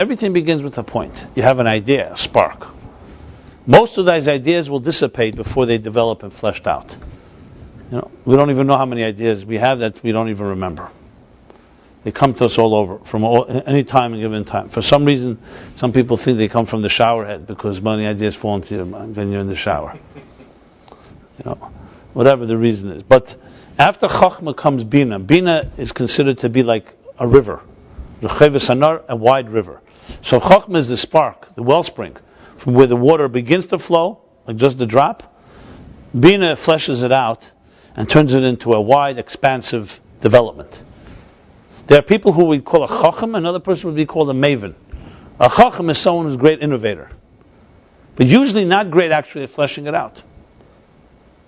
Everything begins with a point. You have an idea, a spark. Most of those ideas will dissipate before they develop and fleshed out. We don't even know how many ideas we have that we don't even remember. They come to us all over, from any time and given time. For some reason, some people think they come from the shower head because many ideas fall into your mind when you're in the shower. Whatever the reason is. But after Chachma comes Bina. Bina is considered to be like a river. A wide river. So Chachma is the spark, the wellspring, from where the water begins to flow, like just the drop. Bina fleshes it out and turns it into a wide, expansive development. There are people who we call a Chacham, another person would be called a Maven. A Chacham is someone who's a great innovator, but usually not great actually at fleshing it out.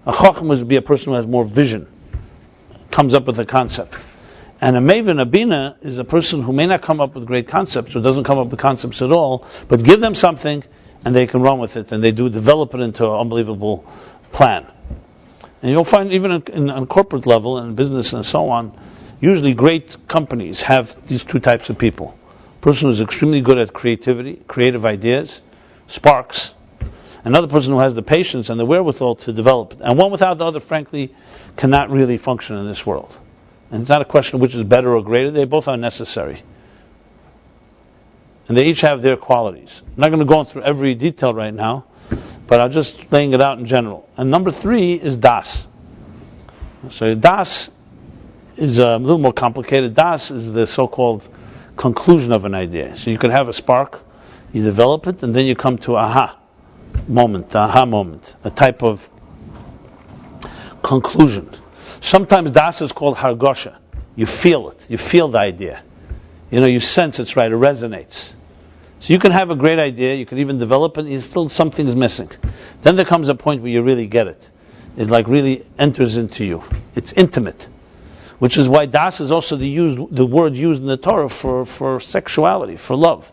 A Chacham would be a person who has more vision, comes up with a concept. And a Maven, a Bina, is a person who may not come up with great concepts, or doesn't come up with concepts at all, but give them something and they can run with it, and they do develop it into an unbelievable plan. And you'll find even on corporate level and business and so on, usually great companies have these two types of people. A person who's extremely good at creativity, creative ideas, sparks. Another person who has the patience and the wherewithal to develop it. And one without the other, frankly, cannot really function in this world. And it's not a question of which is better or greater. They both are necessary. And they each have their qualities. I'm not going to go through every detail right now, but I'm just laying it out in general. And number 3 is Das. So Das is a little more complicated. Das is the so-called conclusion of an idea. So you can have a spark, you develop it, and then you come to aha moment, a type of conclusion. Sometimes Das is called Hargosha. You feel it. You feel the idea. You sense it's right. It resonates. So you can have a great idea. You can even develop it. And still something's missing. Then there comes a point where you really get it. It really enters into you. It's intimate. Which is why Das is also the word used in the Torah for sexuality, for love.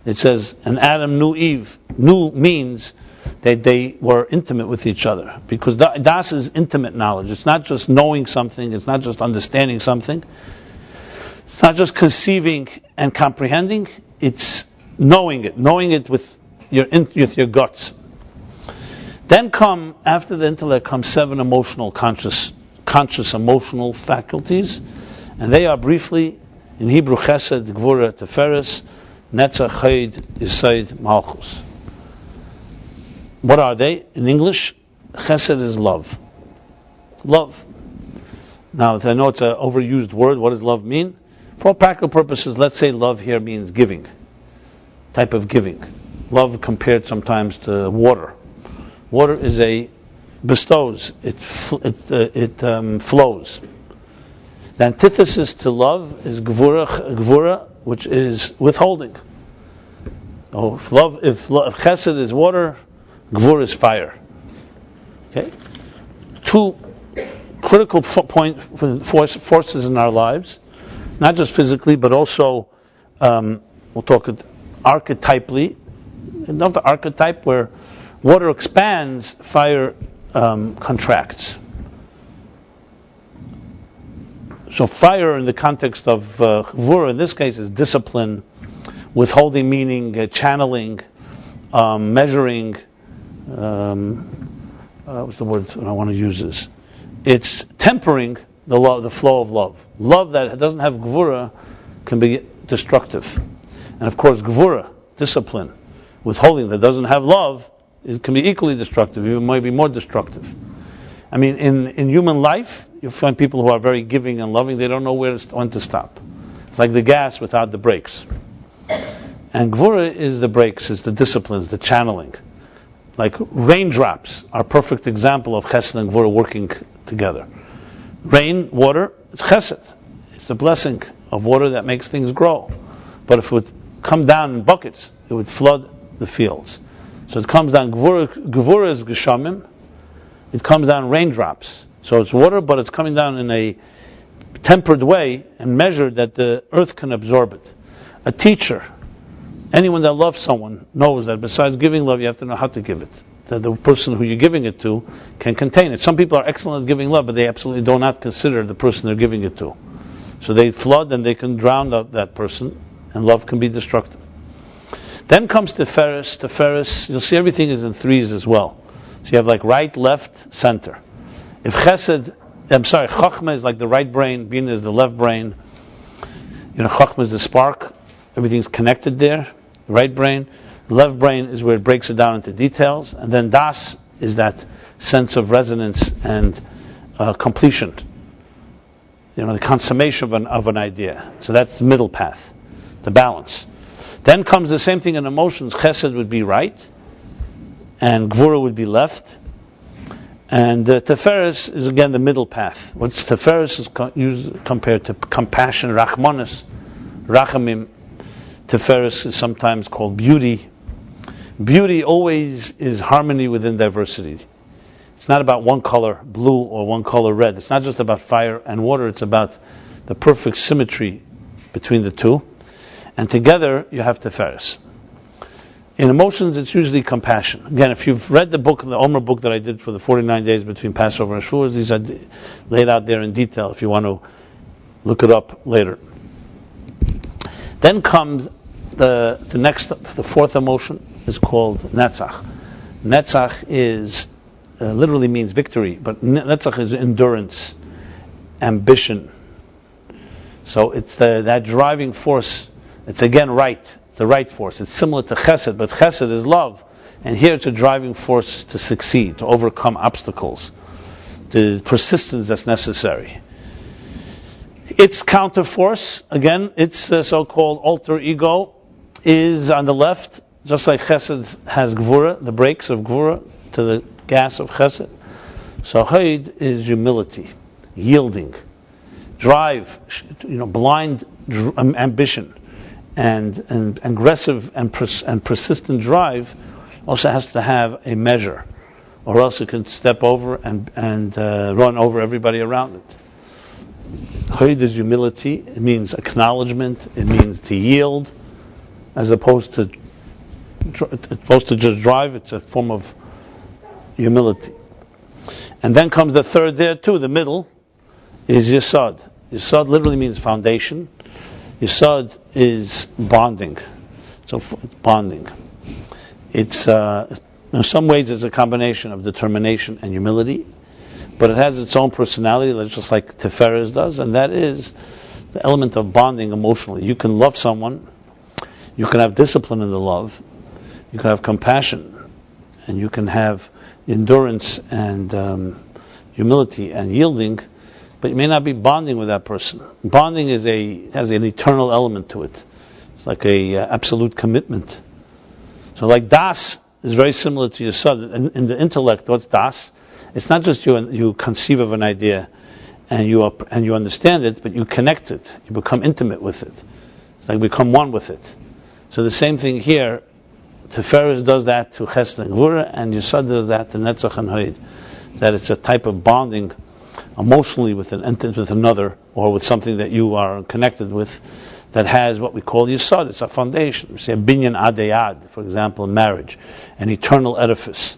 It says, and Adam knew Eve. Knew means that they were intimate with each other. Because Das is intimate knowledge. It's not just knowing something. It's not just understanding something. It's not just conceiving and comprehending. It's knowing it with your guts. Then after the intellect comes 7 emotional, conscious emotional faculties. And they are briefly, in Hebrew, Chesed, Gvura, Teferes, Netzach, Chayid, Yesod, Malchus. What are they? In English, Chesed is love. Love. Now, I know it's an overused word. What does love mean? For all practical purposes, let's say love here means giving. Type of giving. Love compared sometimes to water. Water is bestows. It flows. The antithesis to love is gvura, which is withholding. So if chesed is water, gvura is fire. Okay. 2 critical forces in our lives, not just physically, but also we'll talk archetypally. Another archetype where water expands, fire contracts. So fire in the context of Gvura, in this case, is discipline, withholding meaning, channeling, measuring. What's the word I want to use this? It's tempering the flow of love. Love that doesn't have Gvura can be destructive. And of course, Gvura, discipline, withholding that doesn't have love, it can be equally destructive, even maybe more destructive. I mean, in human life, you find people who are very giving and loving, they don't know when to stop. It's like the gas without the brakes. And Gvura is the brakes, it's the disciplines, the channeling. Like raindrops are a perfect example of Chesed and Gvura working together. Rain, water, it's Chesed. It's the blessing of water that makes things grow. But if it would come down in buckets, it would flood the fields. So it comes down, Gvura is Geshamim, it comes down raindrops. So it's water, but it's coming down in a tempered way and measured that the earth can absorb it. A teacher, anyone that loves someone, knows that besides giving love, you have to know how to give it. That the person who you're giving it to can contain it. Some people are excellent at giving love, but they absolutely do not consider the person they're giving it to. So they flood and they can drown out that person, and love can be destructive. Then comes Tiferes. Tiferes, you'll see everything is in threes as well. So you have like right, left, center. If Chochmah is like the right brain, Bina is the left brain. Chochmah is the spark. Everything's connected there. The right brain. The left brain is where it breaks it down into details. And then Das is that sense of resonance and completion. The consummation of an idea. So that's the middle path, the balance. Then comes the same thing in emotions. Chesed would be right, and Gvura would be left. And Tiferes is again the middle path. What's Tiferes is compared to compassion, Rachmanis, Rachamim. Tiferes is sometimes called beauty. Beauty always is harmony within diversity. It's not about one color blue or one color red. It's not just about fire and water. It's about the perfect symmetry between the two. And together you have Tiferes. In emotions, it's usually compassion. Again, if you've read the book, the Omer book that I did for the 49 days between Passover and Shavuos, these are laid out there in detail if you want to look it up later. Then comes the fourth emotion is called Netzach. Netzach is literally means victory, but Netzach is endurance, ambition. So it's that driving force. It's again right. It's the right force. It's similar to Chesed, but Chesed is love. And here it's a driving force to succeed, to overcome obstacles, the persistence that's necessary. Its counter force, again, its so-called alter ego, is on the left, just like Chesed has Gvura, the brakes of Gvura to the gas of Chesed. So Haid is humility, yielding, drive, blind ambition. And aggressive and persistent drive also has to have a measure, or else it can step over and run over everybody around it. Chayid is humility. It means acknowledgement. It means to yield, as opposed to just drive. It's a form of humility. And then comes the third there too. The middle is Yesod. Yesod literally means foundation. Yesod is bonding. So it's bonding. It's in some ways it's a combination of determination and humility, but it has its own personality, just like Tiferes does, and that is the element of bonding emotionally. You can love someone, you can have discipline in the love, you can have compassion, and you can have endurance and humility and yielding, but you may not be bonding with that person. Bonding has an eternal element to it. It's like a absolute commitment. So like Das is very similar to Yesod. In the intellect, what's Das? It's not just you conceive of an idea and you understand it, but you connect it. You become intimate with it. It's like become one with it. So the same thing here. Tiferes does that to Chesed and Gvura, and Yesod does that to Netzach and Haid. That it's a type of bonding emotionally with another, or with something that you are connected with, that has what we call Yesod. It's a foundation. We say a binyan adayad, for example, in marriage, an eternal edifice.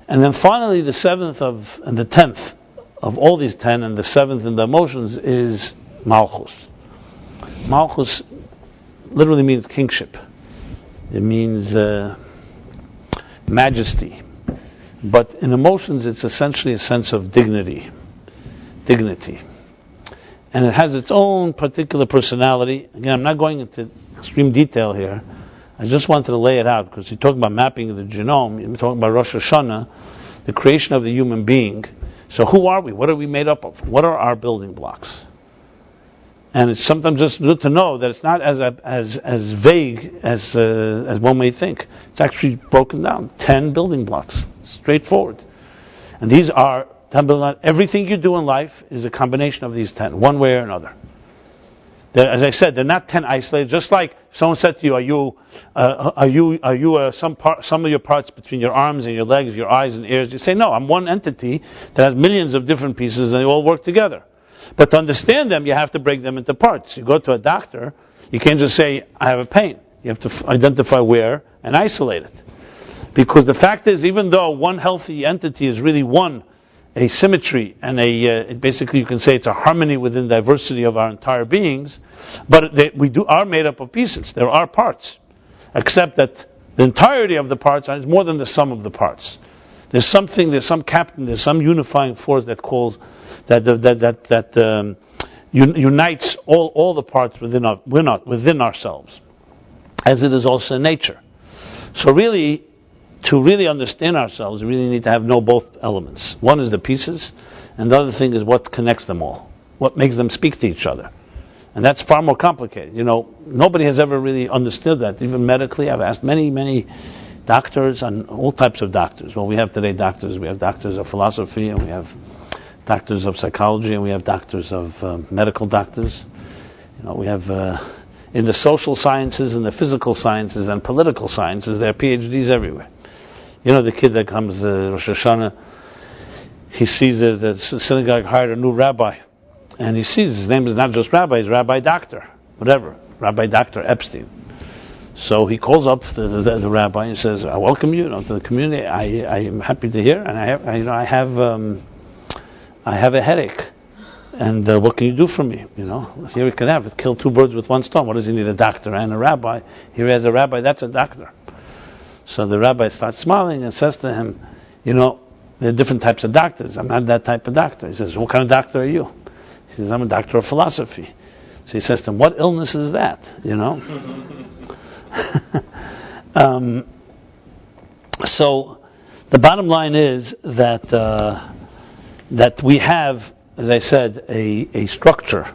And then finally, the seventh and the 10th of all these 10, and the seventh in the emotions is Malchus. Malchus literally means kingship. It means majesty. But in emotions, it's essentially a sense of dignity. And it has its own particular personality. Again, I'm not going into extreme detail here. I just wanted to lay it out, because you're talking about mapping the genome, you're talking about Rosh Hashanah, the creation of the human being. So who are we? What are we made up of? What are our building blocks? And it's sometimes just good to know that it's not as vague as one may think. It's actually broken down. 10 building blocks. Straightforward. And these are, everything you do in life is a combination of these 10, one way or another. As I said, they're not 10 isolated. Just like someone said to you, are you some of your parts between your arms and your legs, your eyes and ears? You say, no, I'm one entity that has millions of different pieces and they all work together. But to understand them, you have to break them into parts. You go to a doctor, you can't just say, I have a pain. You have to identify where and isolate it. Because the fact is, even though one healthy entity is really one, a symmetry, and basically you can say it's a harmony within diversity of our entire beings, but we are made up of pieces. There are parts. except that the entirety of the parts is more than the sum of the parts. There's some captain, there's some unifying force that unites all the parts within ourselves, as it is also in nature. So really, to really understand ourselves, we really need to know both elements. One is the pieces, and the other thing is what connects them all, what makes them speak to each other. And that's far more complicated. Nobody has ever really understood that. Even medically, I've asked many doctors, and all types of doctors. Well, we have today doctors. We have doctors of philosophy, and we have doctors of psychology, and we have doctors of medical doctors. We have in the social sciences, and the physical sciences, and political sciences, there are PhDs everywhere. The kid that comes Rosh Hashanah, he sees that the synagogue hired a new rabbi, and he sees his name is not just rabbi, he's Rabbi Doctor, whatever, Rabbi Dr. Epstein. So he calls up the rabbi and says, "I welcome you to the community. I am happy to hear, and I have a headache, and what can you do for me? Here we can have kill two birds with one stone. What does he need? A doctor and a rabbi. Here he has a rabbi. That's a doctor." So the rabbi starts smiling and says to him, "There are different types of doctors. I'm not that type of doctor." He says, "What kind of doctor are you?" He says, "I'm a doctor of philosophy." So he says to him, "What illness is that?" So the bottom line is that we have, as I said, a structure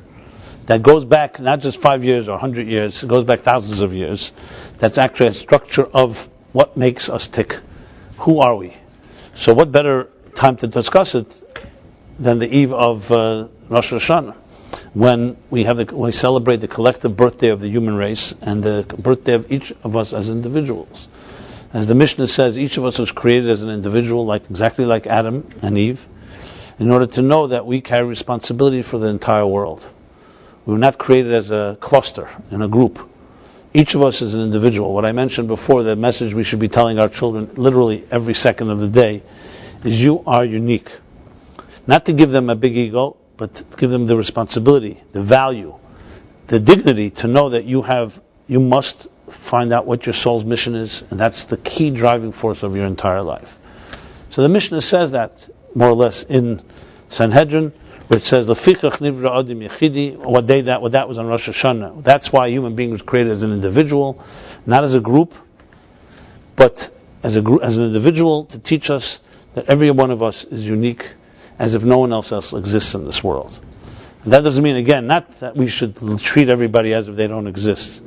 that goes back not just 5 years or 100 years, it goes back thousands of years. That's actually a structure of what makes us tick. Who are we? So what better time to discuss it than the eve of Rosh Hashanah, when we celebrate the collective birthday of the human race and the birthday of each of us as individuals. As the Mishnah says, each of us was created as an individual, exactly like Adam and Eve, in order to know that we carry responsibility for the entire world. We were not created as a cluster, in a group. Each of us is an individual. What I mentioned before, the message we should be telling our children literally every second of the day, is you are unique. Not to give them a big ego, but to give them the responsibility, the value, the dignity to know that you must find out what your soul's mission is, and that's the key driving force of your entire life. So the Mishnah says that, more or less, in Sanhedrin, where it says, "Lefichach nivra adam yechidi," what that was on Rosh Hashanah. That's why a human being was created as an individual, not as a group, but as an individual, to teach us that every one of us is unique, as if no one else exists in this world. And that doesn't mean, again, not that we should treat everybody as if they don't exist.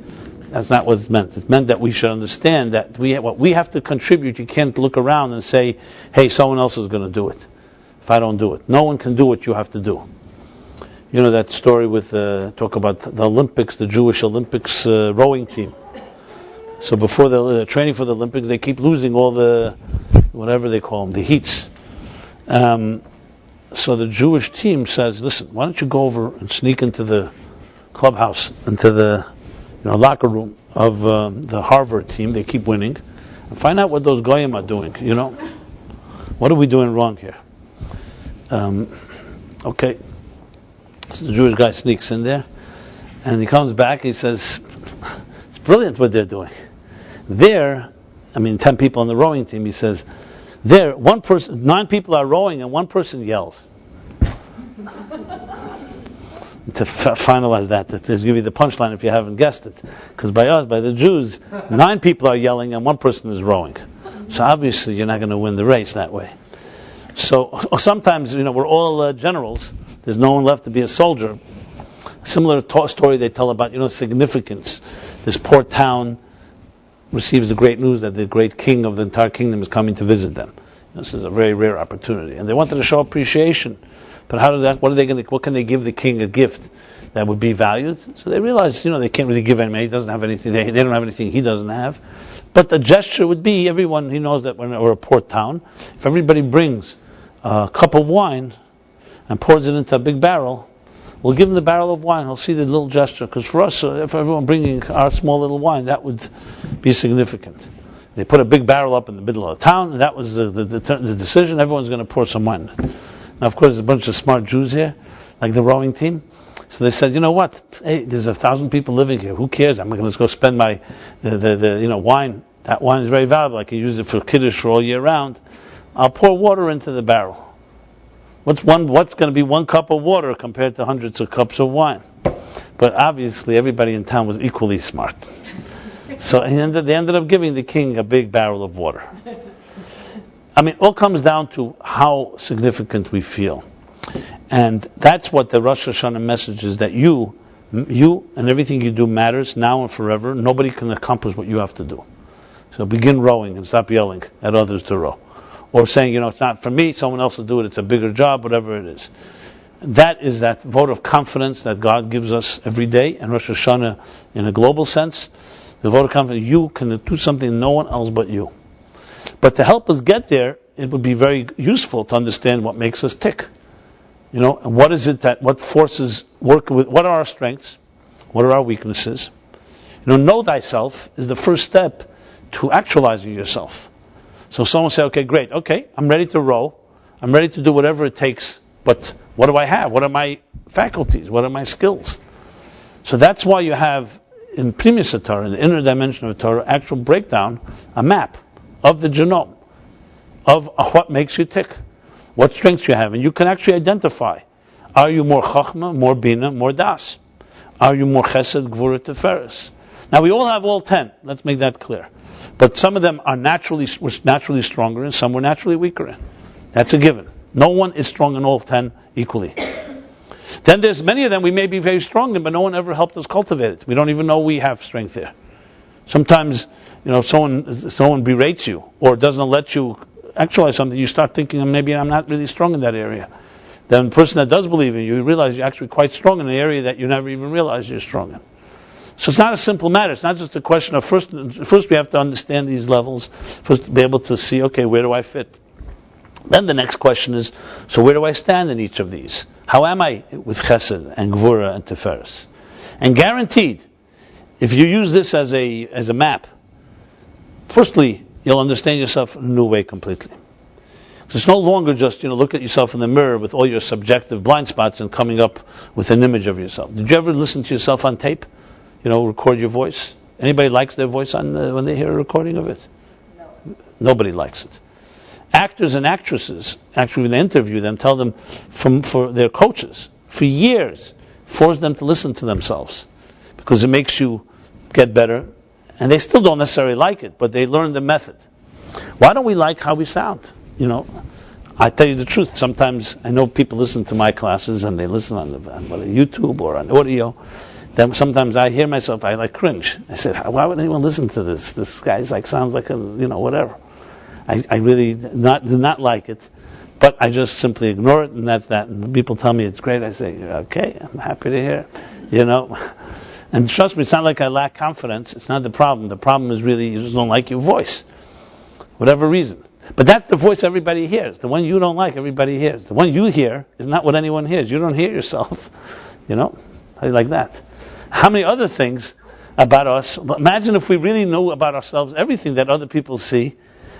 That's not what it's meant. It's meant that we should understand that what we have to contribute, you can't look around and say, "Hey, someone else is going to do it if I don't do it." No one can do what you have to do. That story with talk about the Olympics, the Jewish Olympics rowing team. So before the training for the Olympics, they keep losing all the, whatever they call them, the heats. So the Jewish team says, "Listen, why don't you go over and sneak into the clubhouse, into the locker room of the Harvard team, they keep winning, and find out what those goyim are doing. What are we doing wrong here?" Okay. So the Jewish guy sneaks in there, and he comes back, he says, "It's brilliant what they're doing. 10 people on the rowing team," he says, "There, 9 people are rowing and 1 person yells." To finalize that, to give you the punchline if you haven't guessed it. Because by the Jews, 9 people are yelling and 1 person is rowing. So obviously you're not going to win the race that way. So sometimes, we're all generals. There's no one left to be a soldier. Similar story they tell about, significance. This poor town receives the great news that the great king of the entire kingdom is coming to visit them. This is a very rare opportunity, and they wanted to show appreciation. But what can they give the king a gift that would be valued? So they realized, they can't really give him. He doesn't have anything. They don't have anything he doesn't have. But the gesture would be, everyone, he knows that we're a poor town. If everybody brings a cup of wine and pours it into a big barrel, we'll give him the barrel of wine. He'll see the little gesture. Because for us, if everyone bringing our small little wine, that would be significant. They put a big barrel up in the middle of the town, and that was the decision. Everyone's going to pour some wine. Now, of course, there's a bunch of smart Jews here, like the rowing team. So they said, you know what? Hey, there's 1,000 people living here. Who cares? I'm going to go spend my the wine. That wine is very valuable. I can use it for kiddush for all year round. I'll pour water into the barrel. What's going to be 1 cup of water compared to hundreds of cups of wine? But obviously, everybody in town was equally smart. So they ended up giving the king a big barrel of water. I mean, it all comes down to how significant we feel. And that's what the Rosh Hashanah message is, that you and everything you do matters now and forever. Nobody can accomplish what you have to do. So begin rowing and stop yelling at others to row. Or saying, it's not for me, someone else will do it, it's a bigger job, whatever it is. That is that vote of confidence that God gives us every day, and Rosh Hashanah in a global sense. The vote of confidence, you can do something no one else but you. But to help us get there, it would be very useful to understand what makes us tick. And what is it what forces work with, what are our strengths? What are our weaknesses? Know thyself is the first step to actualizing yourself. So someone say, okay, great, I'm ready to row. I'm ready to do whatever it takes, but what do I have? What are my faculties? What are my skills? So that's why you have in Primus Torah, in the inner dimension of Torah, actual breakdown, a map of the genome, of what makes you tick, what strengths you have, and you can actually identify. Are you more chachma, more bina, more das? Are you more chesed, gvura, teferes? Now we all have all 10. Let's make that clear. But some of them are naturally stronger in, some were naturally weaker in. That's a given. No one is strong in all 10 equally. Then there's many of them we may be very strong in, but no one ever helped us cultivate it. We don't even know we have strength there. Sometimes, someone berates you or doesn't let you actualize something. You start thinking, maybe I'm not really strong in that area. Then the person that does believe in you realize you're actually quite strong in an area that you never even realized you're strong in. So it's not a simple matter. It's not just a question of first we have to understand these levels, first to be able to see, okay, where do I fit? Then the next question is, so where do I stand in each of these? How am I with chesed and gvura and teferes? And guaranteed, if you use this as a map, firstly, you'll understand yourself in a new way completely. So it's no longer just, look at yourself in the mirror with all your subjective blind spots and coming up with an image of yourself. Did you ever listen to yourself on tape? Record your voice? Anybody likes their voice when they hear a recording of it? No. Nobody likes it. Actors and actresses, actually when they interview them, tell them for their coaches, for years, force them to listen to themselves because it makes you get better. And they still don't necessarily like it, but they learn the method. Why don't we like how we sound? I tell you the truth, sometimes I know people listen to my classes and they listen on YouTube or on audio. Then sometimes I hear myself, I cringe. I said, why would anyone listen to this? This guy's sounds like whatever. I really do not like it, but I just simply ignore it, and that's that. And people tell me it's great. I say, okay, I'm happy to hear, And trust me, it's not like I lack confidence. It's not the problem. The problem is really you just don't like your voice, whatever reason. But that's the voice everybody hears. The one you don't like, everybody hears. The one you hear is not what anyone hears. You don't hear yourself. How do you like that? How many other things about us? Imagine if we really knew about ourselves everything that other people see.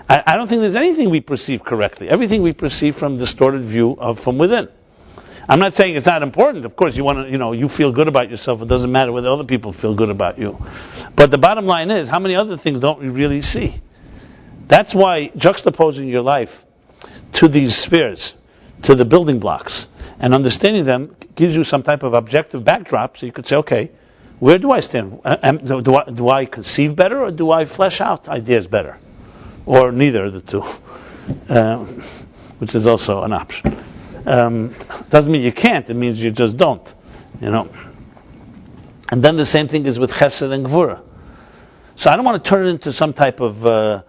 I don't think there's anything we perceive correctly. Everything we perceive from distorted view from within. I'm not saying it's not important. Of course, you want to, you feel good about yourself. It doesn't matter whether other people feel good about you. But the bottom line is, how many other things don't we really see? That's why juxtaposing your life to these spheres, to the building blocks, and understanding them gives you some type of objective backdrop, so you could say, okay, where do I stand? Do I conceive better, or do I flesh out ideas better? Or neither of the two, which is also an option. Doesn't mean you can't, it means you just don't, And then the same thing is with chesed and gvura. So I don't want to turn it into some type of, the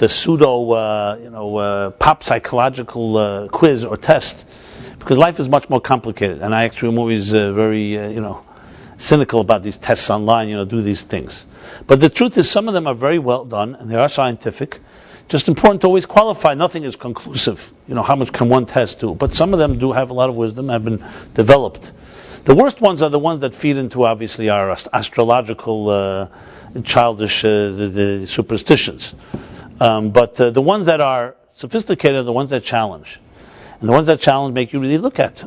pseudo, pop psychological quiz or test, because life is much more complicated, and I actually am always very, cynical about these tests online, do these things. But the truth is, some of them are very well done, and they are scientific. Just important to always qualify. Nothing is conclusive. How much can one test do? But some of them do have a lot of wisdom, have been developed. The worst ones are the ones that feed into, obviously, our astrological, childish the superstitions. But the ones that are sophisticated are the ones that challenge. And the ones that challenge make you really look at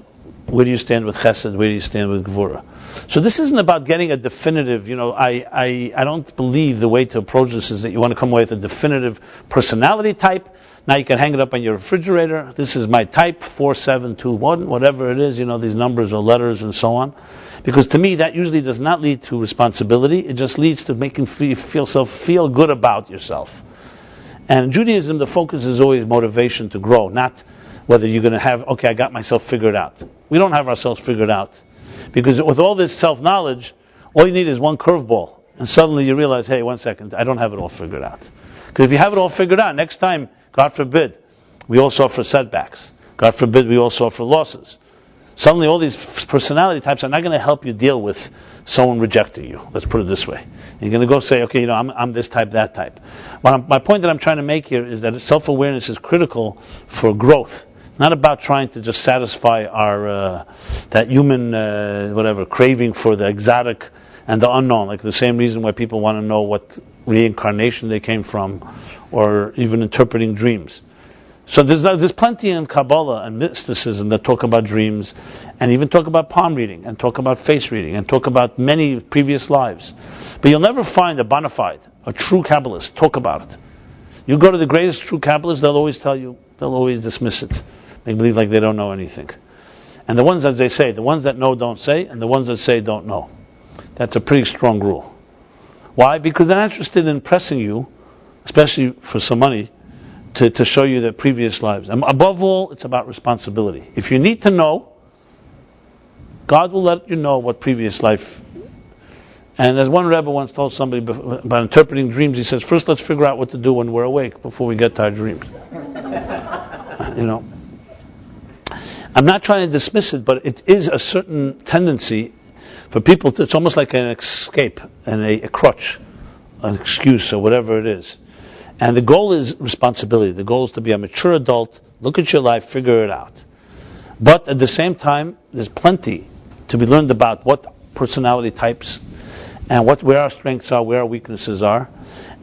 Where do you stand with chesed? Where do you stand with gvura? So this isn't about getting a definitive, I don't believe the way to approach this is that you want to come away with a definitive personality type. Now you can hang it up on your refrigerator. This is my type, 4721, whatever it is, these numbers or letters and so on. Because to me, that usually does not lead to responsibility. It just leads to making you feel good about yourself. And in Judaism, the focus is always motivation to grow, not whether you're going to have, I got myself figured out. We don't have ourselves figured out. Because with all this self-knowledge, all you need is one curveball. And suddenly you realize, hey, 1 second, I don't have it all figured out. Because if you have it all figured out, next time, God forbid, we all suffer setbacks. God forbid, we all suffer losses. Suddenly all these personality types are not going to help you deal with someone rejecting you. Let's put it this way. You're going to go say, I'm this type, that type. My point that I'm trying to make here is that self-awareness is critical for growth. Not about trying to just satisfy our that human craving for the exotic and the unknown, like the same reason why people want to know what reincarnation they came from, or even interpreting dreams. So there's plenty in Kabbalah and mysticism that talk about dreams, and even talk about palm reading, and talk about face reading, and talk about many previous lives. But you'll never find a bona fide, a true Kabbalist talk about it. You go to the greatest true Kabbalists, they'll always dismiss it. They believe like they don't know anything. And the ones that they say, the ones that know don't say, and the ones that say don't know. That's a pretty strong rule. Why? Because they're not interested in pressing you, especially for some money, to show you their previous lives. And above all, it's about responsibility. If you need to know, God will let you know what previous life. And as one Rebbe once told somebody about interpreting dreams, he says, first let's figure out what to do when we're awake before we get to our dreams. I'm not trying to dismiss it, but it is a certain tendency for people to, it's almost like an escape and a crutch, an excuse or whatever it is. And the goal is responsibility. The goal is to be a mature adult, look at your life, figure it out. But at the same time, there's plenty to be learned about what personality types and where our strengths are, where our weaknesses are.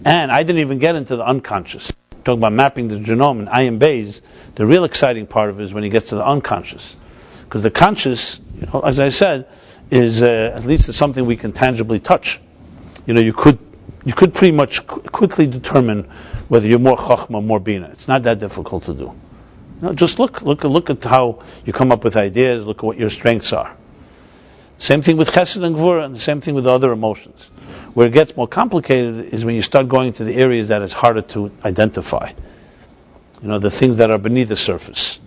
And I didn't even get into the unconscious. Talking about mapping the genome in Ayin Bays, the real exciting part of it is when he gets to the unconscious. Because the conscious, as I said, is at least it's something we can tangibly touch. You could pretty much quickly determine whether you're more chachma, more bina. It's not that difficult to do. Just look at how you come up with ideas. Look at what your strengths are. Same thing with chesed and gvura, and the same thing with other emotions. Where it gets more complicated is when you start going to the areas that it's harder to identify. The things that are beneath the surface,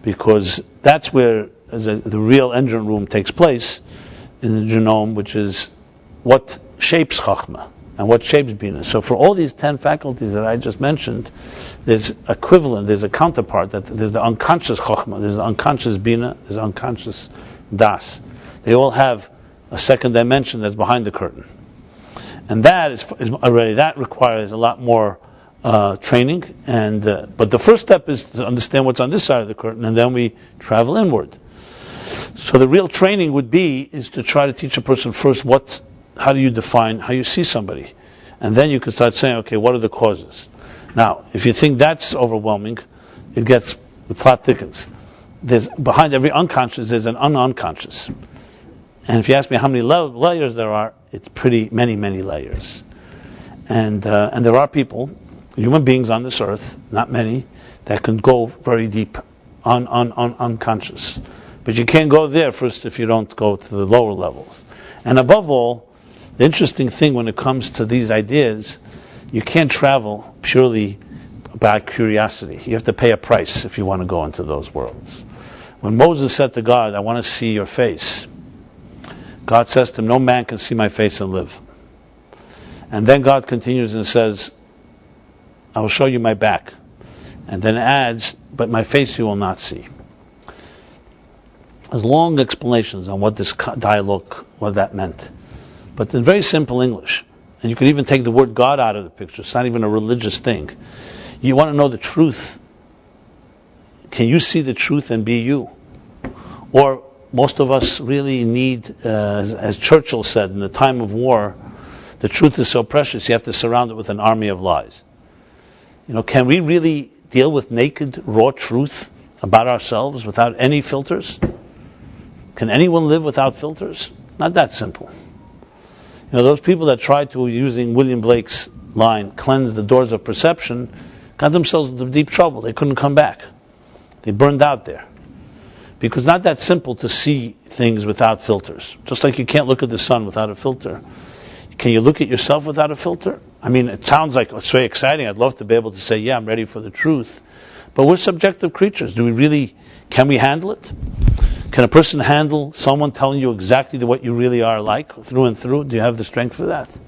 because that's where the real engine room takes place in the genome, which is what shapes chachma and what shapes bina. So for all these 10 faculties that I just mentioned, there's equivalent, there's a counterpart. There's the unconscious chachma, there's the unconscious bina, there's the unconscious das. They all have a second dimension that's behind the curtain, and that is already, that requires a lot more training. And but the first step is to understand what's on this side of the curtain, and then we travel inward. So the real training is to try to teach a person first how do you define how you see somebody, and then you can start saying, okay, what are the causes? Now, if you think that's overwhelming, the plot thickens. There's behind every unconscious there's an unconscious, and if you ask me how many layers there are, it's pretty many layers. And there are people, human beings on this earth, not many, that can go very deep on unconscious. But you can't go there first if you don't go to the lower levels. And above all, the interesting thing when it comes to these ideas, you can't travel purely by curiosity. You have to pay a price if you want to go into those worlds. When Moses said to God, I want to see your face, God says to him, no man can see my face and live. And then God continues and says, I will show you my back. And then adds, but my face you will not see. There's long explanations on what this dialogue, what that meant. But in very simple English, and you can even take the word God out of the picture, it's not even a religious thing. You want to know the truth. Can you see the truth and be you? Or most of us really need, as Churchill said, in the time of war, the truth is so precious you have to surround it with an army of lies. Can we really deal with naked, raw truth about ourselves without any filters? Can anyone live without filters? Not that simple. Those people that tried to, using William Blake's line, cleanse the doors of perception, got themselves into deep trouble. They couldn't come back. They burned out there. Because not that simple to see things without filters. Just like you can't look at the sun without a filter. Can you look at yourself without a filter? I mean, it sounds like it's very exciting. I'd love to be able to say, yeah, I'm ready for the truth. But we're subjective creatures. Can we handle it? Can a person handle someone telling you exactly what you really are like, through and through? Do you have the strength for that?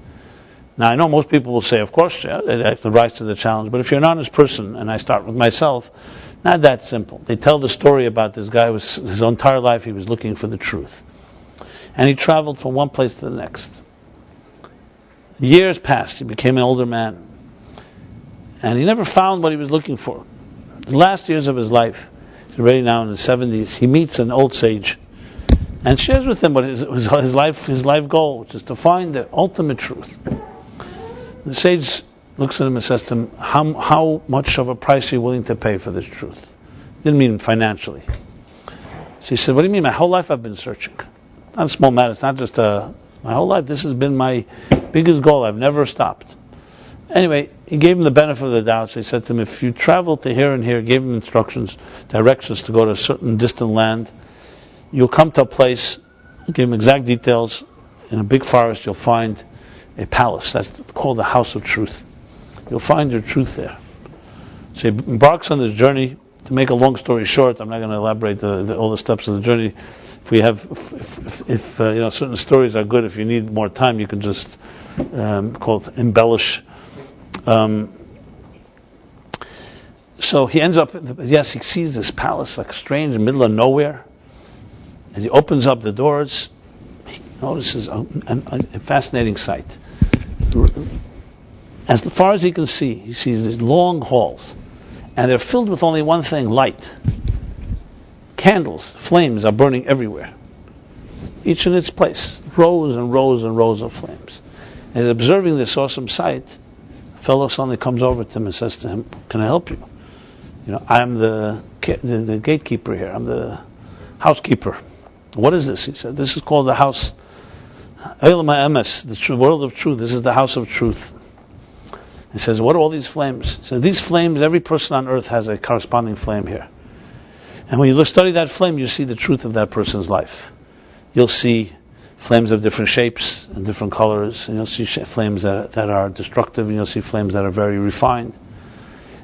Now, I know most people will say, of course, yeah, they have to rise to the challenge. But if you're an honest person, and I start with myself, not that simple. They tell the story about this guy, his entire life he was looking for the truth. And he traveled from one place to the next. Years passed. He became an older man. And he never found what he was looking for. The last years of his life, he's already now in his 70s, he meets an old sage and shares with him what his life goal, which is to find the ultimate truth. The sage looks at him and says to him, how much of a price are you willing to pay for this truth? Didn't mean financially. So he said, what do you mean? My whole life I've been searching. Not a small matter. It's not just my whole life. This has been my biggest goal. I've never stopped. Anyway, he gave him the benefit of the doubt. So he said to him, if you travel to here and here, gave him instructions, directions to go to a certain distant land, you'll come to a place, gave him exact details, in a big forest you'll find a palace. That's called the House of Truth. You'll find your truth there. So he embarks on this journey. To make a long story short, I'm not going to elaborate all the steps of the journey. If certain stories are good, if you need more time, you can just embellish. So he ends up, he sees this palace like strange in the middle of nowhere. As he opens up the doors, he notices a fascinating sight. As far as he can see, he sees these long halls, and they're filled with only one thing: light. Candles, flames are burning everywhere, each in its place, rows and rows and rows of flames. As observing this awesome sight, a fellow suddenly comes over to him and says to him, "Can I help you? I'm the gatekeeper here. I'm the housekeeper." "What is this?" He said. "This is called the house, the world of truth. This is the house of truth." He says, "What are all these flames?" He says, "These flames, every person on earth has a corresponding flame here. And when you study that flame, you see the truth of that person's life. You'll see flames of different shapes and different colors, and you'll see flames that are destructive, and you'll see flames that are very refined.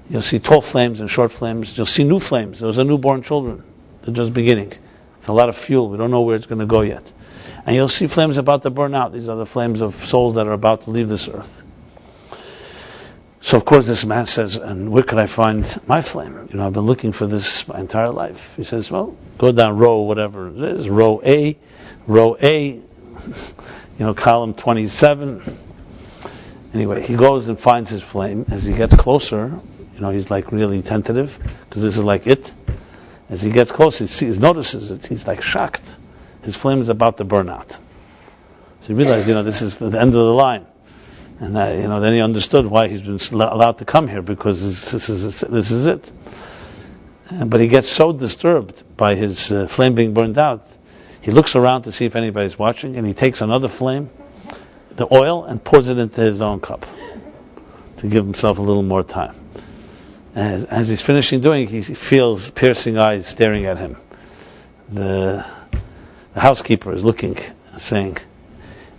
You'll see tall flames and short flames. You'll see new flames. Those are newborn children. They're just beginning. It's a lot of fuel. We don't know where it's going to go yet. And you'll see flames about to burn out. These are the flames of souls that are about to leave this earth." So of course this man says, "And where can I find my flame? I've been looking for this my entire life." He says, "Well, go down row whatever it is, row A, column 27. Anyway, he goes and finds his flame. As he gets closer, he's like really tentative, because this is like it. As he gets close, he notices it. He's like shocked. His flame is about to burn out. So he realized, this is the end of the line. And then he understood why he's been allowed to come here, because this is it. But he gets so disturbed by his flame being burned out, he looks around to see if anybody's watching, and he takes another flame, the oil, and pours it into his own cup to give himself a little more time. As he's finishing doing it, he feels piercing eyes staring at him. The housekeeper is looking, saying,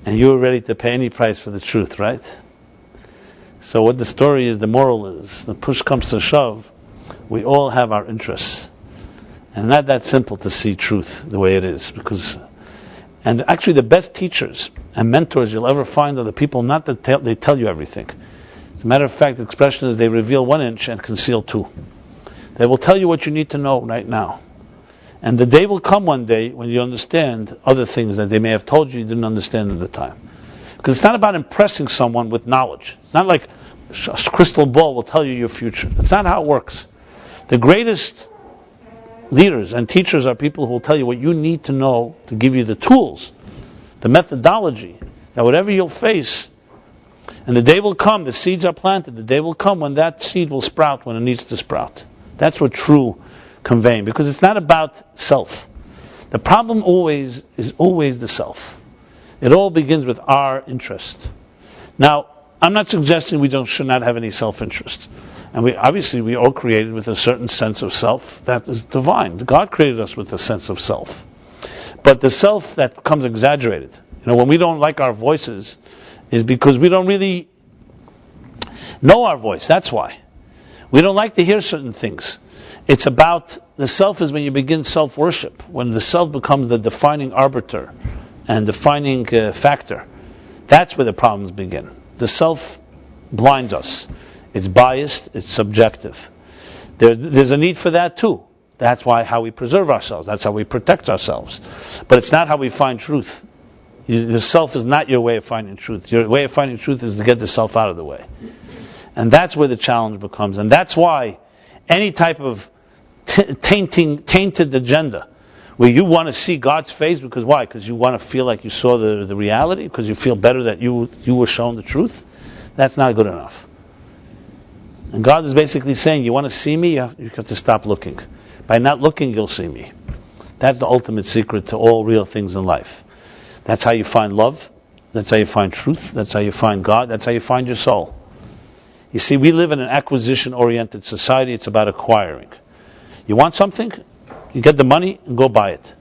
"And you were ready to pay any price for the truth, right?" So what the story is, the moral is, the push comes to shove, we all have our interests. And not that simple to see truth the way it is. And actually the best teachers and mentors you'll ever find are the people not that they tell you everything. As a matter of fact, the expression is they reveal 1 inch and conceal 2. They will tell you what you need to know right now. And the day will come one day when you understand other things that they may have told you didn't understand at the time. Because it's not about impressing someone with knowledge. It's not like a crystal ball will tell you your future. That's not how it works. The greatest leaders and teachers are people who will tell you what you need to know to give you the tools, the methodology, that whatever you'll face, and the day will come, the seeds are planted, the day will come when that seed will sprout when it needs to sprout. That's what true conveying, because it's not about self. The problem is always the self. It all begins with our interest. Now, I'm not suggesting we should not have any self-interest. And we all created with a certain sense of self that is divine. God created us with a sense of self. But the self that becomes exaggerated, when we don't like our voices, is because we don't really know our voice. That's why. We don't like to hear certain things. It's about, the self is when you begin self-worship, when the self becomes the defining arbiter and defining factor. That's where the problems begin. The self blinds us. It's biased, it's subjective. There's a need for that too. That's how we preserve ourselves. That's how we protect ourselves. But it's not how we find truth. The self is not your way of finding truth. Your way of finding truth is to get the self out of the way. And that's where the challenge becomes. And that's why any type of tainted agenda, where you want to see God's face, because why? Because you want to feel like you saw the reality, because you feel better that you were shown the truth, that's not good enough. And God is basically saying, you want to see me, you have to stop looking. By not looking, you'll see me. That's the ultimate secret to all real things in life. That's how you find love. That's how you find truth. That's how you find God. That's how you find your soul. You see, we live in an acquisition-oriented society. It's about acquiring. You want something? You get the money and go buy it.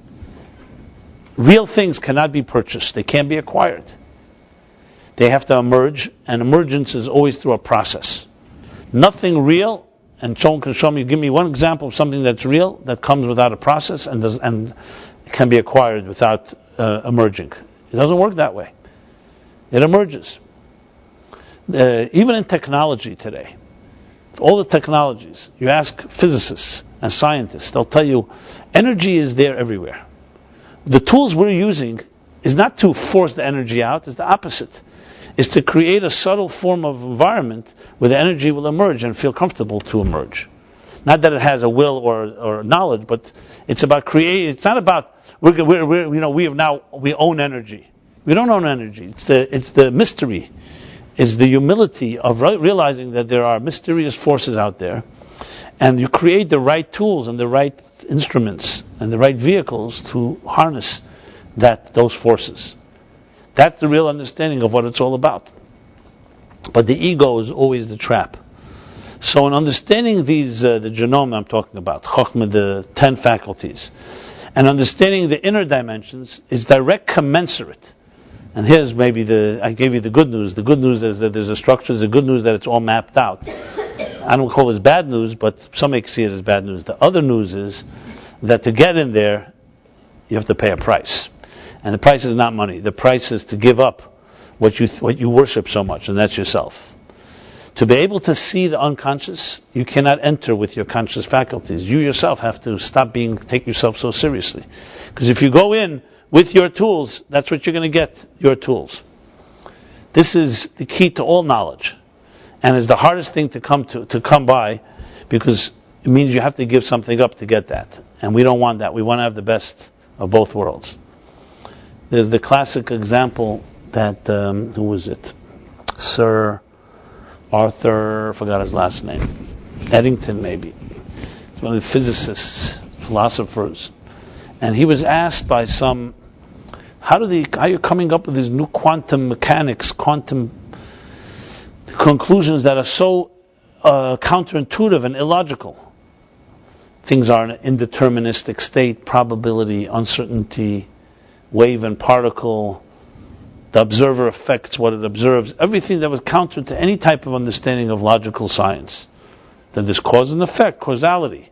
Real things cannot be purchased. They can't be acquired. They have to emerge, and emergence is always through a process. Nothing real, and someone can show me, give me one example of something that's real, that comes without a process and can be acquired without emerging. It doesn't work that way. It emerges. Even in technology today, all the technologies, you ask physicists and scientists, they'll tell you energy is there everywhere. The tools we're using is not to force the energy out, it's the opposite. It's to create a subtle form of environment where the energy will emerge and feel comfortable to emerge. Not that it has a will or knowledge, but it's about creating. It's not about we own energy. We don't own energy. It's the mystery. It's the humility of realizing that there are mysterious forces out there, and you create the right tools and the right instruments and the right vehicles to harness those forces. That's the real understanding of what it's all about. But the ego is always the trap. So in understanding these, the genome I'm talking about, Chokhmah, the 10 faculties, and understanding the inner dimensions is direct commensurate. And here's maybe I gave you the good news. The good news is that there's a structure. The good news that it's all mapped out. I don't call this bad news, but some may see it as bad news. The other news is that to get in there, you have to pay a price. And the price is not money. The price is to give up what you worship so much, and that's yourself. To be able to see the unconscious, you cannot enter with your conscious faculties. You yourself have to take yourself so seriously. Because if you go in with your tools, that's what you're going to get, your tools. This is the key to all knowledge. And is the hardest thing to come by, because it means you have to give something up to get that. And we don't want that. We want to have the best of both worlds. There's the classic example that, who was it? Sir Arthur, forgot his last name. Eddington, maybe. He's one of the physicists, philosophers. And he was asked by some, how are you coming up with these new quantum mechanics, quantum conclusions that are so counterintuitive and illogical? Things are in an indeterministic state, probability, uncertainty, wave and particle, the observer affects what it observes, everything that was counter to any type of understanding of logical science. That there's cause and effect, causality.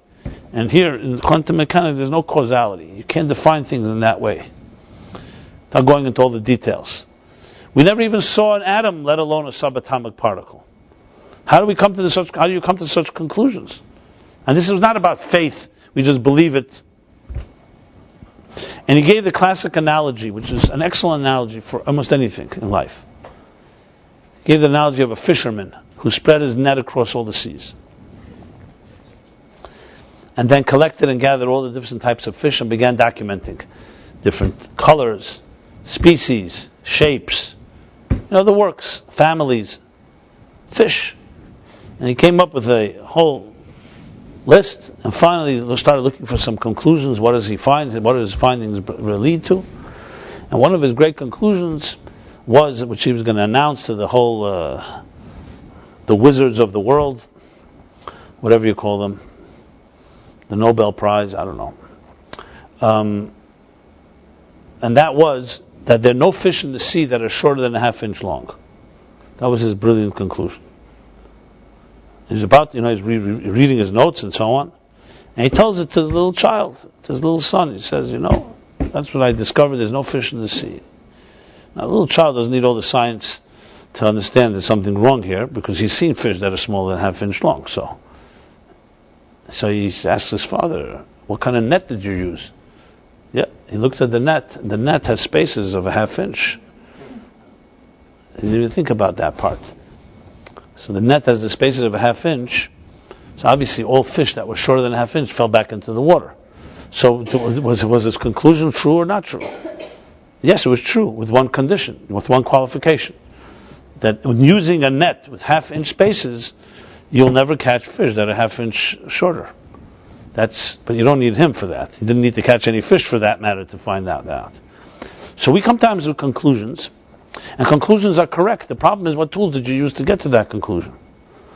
And here, in quantum mechanics, there's no causality. You can't define things in that way. Without going into all the details. We never even saw an atom, let alone a subatomic particle. How do you come to such conclusions? And this is not about faith. We just believe it. And he gave the classic analogy, which is an excellent analogy for almost anything in life. He gave the analogy of a fisherman who spread his net across all the seas. And then collected and gathered all the different types of fish and began documenting different colors, species, shapes, the works, families, fish. And he came up with a whole list, and finally they started looking for some conclusions. What does he find? What do his findings lead to? And one of his great conclusions was, which he was going to announce to the whole, the wizards of the world, whatever you call them, the Nobel Prize, I don't know. And that was that there are no fish in the sea that are shorter than a half-inch long. That was his brilliant conclusion. He's he's reading his notes and so on, and he tells it to his little child, to his little son. He says, that's what I discovered, there's no fish in the sea. Now, a little child doesn't need all the science to understand there's something wrong here, because he's seen fish that are smaller than a half-inch long. So he asks his father, what kind of net did you use? Yeah, he looks at the net. The net has spaces of a half-inch. He didn't even think about that part. So the net has the spaces of a half-inch. So obviously all fish that were shorter than a half-inch fell back into the water. So was his conclusion true or not true? Yes, it was true, with one condition, with one qualification. That when using a net with half-inch spaces, you'll never catch fish that are half-inch shorter. But you don't need him for that. He didn't need to catch any fish for that matter to find out that. So we come times with conclusions, and conclusions are correct. The problem is, what tools did you use to get to that conclusion?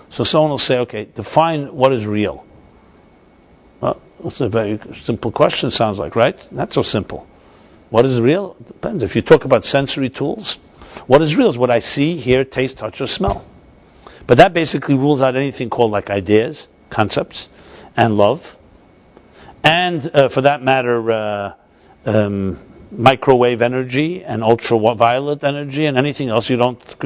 So someone will say, okay, define what is real. Well, that's a very simple question, sounds like, right? Not so simple. What is real? It depends. If you talk about sensory tools, what is real is what I see, hear, taste, touch, or smell. But that basically rules out anything called like ideas, concepts, and love. And for that matter, microwave energy and ultraviolet energy and anything else you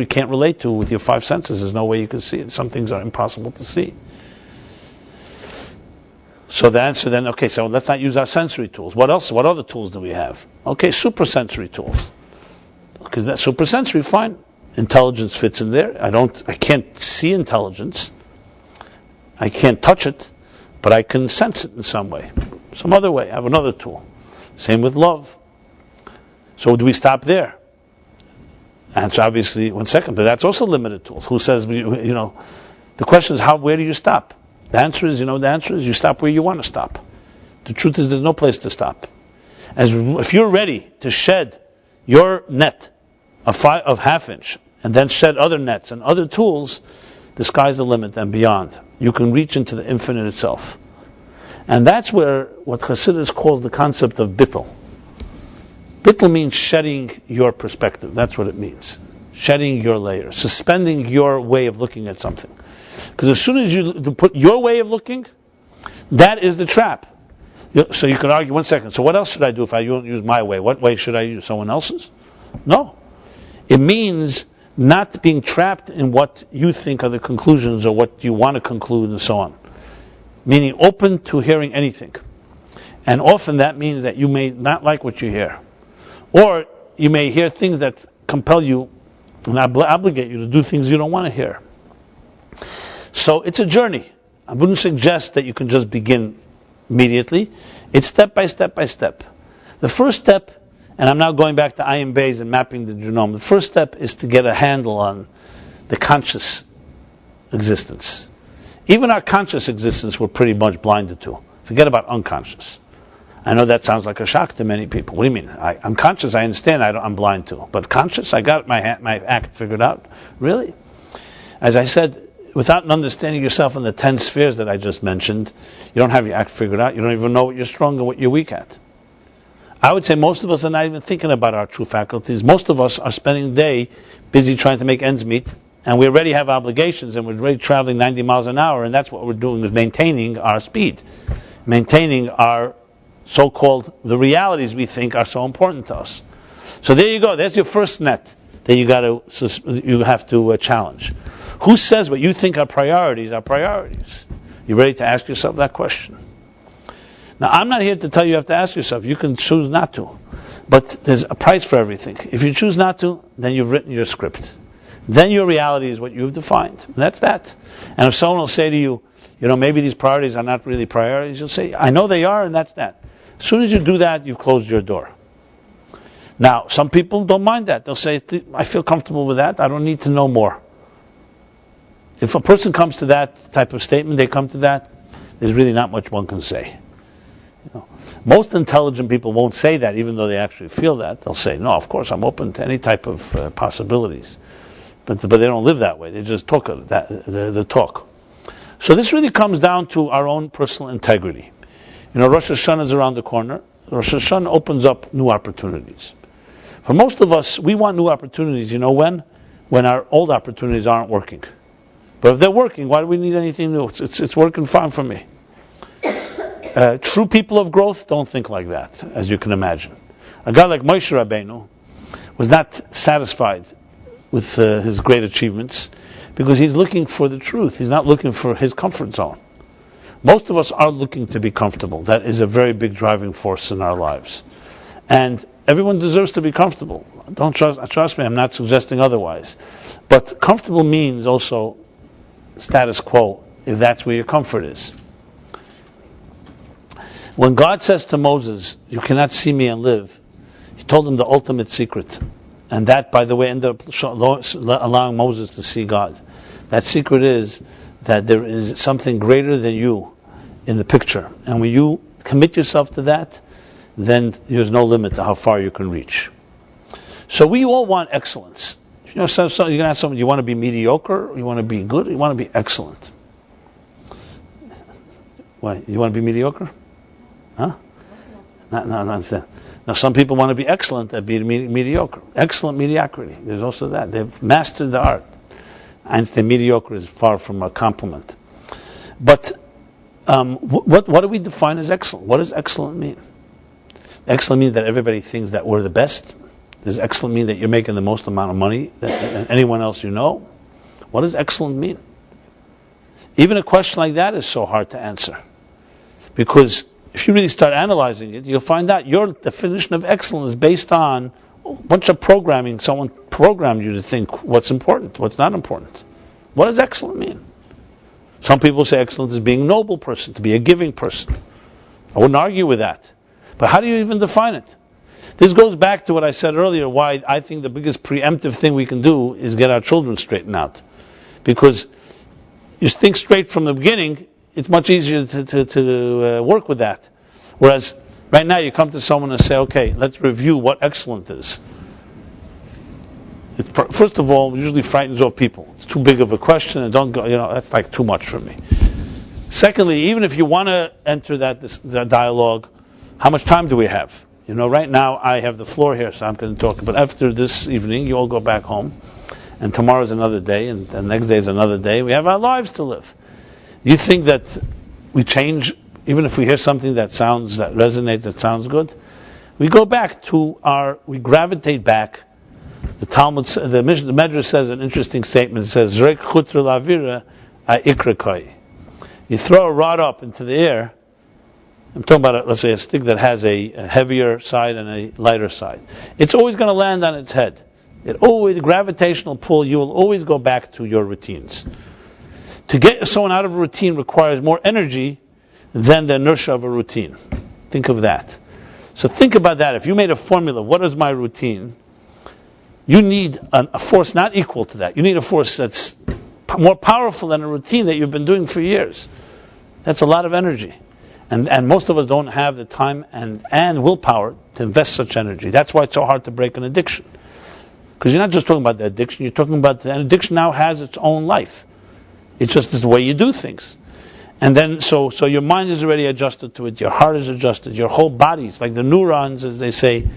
can't relate to with your five senses. There's no way you can see it. Some things are impossible to see. So the answer then, okay, so let's not use our sensory tools. What else? What other tools do we have? Okay, supersensory tools. Because that supersensory, fine. Intelligence fits in there. I can't see intelligence. I can't touch it, but I can sense it in some way. Some other way. I have another tool. Same with love. So do we stop there? Answer obviously, one second, but that's also limited tools. Who says, the question is, where do you stop? The answer is you stop where you want to stop. The truth is there's no place to stop. If you're ready to shed your net of half-inch and then shed other nets and other tools, the sky's the limit and beyond. You can reach into the infinite itself. And that's where what Chassidus calls the concept of bittul. Bittul means shedding your perspective. That's what it means. Shedding your layer. Suspending your way of looking at something. Because as soon as you put your way of looking, that is the trap. So you could argue, one second, so what else should I do if I don't use my way? What way should I use? Someone else's? No. It means not being trapped in what you think are the conclusions or what you want to conclude and so on. Meaning open to hearing anything. And often that means that you may not like what you hear. Or you may hear things that compel you and obligate you to do things you don't want to hear. So it's a journey. I wouldn't suggest that you can just begin immediately. It's step by step by step. The first step, and I'm now going back to Ayin Beis and mapping the genome, the first step is to get a handle on the conscious existence. Even our conscious existence we're pretty much blinded to. Forget about unconscious. I know that sounds like a shock to many people. What do you mean? I'm conscious, I understand I'm blind to. But conscious, I got my act figured out. Really? As I said, without understanding yourself in the 10 spheres that I just mentioned, you don't have your act figured out. You don't even know what you're strong and what you're weak at. I would say most of us are not even thinking about our true faculties. Most of us are spending the day busy trying to make ends meet, and we already have obligations, and we're already traveling 90 miles an hour, and that's what we're doing, is maintaining our speed, maintaining our so-called, the realities we think are so important to us. So there you go. There's your first net that you have to challenge. Who says what you think are priorities are priorities? You ready to ask yourself that question? Now, I'm not here to tell you have to ask yourself. You can choose not to. But there's a price for everything. If you choose not to, then you've written your script. Then your reality is what you've defined. And that's that. And if someone will say to you, maybe these priorities are not really priorities, you'll say, I know they are, and that's that. As soon as you do that, you've closed your door. Now, some people don't mind that. They'll say, I feel comfortable with that. I don't need to know more. If a person comes to that type of statement, they there's really not much one can say. Most intelligent people won't say that, even though they actually feel that. They'll say, no, of course, I'm open to any type of possibilities. But they don't live that way. They just talk the talk. So this really comes down to our own personal integrity. Rosh Hashanah is around the corner. Rosh Hashanah opens up new opportunities. For most of us, we want new opportunities. When? When our old opportunities aren't working. But if they're working, why do we need anything new? It's working fine for me. True people of growth don't think like that, as you can imagine. A guy like Moshe Rabbeinu was not satisfied with his great achievements because he's looking for the truth. He's not looking for his comfort zone. Most of us are looking to be comfortable. That is a very big driving force in our lives. And everyone deserves to be comfortable. Don't trust me, I'm not suggesting otherwise. But comfortable means also status quo, if that's where your comfort is. When God says to Moses, you cannot see me and live, he told him the ultimate secret. And that, by the way, ended up allowing Moses to see God. That secret is that there is something greater than you in the picture. And when you commit yourself to that, then there's no limit to how far you can reach. So we all want excellence. So you're going to ask someone, do you want to be mediocre? Or you want to be good? Or you want to be excellent? Why? You want to be mediocre? Huh? No, understand. Now, some people want to be excellent at being mediocre. Excellent mediocrity. There's also that. They've mastered the art. Einstein, mediocre is far from a compliment. But what do we define as excellent? What does excellent mean? Excellent means that everybody thinks that we're the best. Does excellent mean that you're making the most amount of money than anyone else you know? What does excellent mean? Even a question like that is so hard to answer. Because if you really start analyzing it, you'll find out your definition of excellence is based on a bunch of programming. Someone programmed you to think what's important, what's not important. What does excellent mean? Some people say excellence is being a noble person, to be a giving person. I wouldn't argue with that. But how do you even define it? This goes back to what I said earlier, why I think the biggest preemptive thing we can do is get our children straightened out. Because you think straight from the beginning, it's much easier to work with that. Whereas right now you come to someone and say, okay, let's review what excellent is. First of all, it usually frightens off people. It's too big of a question, and don't go, that's like too much for me. Secondly, even if you want to enter that dialogue, how much time do we have? Right now I have the floor here, so I'm going to talk. But after this evening, you all go back home, and tomorrow's another day, and the next day is another day. We have our lives to live. You think that we change, even if we hear something that resonates, that sounds good? We go back we gravitate back. The Talmud, the Medrash says an interesting statement. It says, "Zrek chutra lavira ikrakoi." You throw a rod up into the air. I'm talking about, let's say, a stick that has a heavier side and a lighter side. It's always going to land on its head. The gravitational pull, you will always go back to your routines. To get someone out of a routine requires more energy than the inertia of a routine. Think of that. So think about that. If you made a formula, what is my routine? You need a force not equal to that. You need a force that's more powerful than a routine that you've been doing for years. That's a lot of energy. And most of us don't have the time and willpower to invest such energy. That's why it's so hard to break an addiction. Because you're not just talking about the addiction, you're talking about an addiction now has its own life. It's just the way you do things. And then, so your mind is already adjusted to it, your heart is adjusted, your whole body's like the neurons, as they say,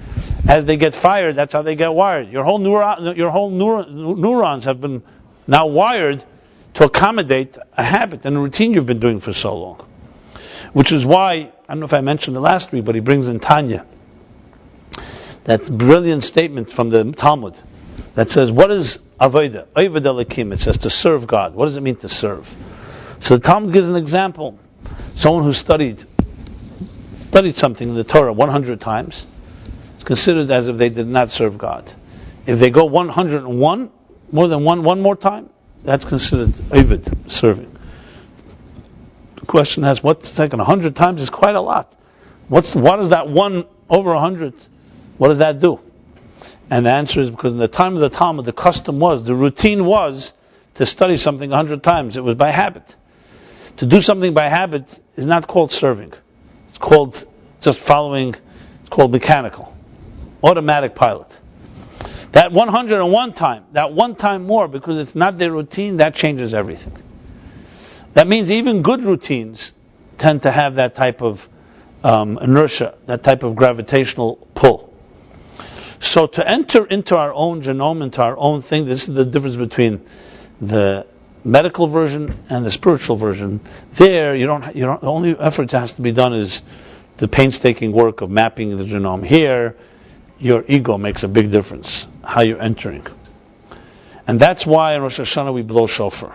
as they get fired, that's how they get wired. Your whole neurons have been now wired to accommodate a habit and a routine you've been doing for so long. Which is why, I don't know if I mentioned it last week, but he brings in Tanya. That brilliant statement from the Talmud that says, what is avodah? Avodah Elokim. It says to serve God. What does it mean to serve? So the Talmud gives an example. Someone who studied something in the Torah 100 times is considered as if they did not serve God. If they go 101, more than one more time, that's considered avodah, serving. The question is, what's taken 100 times is quite a lot. What is that 1 over 100? What does that do? And the answer is because in the time of the Talmud, the routine was to study something 100 times. It was by habit. To do something by habit is not called serving. It's called just following. It's called mechanical, automatic pilot. That 101 time, that one time more, because it's not their routine, that changes everything. That means even good routines tend to have that type of inertia, that type of gravitational pull. So to enter into our own genome, into our own thing, this is the difference between the medical version and the spiritual version. There, the only effort that has to be done is the painstaking work of mapping the genome. Here, your ego makes a big difference, how you're entering. And that's why in Rosh Hashanah we blow shofar.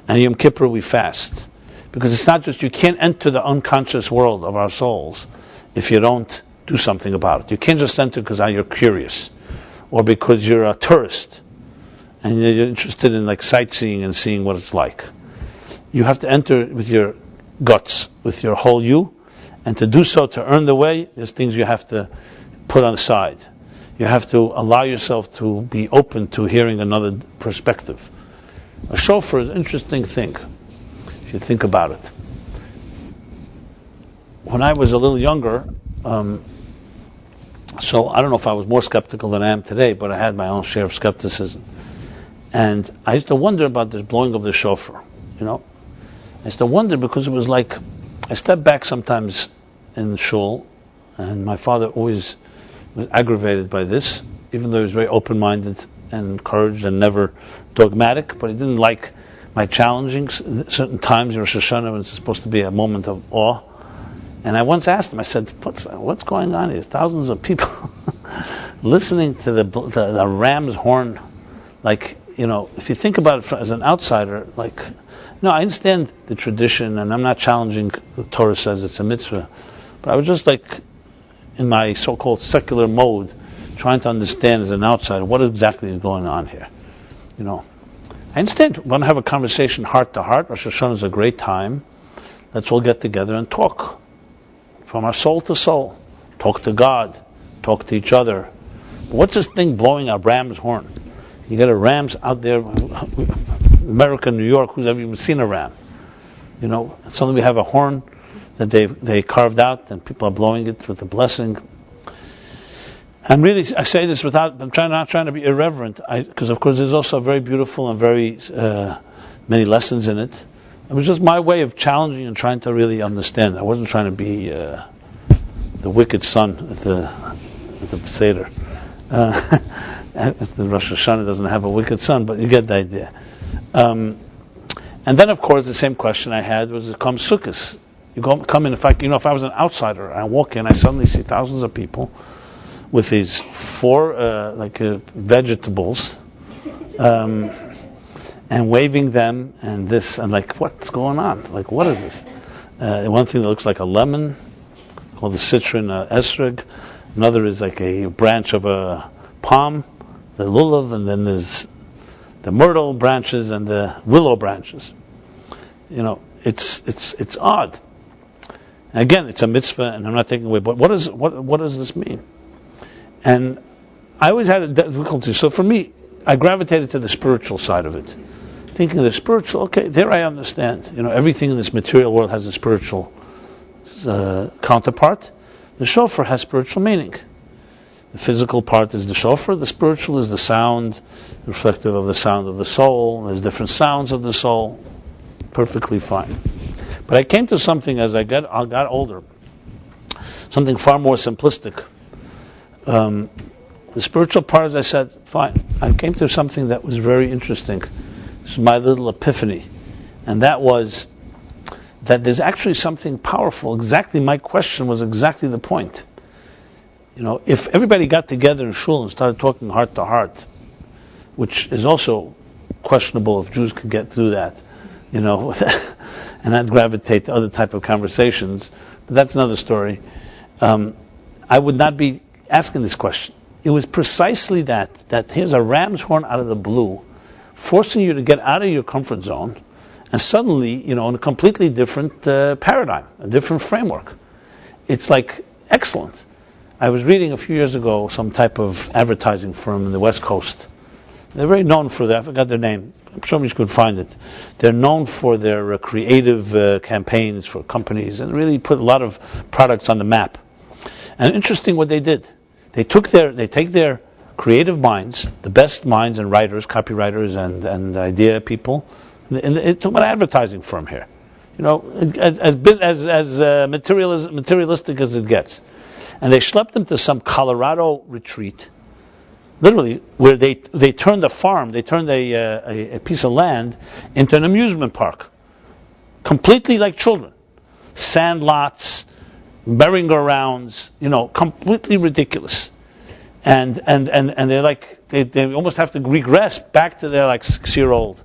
And Yom Kippur we fast. Because it's not just, you can't enter the unconscious world of our souls if you don't do something about it. You can't just enter because you're curious, or because you're a tourist and you're interested in like sightseeing and seeing what it's like. You have to enter with your guts, with your whole you, and to do so, to earn the way, there's things you have to put on the side. You have to allow yourself to be open to hearing another perspective. A shofar is an interesting thing, if you think about it. When I was a little younger, so I don't know if I was more skeptical than I am today, but I had my own share of skepticism. And I used to wonder about this blowing of the shofar, I used to wonder because it was like, I stepped back sometimes in the shul, and my father always was aggravated by this, even though he was very open-minded and encouraged and never dogmatic, but he didn't like my challenging certain times in Rosh Hashanah when it's supposed to be a moment of awe. And I once asked him, I said, what's going on here? There's thousands of people listening to the ram's horn. Like, if you think about it as an outsider, like, I understand the tradition, and I'm not challenging the Torah says it's a mitzvah, but I was just like, in my so-called secular mode, trying to understand as an outsider what exactly is going on here. I understand we want to have a conversation heart to heart. Rosh Hashanah is a great time. Let's all get together and talk from our soul to soul. Talk to God. Talk to each other. But what's this thing blowing a ram's horn? You got a ram's out there, America, New York, who's ever even seen a ram? Suddenly we have a horn that they carved out, and people are blowing it with a blessing. I say this I'm not trying to be irreverent, because of course there's also very beautiful and very many lessons in it. It was just my way of challenging and trying to really understand. I wasn't trying to be the wicked son at the Seder. The Rosh Hashanah doesn't have a wicked son, but you get the idea. And then, of course, the same question I had was, it comes Sukkot. You come in, if I was an outsider, I walk in, I suddenly see thousands of people with these four vegetables, and waving them, and this, and like, what's going on? Like, what is this? One thing that looks like a lemon, called the citron esrog. Another is like a branch of a palm, the lulav, and then there's the myrtle branches and the willow branches. It's odd. Again, it's a mitzvah, and I'm not taking away. But what does this mean? And I always had a difficulty. So for me, I gravitated to the spiritual side of it, thinking the spiritual. Okay, there I understand. Everything in this material world has a spiritual counterpart. The shofar has spiritual meaning. The physical part is the shofar. The spiritual is the sound, reflective of the sound of the soul. There's different sounds of the soul. Perfectly fine. But I came to something as I got older, something far more simplistic. The spiritual part, as I said, fine. I came to something that was very interesting. This is my little epiphany. And that was that there's actually something powerful. Exactly, my question was exactly the point. If everybody got together in shul and started talking heart to heart, which is also questionable if Jews could get through that, and not gravitate to other type of conversations, but that's another story. I would not be asking this question. It was precisely that here's a ram's horn out of the blue, forcing you to get out of your comfort zone, and suddenly, in a completely different paradigm, a different framework. It's like excellent. I was reading a few years ago some type of advertising firm in the West Coast They're very known for that. I forgot their name. I'm sure you could find it. They're known for their creative campaigns for companies and really put a lot of products on the map. And interesting what they did. They take their creative minds, the best minds and writers, copywriters and idea people, and it's about an advertising firm here. As materialistic as it gets. And they schlepped them to some Colorado retreat, literally, where they turned a farm, they turned a piece of land into an amusement park, completely like children, sand lots, merry-go-rounds, completely ridiculous, and they're like they almost have to regress back to their 6-year-old,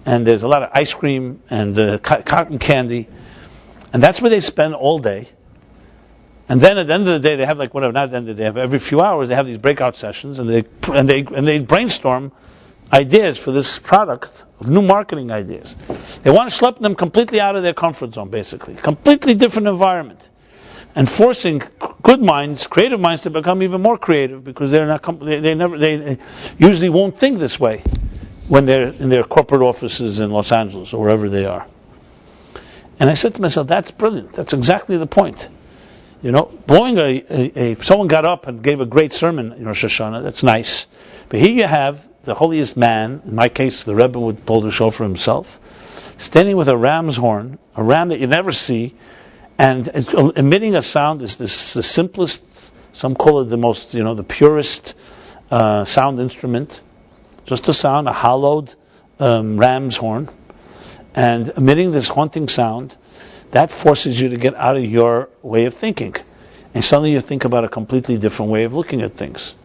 and there's a lot of ice cream and cotton candy, and that's where they spend all day. And then at the end of the day, they have not at the end of the day, every few hours they have these breakout sessions, and they brainstorm ideas for this product, of new marketing ideas. They want to schlep them completely out of their comfort zone, basically, completely different environment, and forcing good minds, creative minds, to become even more creative because they usually won't think this way when they're in their corporate offices in Los Angeles or wherever they are. And I said to myself, that's brilliant. That's exactly the point. If someone got up and gave a great sermon in Rosh Hashanah, that's nice. But here you have the holiest man, in my case, the Rebbe would blow the shofar himself, standing with a ram's horn, a ram that you never see, and emitting a sound is the simplest, some call it the most, the purest sound instrument. Just a sound, a hollowed ram's horn, and emitting this haunting sound. That forces you to get out of your way of thinking. And suddenly you think about a completely different way of looking at things.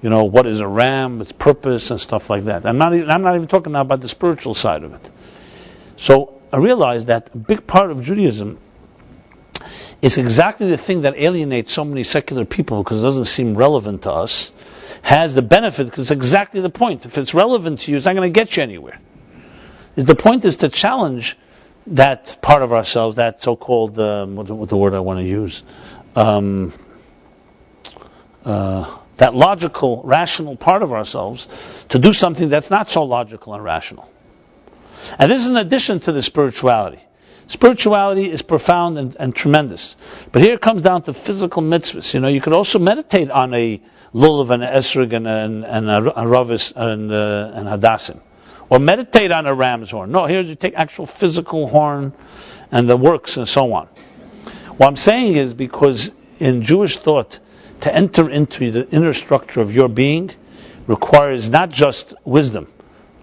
What is a ram, its purpose, and stuff like that. I'm not even talking now about the spiritual side of it. So I realized that a big part of Judaism is exactly the thing that alienates so many secular people because it doesn't seem relevant to us, has the benefit because it's exactly the point. If it's relevant to you, it's not going to get you anywhere. The point is to challenge that part of ourselves, that so-called, what's the word I want to use? That logical, rational part of ourselves to do something that's not so logical and rational. And this is in addition to the spirituality. Spirituality is profound and tremendous. But here it comes down to physical mitzvahs. You could also meditate on a lulav and an esrog and a ravis and hadassim. Or meditate on a ram's horn. No, here you take actual physical horn and the works and so on. What I'm saying is because in Jewish thought, to enter into the inner structure of your being requires not just wisdom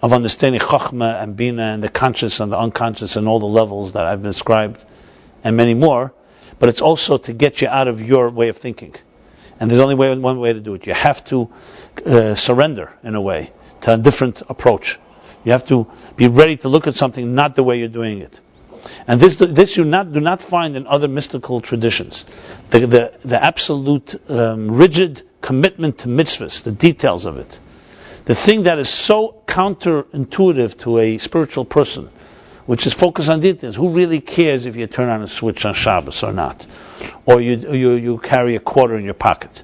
of understanding Chachma and Bina and the conscious and the unconscious and all the levels that I've described and many more, but it's also to get you out of your way of thinking. And there's only one way to do it. You have to surrender, in a way, to a different approach. You have to be ready to look at something not the way you're doing it. And this you do not find in other mystical traditions. The absolute rigid commitment to mitzvahs, the details of it. The thing that is so counterintuitive to a spiritual person, which is focused on details. Who really cares if you turn on a switch on Shabbos or not? Or you carry a quarter in your pocket?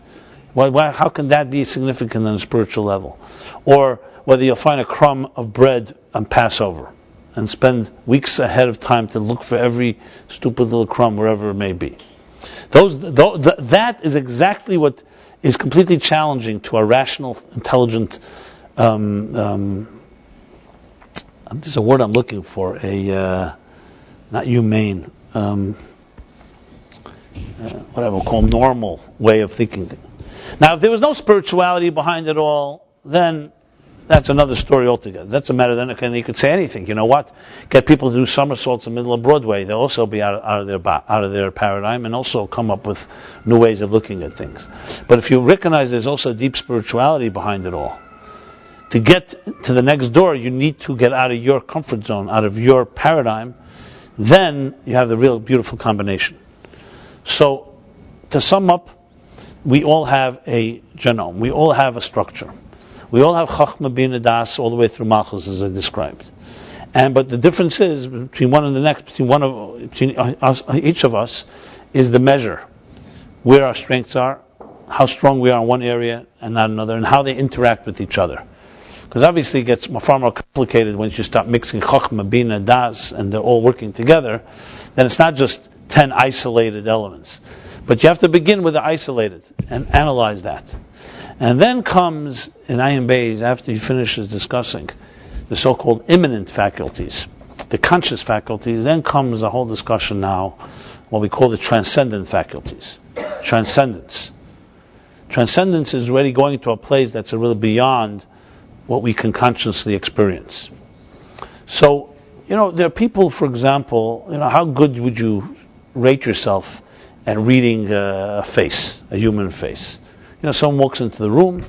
How can that be significant on a spiritual level? Or whether you'll find a crumb of bread on Passover and spend weeks ahead of time to look for every stupid little crumb wherever it may be. That is exactly what is completely challenging to a rational, intelligent, there's a word I'm looking for, not humane, what I will call normal way of thinking. Now, if there was no spirituality behind it all, then that's another story altogether. That's a matter, then you could say anything. You know what? Get people to do somersaults in the middle of Broadway. They'll also be out of their paradigm and also come up with new ways of looking at things. But if you recognize there's also deep spirituality behind it all, to get to the next door, you need to get out of your comfort zone, out of your paradigm. Then you have the real beautiful combination. So, to sum up, we all have a genome. We all have a structure. We all have Chachma, Bina, Das, all the way through Malchus, as I described. But the difference is between one and the next, between each of us, is the measure where our strengths are, how strong we are in one area and not another, and how they interact with each other. Because obviously it gets far more complicated once you start mixing Chokhmah, Bina, Das, and they're all working together. Then it's not just 10 isolated elements. But you have to begin with the isolated and analyze that. And then comes, in Ayin Beis, after he finishes discussing the so-called immanent faculties, the conscious faculties, then comes a whole discussion now, what we call the transcendent faculties. Transcendence. Transcendence is really going to a place that's really beyond what we can consciously experience. So, there are people, for example, how good would you rate yourself at reading a face, a human face? Someone walks into the room,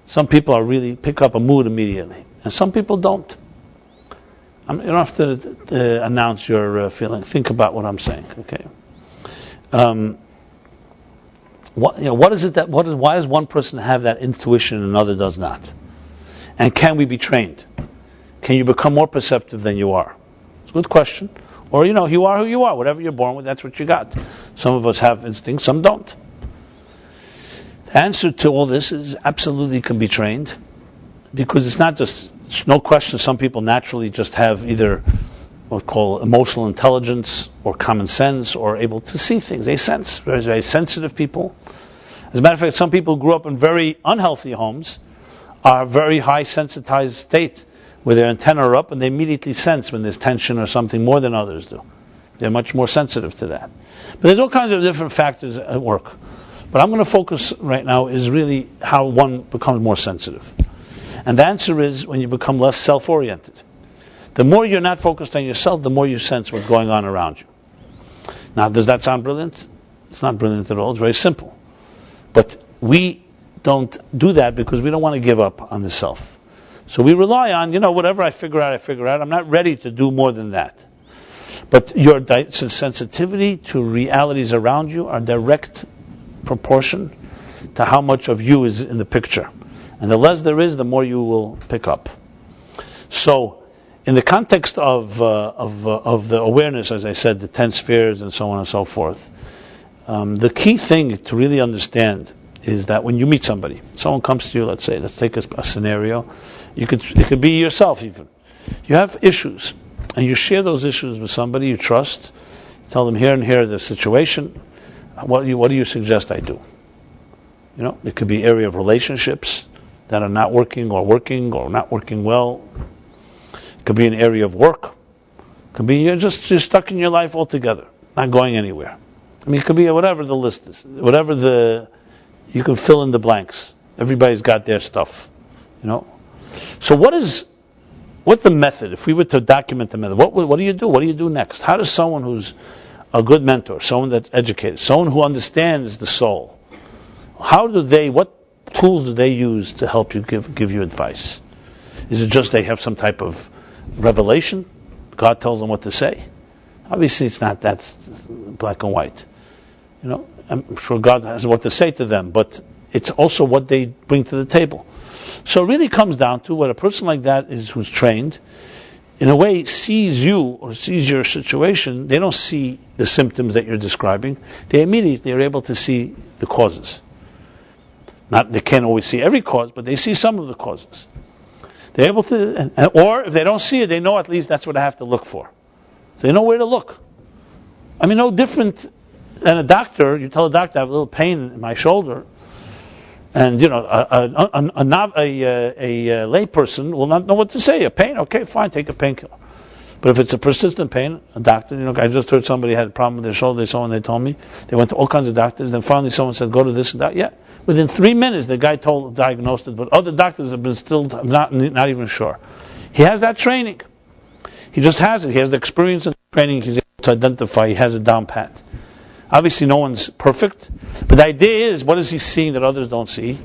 some people really pick up a mood immediately, and some people don't. You don't have to announce your feeling. Think about what I'm saying, okay? What is it why does one person have that intuition and another does not? And can we be trained? Can you become more perceptive than you are? It's a good question. Or, you are who you are. Whatever you're born with, that's what you got. Some of us have instincts, some don't. The answer to all this is absolutely can be trained. Because it's no question some people naturally just have either what we call emotional intelligence or common sense or able to see things. They sense. Very, very sensitive people. As a matter of fact, some people who grew up in very unhealthy homes are very high sensitized state where their antennae are up and they immediately sense when there's tension or something more than others do. They're much more sensitive to that. But there's all kinds of different factors at work. But I'm going to focus right now is really how one becomes more sensitive. And the answer is when you become less self-oriented. The more you're not focused on yourself, the more you sense what's going on around you. Now, does that sound brilliant? It's not brilliant at all. It's very simple. But we don't do that because we don't want to give up on the self. So we rely on, whatever I figure out. I'm not ready to do more than that. But your sensitivity to realities around you are direct proportion to how much of you is in the picture. And the less there is, the more you will pick up. So, in the context of the awareness, as I said, the 10 spheres and so on and so forth, the key thing to really understand is that when you meet somebody, someone comes to you, let's take a scenario, it could be yourself even. You have issues, and you share those issues with somebody you trust, tell them here and here the situation, what do you suggest I do? It could be area of relationships that are not working or not working well. It could be an area of work. It could be you're stuck in your life altogether, not going anywhere. It could be whatever the list is, you can fill in the blanks. Everybody's got their stuff, So what's the method? If we were to document the method, what do you do? What do you do next? How does someone who's a good mentor, someone that's educated, someone who understands the soul, what tools do they use to help you give you advice? Is it just they have some type of revelation? God tells them what to say? Obviously it's not that black and white. I'm sure God has what to say to them, but it's also what they bring to the table. So it really comes down to what a person like that is who's trained, in a way sees you or sees your situation. They don't see the symptoms that you're describing. They immediately are able to see the causes. They can't always see every cause, but they see some of the causes. They're able to, or if they don't see it, they know at least that's what I have to look for. So they know where to look. No different than a doctor. You tell a doctor I have a little pain in my shoulder, and a lay person will not know what to say. A pain, okay, fine, take a painkiller. But if it's a persistent pain, a doctor, I just heard somebody had a problem with their shoulder. They told me they went to all kinds of doctors. Then finally someone said, go to this and that. Yeah. Within 3 minutes, the guy diagnosed it, but other doctors have been still not even sure. He has that training. He just has it. He has the experience and training. He's able to identify. He has it down pat. Obviously, no one's perfect, but the idea is, what is he seeing that others don't see?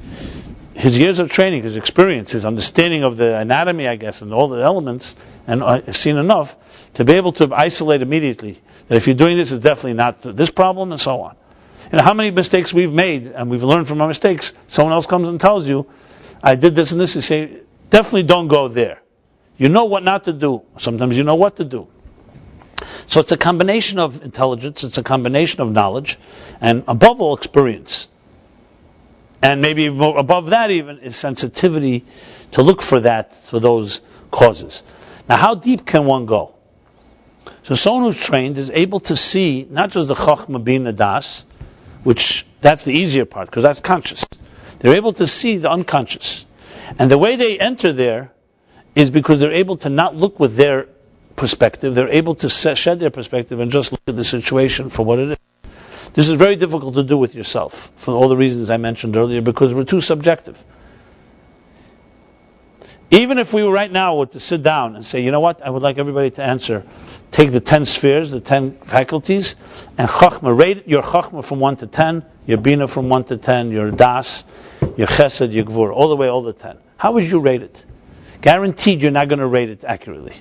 His years of training, his experience, his understanding of the anatomy, I guess, and all the elements, and I've seen enough to be able to isolate immediately that if you're doing this, it's definitely not this problem, and so on. How many mistakes we've made, and we've learned from our mistakes. Someone else comes and tells you, I did this and this, you say, definitely don't go there. You know what not to do. Sometimes you know what to do. So it's a combination of intelligence, it's a combination of knowledge, and above all, experience. And maybe more above that even is sensitivity to look for those causes. Now, how deep can one go? So someone who's trained is able to see not just the Chochmah Bina Das, which that's the easier part, because that's conscious. They're able to see the unconscious. And the way they enter there is because they're able to not look with their perspective. They're able to shed their perspective and just look at the situation for what it is. This is very difficult to do with yourself, for all the reasons I mentioned earlier, because we're too subjective. Even if we were right now to sit down and say, you know what, I would like everybody to answer, take the 10 spheres, the 10 faculties, and Chachma, rate your Chachma from 1 to 10, your Bina from 1 to 10, your Das, your Chesed, your Gvur, all the way, all the 10. How would you rate it? Guaranteed you're not going to rate it accurately.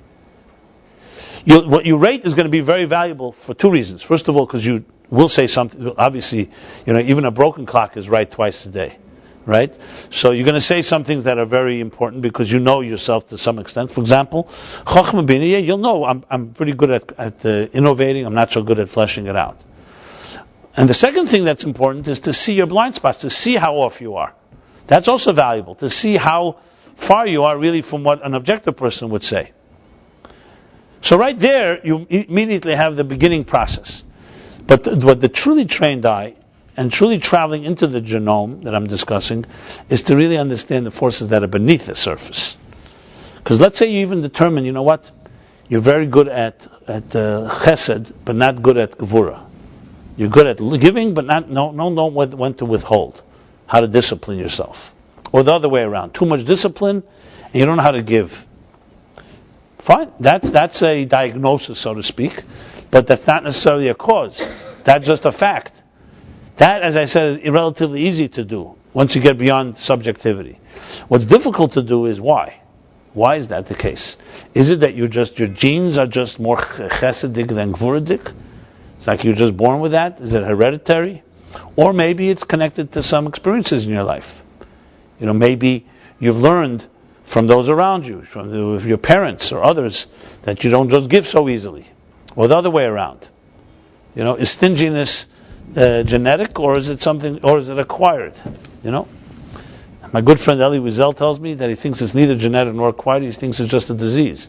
What you rate is going to be very valuable for two reasons. First of all, because you will say something, obviously, even a broken clock is right twice a day. Right? So you're going to say some things that are very important because you know yourself to some extent. For example, Chochmah Bina, you'll know I'm pretty good at innovating, I'm not so good at fleshing it out. And the second thing that's important is to see your blind spots, to see how off you are. That's also valuable, to see how far you are really from what an objective person would say. So right there, you immediately have the beginning process. But what the truly trained eye, and truly traveling into the genome that I'm discussing, is to really understand the forces that are beneath the surface. Because let's say you even determine, you know what, you're very good at chesed, but not good at gevura. You're good at giving, but not know when to withhold, how to discipline yourself. Or the other way around, too much discipline, and you don't know how to give. Fine, that's a diagnosis, so to speak, but that's not necessarily a cause. That's just a fact. That, as I said, is relatively easy to do once you get beyond subjectivity. What's difficult to do is why. Why is that the case? Is it that your genes are just more chesedic than gvuridic? It's like you're just born with that? Is it hereditary? Or maybe it's connected to some experiences in your life. Maybe you've learned from those around you, from your parents or others, that you don't just give so easily. Or the other way around. Is stinginess genetic, or is it something, or is it acquired? My good friend Elie Wiesel tells me that he thinks it's neither genetic nor acquired. He thinks it's just a disease.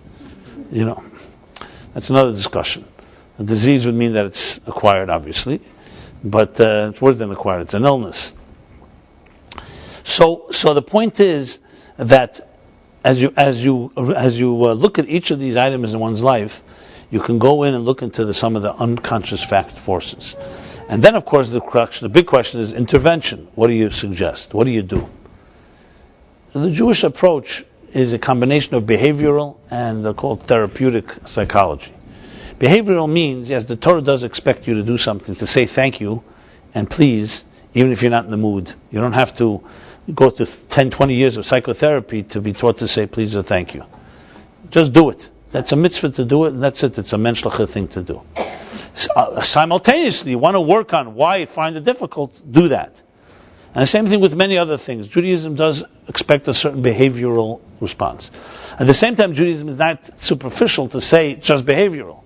That's another discussion. A disease would mean that it's acquired, obviously, but it's worse than acquired. It's an illness. So the point is that as you look at each of these items in one's life, you can go in and look into some of the unconscious fact forces. And then, of course, the big question is intervention. What do you suggest? What do you do? And the Jewish approach is a combination of behavioral and they're called therapeutic psychology. Behavioral means, yes, the Torah does expect you to do something, to say thank you and please, even if you're not in the mood. You don't have to go to 10, 20 years of psychotherapy to be taught to say please or thank you. Just do it. That's a mitzvah to do it, and that's it. It's a menschliche thing to do. Simultaneously, you want to work on why you find it difficult, do that. And the same thing with many other things. Judaism does expect a certain behavioral response. At the same time, Judaism is not superficial to say it's just behavioral.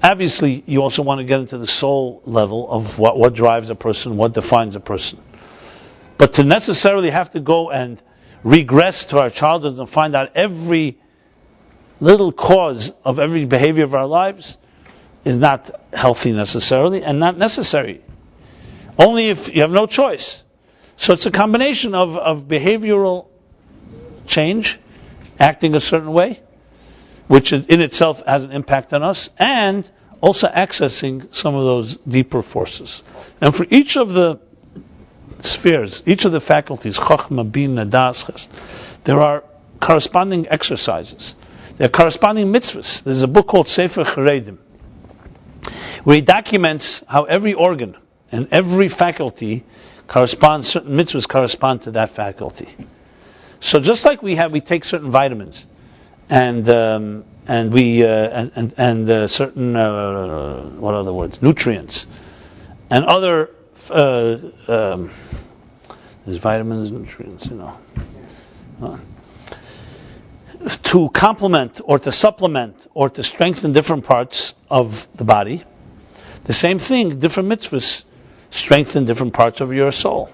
Obviously, you also want to get into the soul level of what drives a person, what defines a person. But to necessarily have to go and regress to our childhood and find out every little cause of every behavior of our lives is not healthy necessarily and not necessary. Only if you have no choice. So it's a combination of behavioral change, acting a certain way, which in itself has an impact on us, and also accessing some of those deeper forces. And for each of the spheres, each of the faculties, Chochmah, Bina, Das, there are corresponding exercises. There are corresponding mitzvahs. There's a book called Sefer Charedim, where he documents how every organ and every faculty corresponds, certain mitzvahs correspond to that faculty. So just like we take certain vitamins and certain what other words, nutrients, and other there's vitamins, nutrients, to complement or to supplement or to strengthen different parts of the body. The same thing, different mitzvahs strengthen different parts of your soul.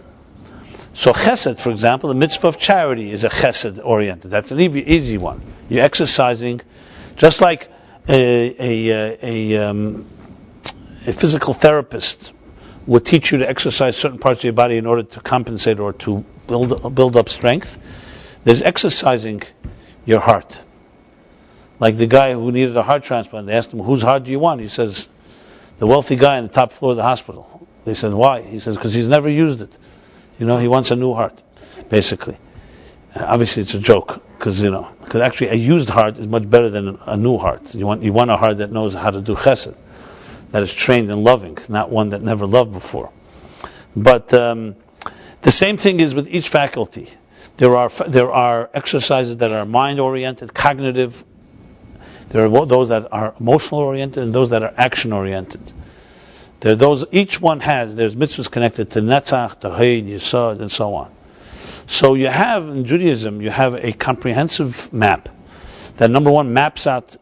So chesed, for example, the mitzvah of charity is a chesed oriented. That's an easy one. You're exercising, just like a physical therapist would teach you to exercise certain parts of your body in order to compensate or to build up strength. There's exercising your heart. Like the guy who needed a heart transplant, they asked him, whose heart do you want? He says, the wealthy guy on the top floor of the hospital. They said, why? He says, because he's never used it. He wants a new heart, basically. Obviously, it's a joke, because actually a used heart is much better than a new heart. You want a heart that knows how to do chesed, that is trained in loving, not one that never loved before. But the same thing is with each faculty. There are exercises that are mind-oriented, cognitive. There are those that are emotional-oriented and those that are action-oriented. There are those, each one there's mitzvahs connected to Netzach, to Hayd, Yesod, and so on. So you have, in Judaism, you have a comprehensive map that, number one, maps out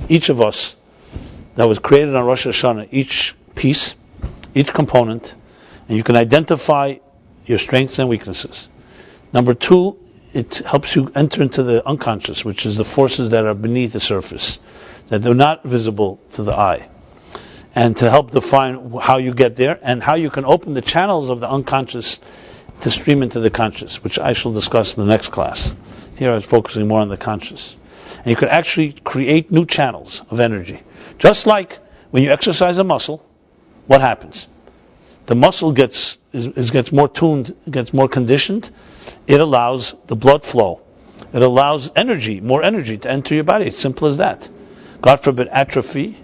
each of us that was created on Rosh Hashanah, each piece, each component, and you can identify your strengths and weaknesses. Number two, it helps you enter into the unconscious, which is the forces that are beneath the surface, that are not visible to the eye. And to help define how you get there and how you can open the channels of the unconscious to stream into the conscious, which I shall discuss in the next class. Here I was focusing more on the conscious. And you can actually create new channels of energy. Just like when you exercise a muscle, what happens? The muscle gets more tuned, gets more conditioned. It allows the blood flow. It allows more energy to enter your body. It's simple as that. God forbid atrophy,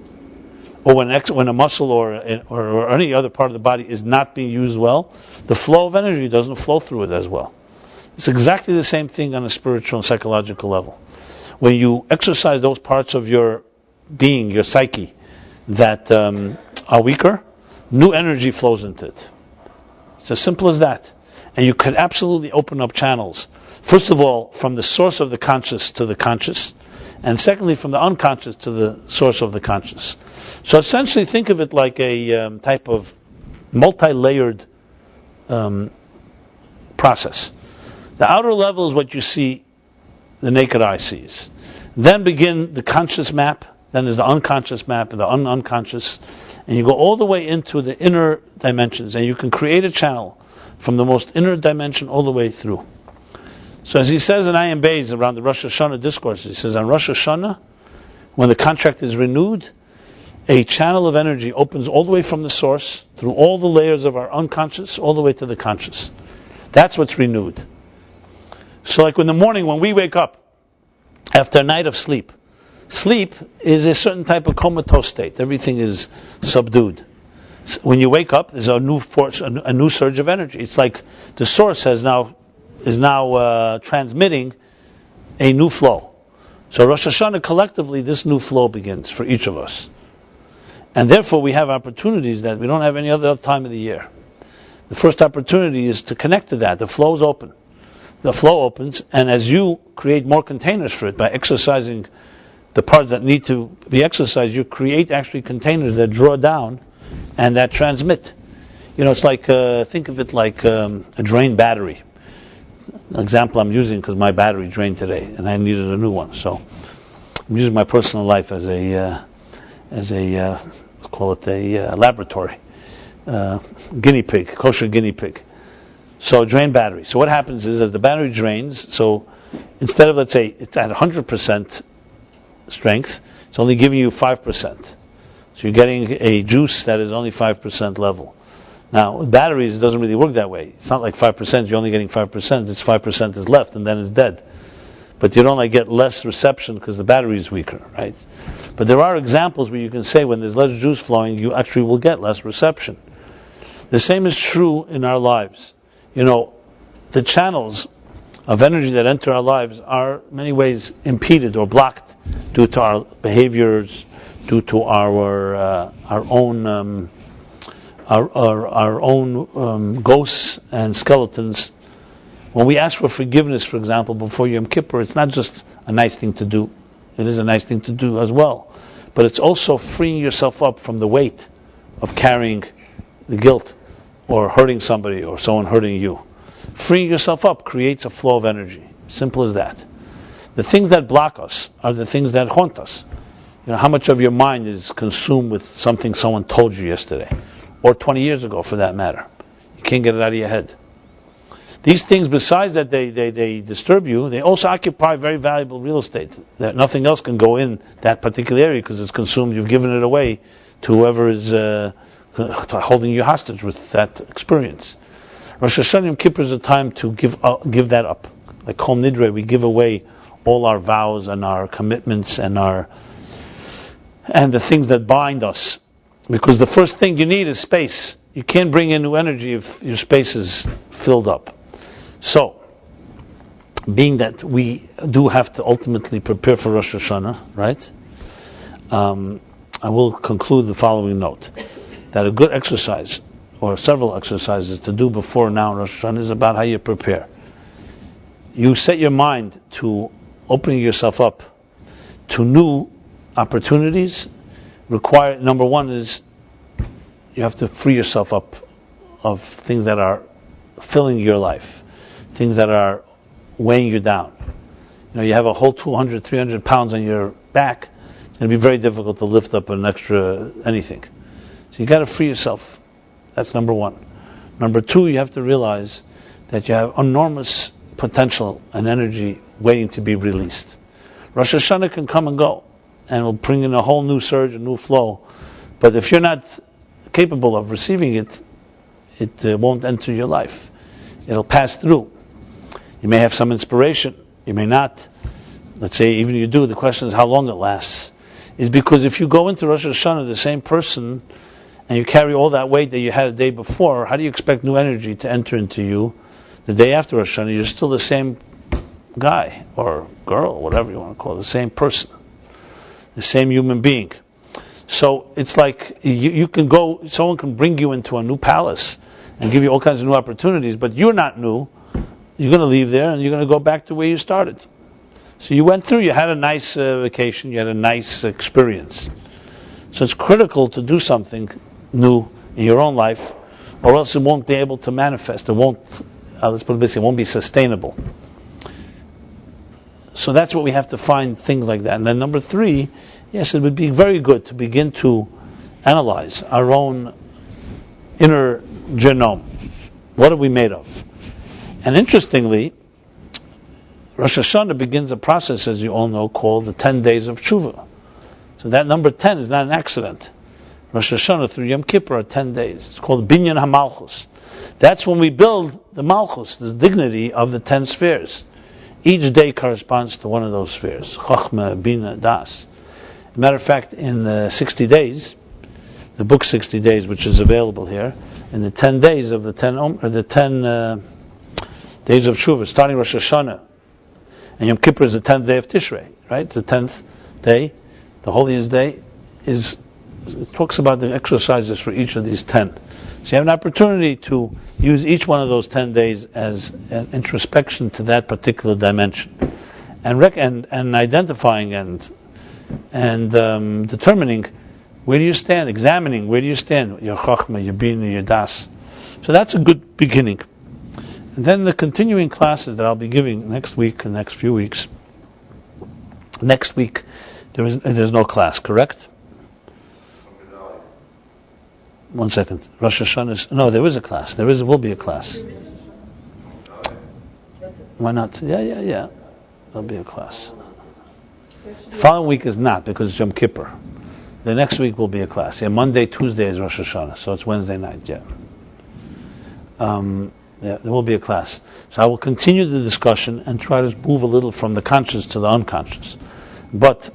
or when a muscle or any other part of the body is not being used well, the flow of energy doesn't flow through it as well. It's exactly the same thing on a spiritual and psychological level. When you exercise those parts of your being, your psyche, that are weaker, new energy flows into it. It's as simple as that. And you can absolutely open up channels. First of all, from the source of the conscious to the conscious, and secondly, from the unconscious to the source of the conscious. So essentially, think of it like a type of multi-layered process. The outer level is what you see, the naked eye sees. Then begin the conscious map, then there's the unconscious map and the unconscious, and you go all the way into the inner dimensions, and you can create a channel from the most inner dimension all the way through. So as he says in Ayin Beis around the Rosh Hashanah discourse, he says on Rosh Hashanah, when the contract is renewed, a channel of energy opens all the way from the source, through all the layers of our unconscious, all the way to the conscious. That's what's renewed. So like in the morning when we wake up, after a night of sleep is a certain type of comatose state. Everything is subdued. When you wake up, there's a new force, a new surge of energy. It's like the source is now transmitting a new flow. So Rosh Hashanah collectively, this new flow begins for each of us. And therefore we have opportunities that we don't have any other time of the year. The first opportunity is to connect to that. The flow is open. The flow opens, and as you create more containers for it by exercising the parts that need to be exercised, you create actually containers that draw down and that transmit. It's like, think of it like a drained battery. An example I'm using because my battery drained today and I needed a new one. So I'm using my personal life as a let's call it a laboratory. Guinea pig, kosher guinea pig. So drain battery. So what happens is as the battery drains, so instead of, let's say, it's at 100% strength, it's only giving you 5%. So you're getting a juice that is only 5% level. Now, with batteries, it doesn't really work that way. It's not like 5%, you're only getting 5%, it's 5% is left, and then it's dead. But you don't get less reception because the battery is weaker, right? But there are examples where you can say when there's less juice flowing, you actually will get less reception. The same is true in our lives. The channels of energy that enter our lives are in many ways impeded or blocked due to our behaviors, due to our own ghosts and skeletons. When we ask for forgiveness, for example, before Yom Kippur, it's not just a nice thing to do. It is a nice thing to do as well. But it's also freeing yourself up from the weight of carrying the guilt or hurting somebody or someone hurting you. freeing yourself up creates a flow of energy. Simple as that. The things that block us are the things that haunt us. How much of your mind is consumed with something someone told you yesterday, or 20 years ago for that matter. You can't get it out of your head. These things, besides that they disturb you, they also occupy very valuable real estate. That nothing else can go in that particular area because it's consumed. You've given it away to whoever is holding you hostage with that experience. Rosh Hashanah Yom Kippur is a time to give that up. Like Kol Nidre, we give away all our vows and our commitments and the things that bind us. Because the first thing you need is space. You can't bring in new energy if your space is filled up. So, being that we do have to ultimately prepare for Rosh Hashanah, right? I will conclude the following note. That a good exercise, or several exercises to do before now in Rosh Hashanah, is about how you prepare. You set your mind to opening yourself up to new opportunities. Number one is you have to free yourself up of things that are filling your life, things that are weighing you down. You have a whole 200, 300 pounds on your back. It's going to be very difficult to lift up an extra anything. So you got to free yourself. That's number one. Number two, you have to realize that you have enormous potential and energy waiting to be released. Rosh Hashanah can come and go, and will bring in a whole new surge, a new flow. But if you're not capable of receiving it, it won't enter your life. It'll pass through. You may have some inspiration. You may not. Let's say even you do. The question is how long it lasts. Is because if you go into Rosh Hashanah the same person, and you carry all that weight that you had a day before, how do you expect new energy to enter into you the day after Rosh Hashanah? You're still the same guy or girl, or whatever you want to call it, the same person, the same human being. So it's like you can go, someone can bring you into a new palace and give you all kinds of new opportunities, but you're not new. You're going to leave there and you're going to go back to where you started. So you went through, you had a nice vacation, you had a nice experience. So it's critical to do something new in your own life, or else it won't be able to manifest. It won't, let's put it this way, it won't be sustainable. So that's what we have to find, things like that. And then number three, yes, it would be very good to begin to analyze our own inner genome. What are we made of? And interestingly, Rosh Hashanah begins a process, as you all know, called the 10 days of Tshuva. So that number 10 is not an accident. Rosh Hashanah through Yom Kippur are 10 days. It's called Binyan HaMalchus. That's when we build the Malchus, the dignity of the 10 spheres. Each day corresponds to one of those spheres. Chochmah, Bina, Das. As a matter of fact, in the 60 days, the book 60 days, which is available here, in the 10 days of the 10 days of Tshuva, starting Rosh Hashanah, and Yom Kippur is the 10th day of Tishrei, right? It's the 10th day, the holiest day, it talks about the exercises for each of these 10. So you have an opportunity to use each one of those 10 days as an introspection to that particular dimension, and identifying and determining where do you stand, examining where do you stand, your Chochmah, your Bina, your Das. So that's a good beginning. And then the continuing classes that I'll be giving next week, the next few weeks. Next week, there's no class, correct? 1 second. Rosh Hashanah is... No, there is a class. Will be a class. Why not? Yeah. There'll be a class. The following week is not, because it's Yom Kippur. The next week will be a class. Yeah, Monday, Tuesday is Rosh Hashanah, so it's Wednesday night, yeah. There will be a class. So I will continue the discussion and try to move a little from the conscious to the unconscious. But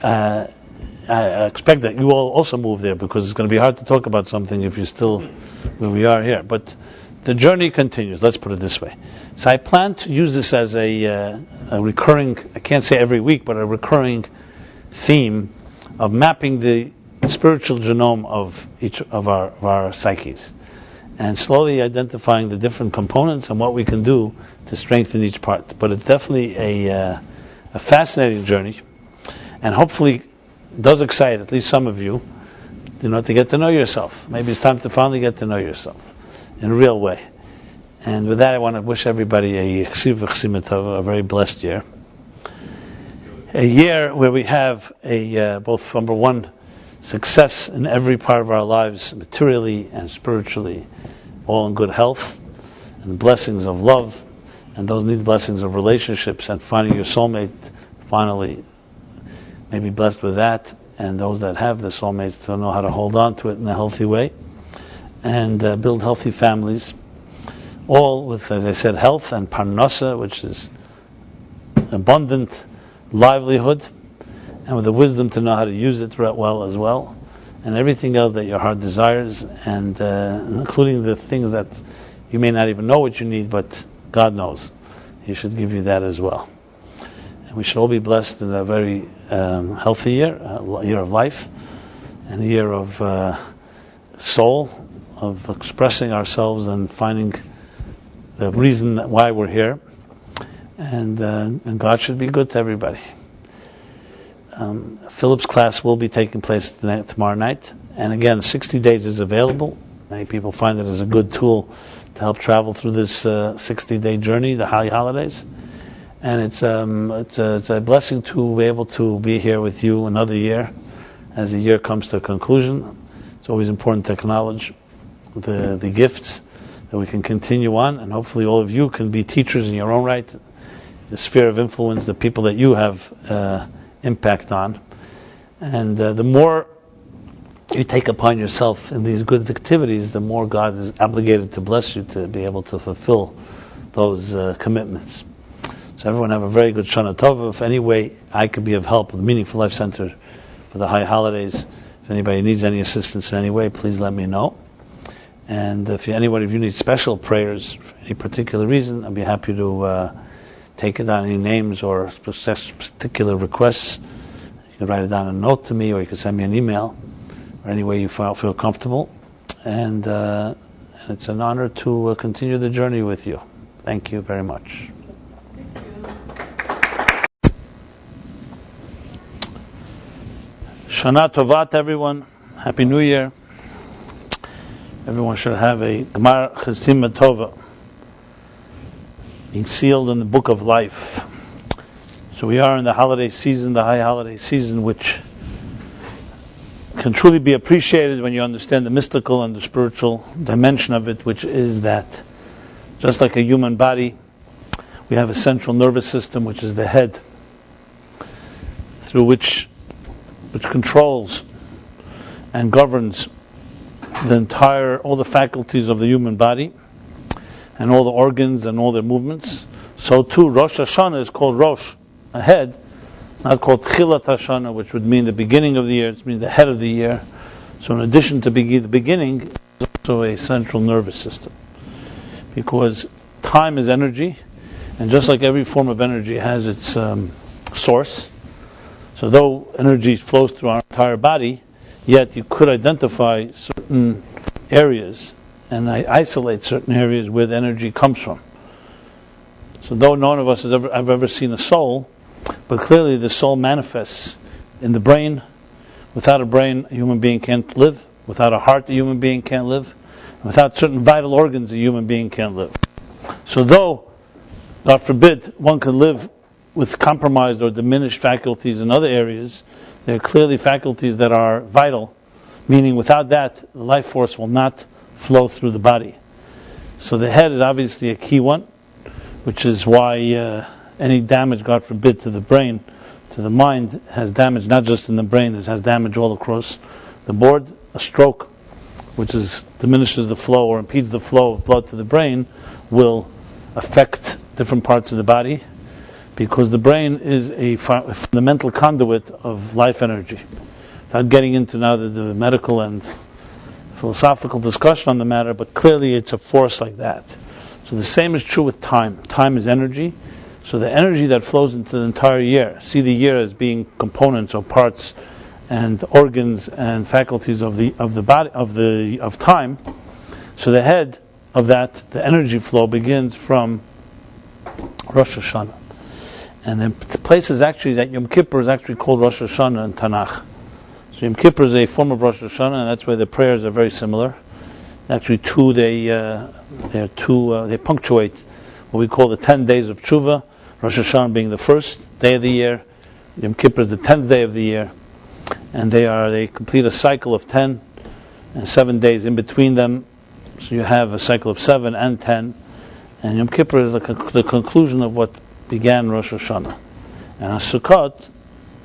I expect that you all also move there, because it's going to be hard to talk about something if you're still where we are here. But the journey continues, let's put it this way. So I plan to use this as a recurring, I can't say every week, but a recurring theme of mapping the spiritual genome of each of our psyches, and slowly identifying the different components and what we can do to strengthen each part. But it's definitely a fascinating journey, and hopefully does excite at least some of you, to get to know yourself. Maybe it's time to finally get to know yourself in a real way. And with that, I want to wish everybody a very blessed year. A year where we have both, number one, success in every part of our lives, materially and spiritually, all in good health, and blessings of love, and those need blessings of relationships, and finding your soulmate, finally, may be blessed with that, and those that have the soulmates to know how to hold on to it in a healthy way, and build healthy families, all with, as I said, health and parnasa, which is abundant livelihood, and with the wisdom to know how to use it well as well, and everything else that your heart desires, and including the things that you may not even know what you need, but God knows. He should give you that as well. And we should all be blessed in a very healthy year, a year of life, and a year of soul, of expressing ourselves and finding the reason why we're here. And God should be good to everybody. Philip's class will be taking place tomorrow night, and again, 60 days is available. Many people find it as a good tool to help travel through this 60-day journey, the high holidays, and it's a blessing to be able to be here with you another year as the year comes to a conclusion. It's always important to acknowledge the gifts that we can continue on, and hopefully all of you can be teachers in your own right, the sphere of influence, the people that you have impact on. And the more you take upon yourself in these good activities, the more God is obligated to bless you to be able to fulfill those commitments. So everyone have a very good Shana Tova. If any way I could be of help with Meaningful Life Center for the high holidays, if anybody needs any assistance in any way, please let me know. And if anyone of you needs special prayers for any particular reason, I'd be happy to take it down, any names or particular requests. You can write it down in a note to me, or you can send me an email, or any way you feel comfortable. And it's an honor to continue the journey with you. Thank you very much. Shana Tovat, everyone. Happy New Year. Everyone should have a Gemar Chesima Tova, being sealed in the book of life. So we are in the holiday season, the high holiday season, which can truly be appreciated when you understand the mystical and the spiritual dimension of it, which is that just like a human body, we have a central nervous system, which is the head, through which controls and governs all the faculties of the human body, and all the organs and all their movements. So too, Rosh Hashanah is called Rosh, a head. It's not called Tchilat Hashanah, which would mean the beginning of the year. It means the head of the year. So in addition to the beginning, it's also a central nervous system. Because time is energy, and just like every form of energy has its source, so though energy flows through our entire body, yet you could identify certain areas and isolate certain areas where the energy comes from. So though none of us have ever seen a soul, but clearly the soul manifests in the brain. Without a brain, a human being can't live. Without a heart, a human being can't live. And without certain vital organs, a human being can't live. So though, God forbid, one can live with compromised or diminished faculties in other areas, there are clearly faculties that are vital, meaning without that, the life force will not flow through the body. So the head is obviously a key one, which is why any damage, God forbid, to the brain, to the mind, has damage not just in the brain, it has damage all across the board. A stroke, which diminishes the flow or impedes the flow of blood to the brain, will affect different parts of the body, because the brain is a fundamental conduit of life energy. Without getting into now the medical and philosophical discussion on the matter, but clearly it's a force like that. So the same is true with time. Time is energy. So the energy that flows into the entire year, see the year as being components or parts and organs and faculties of the body of time. So the head of that, the energy flow, begins from Rosh Hashanah. And then places actually that Yom Kippur is actually called Rosh Hashanah in Tanakh. So Yom Kippur is a form of Rosh Hashanah, and that's where the prayers are very similar. Actually, they punctuate what we call the 10 days of Tshuva, Rosh Hashanah being the first day of the year, Yom Kippur is the 10th day of the year, and they complete a cycle of 10 and 7 days in between them. So you have a cycle of 7 and 10, and Yom Kippur is the conclusion of what began Rosh Hashanah. And Sukkot,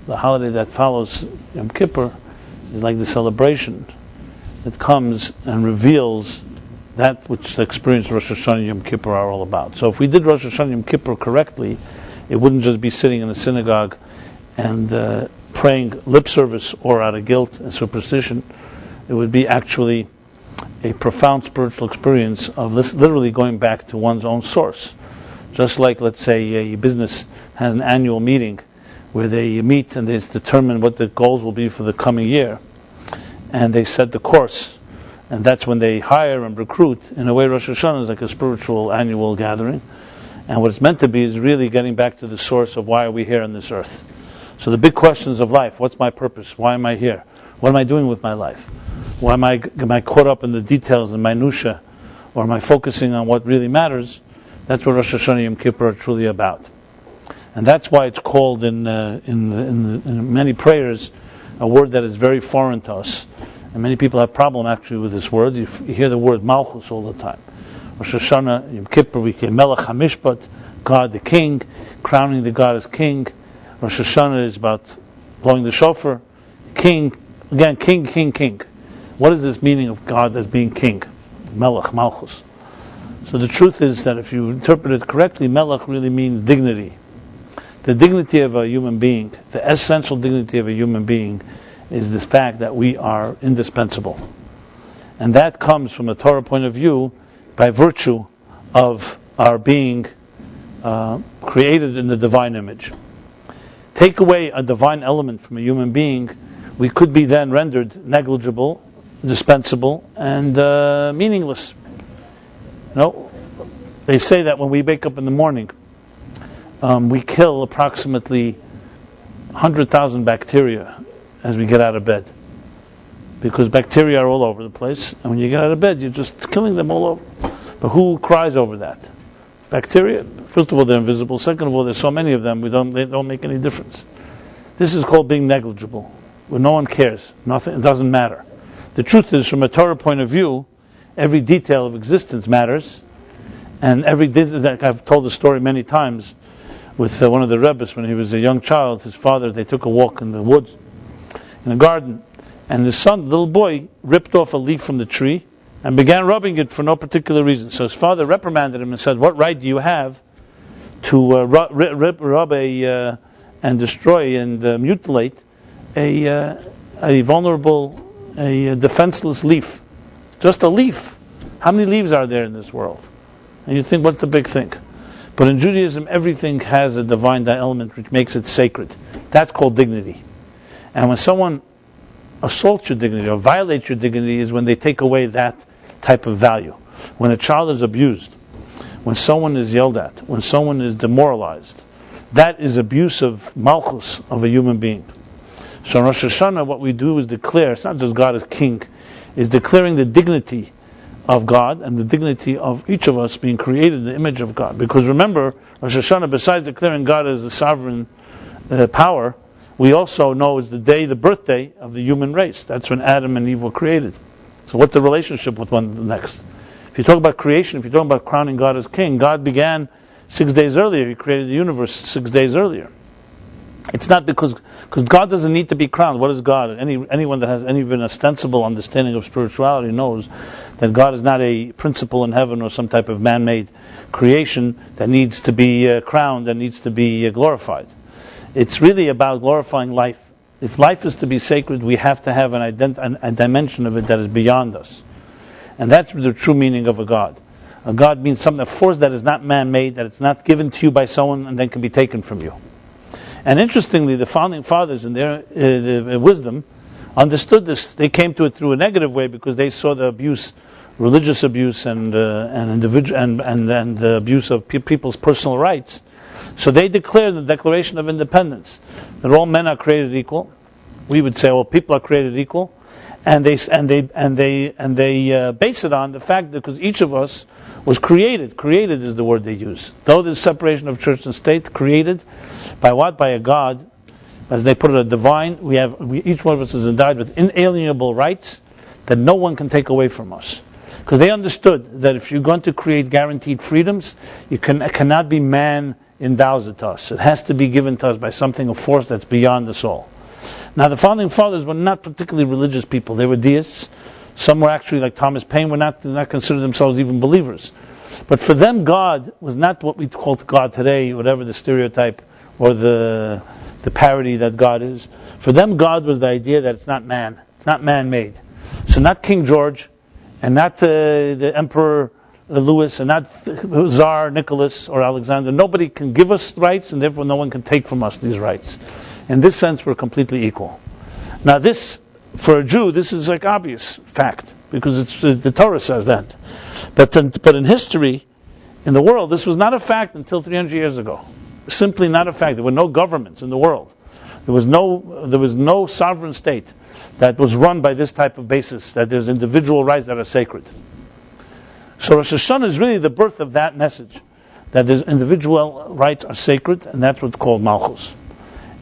the holiday that follows Yom Kippur, is like the celebration that comes and reveals that which the experience of Rosh Hashanah and Yom Kippur are all about. So if we did Rosh Hashanah and Yom Kippur correctly, it wouldn't just be sitting in a synagogue and praying lip service or out of guilt and superstition. It would be actually a profound spiritual experience of literally going back to one's own source. Just like, let's say, a business has an annual meeting where they meet and they determine what the goals will be for the coming year, and they set the course, and that's when they hire and recruit. In a way, Rosh Hashanah is like a spiritual annual gathering, and what it's meant to be is really getting back to the source of why are we here on this earth. So the big questions of life: what's my purpose? Why am I here? What am I doing with my life? Why am I caught up in the details and minutiae, or am I focusing on what really matters? That's what Rosh Hashanah and Yom Kippur are truly about, and that's why it's called in many prayers a word that is very foreign to us, and many people have problem actually with this word. You hear the word Malchus all the time. Rosh Hashanah, Yom Kippur, we say Melech HaMishpat, God the King, crowning the God as King. Rosh Hashanah is about blowing the shofar. King, again, King, King, King. What is this meaning of God as being King? Melech, Malchus. So the truth is that if you interpret it correctly, Melech really means dignity. The dignity of a human being, the essential dignity of a human being, is this fact that we are indispensable. And that comes from a Torah point of view by virtue of our being created in the divine image. Take away a divine element from a human being, we could be then rendered negligible, dispensable, and meaningless. They say that when we wake up in the morning, we kill approximately 100,000 bacteria as we get out of bed, because bacteria are all over the place, and when you get out of bed, you're just killing them all over. But who cries over that? Bacteria. First of all, they're invisible. Second of all, there's so many of them, they don't make any difference. This is called being negligible, where no one cares. Nothing. It doesn't matter. The truth is, from a Torah point of view, every detail of existence matters, and I've told the story many times with one of the Rebbes. When he was a young child, his father, they took a walk in the woods, in a garden, and his son, the little boy, ripped off a leaf from the tree and began rubbing it for no particular reason. So his father reprimanded him and said, "What right do you have to rub and destroy and mutilate a vulnerable, a defenseless leaf? Just a leaf. How many leaves are there in this world?" And you think, what's the big thing? But in Judaism, everything has a divine element which makes it sacred. That's called dignity. And when someone assaults your dignity or violates your dignity is when they take away that type of value. When a child is abused, when someone is yelled at, when someone is demoralized, that is abuse of malchus of a human being. So in Rosh Hashanah, what we do is declare, it's not just God as King, is declaring the dignity of God and the dignity of each of us being created in the image of God. Because remember, Rosh Hashanah, besides declaring God as the sovereign power, we also know is the birthday of the human race. That's when Adam and Eve were created. So what's the relationship with one to the next? If you talk about creation, if you talk about crowning God as King, God began 6 days earlier. He created the universe 6 days earlier. It's not because God doesn't need to be crowned. What is God? Anyone that has any even ostensible understanding of spirituality knows that God is not a principle in heaven or some type of man-made creation that needs to be crowned, that needs to be glorified. It's really about glorifying life. If life is to be sacred, we have to have a dimension of it that is beyond us. And that's the true meaning of a God. A God means a force that is not man-made, that it's not given to you by someone and then can be taken from you. And interestingly, the founding fathers in their wisdom understood this. They came to it through a negative way because they saw the abuse, religious abuse, and the abuse of people's personal rights. So they declared the Declaration of Independence that all men are created equal. We would say, well, people are created equal, and they base it on the fact that because each of us was created. Created is the word they use. Though there's separation of church and state, created by what? By a God, as they put it, a divine. Each one of us is endowed with inalienable rights that no one can take away from us. Because they understood that if you're going to create guaranteed freedoms, it cannot be man endows it to us. It has to be given to us by something, a force that's beyond us all. Now, the founding fathers were not particularly religious people. They were deists. Some were actually, like Thomas Paine, did not consider themselves even believers. But for them, God was not what we call God today, whatever the stereotype or the parody that God is. For them, God was the idea that it's not man. It's not man-made. So not King George, and not the Emperor Louis, and not Tsar Nicholas or Alexander. Nobody can give us rights, and therefore no one can take from us these rights. In this sense, we're completely equal. Now this, for a Jew, this is like obvious fact, because the Torah says that. But in history, in the world, this was not a fact until 300 years ago. Simply not a fact. There were no governments in the world. There was no sovereign state that was run by this type of basis, that there's individual rights that are sacred. So Rosh Hashanah is really the birth of that message, that there's individual rights are sacred, and that's what's called Malchus.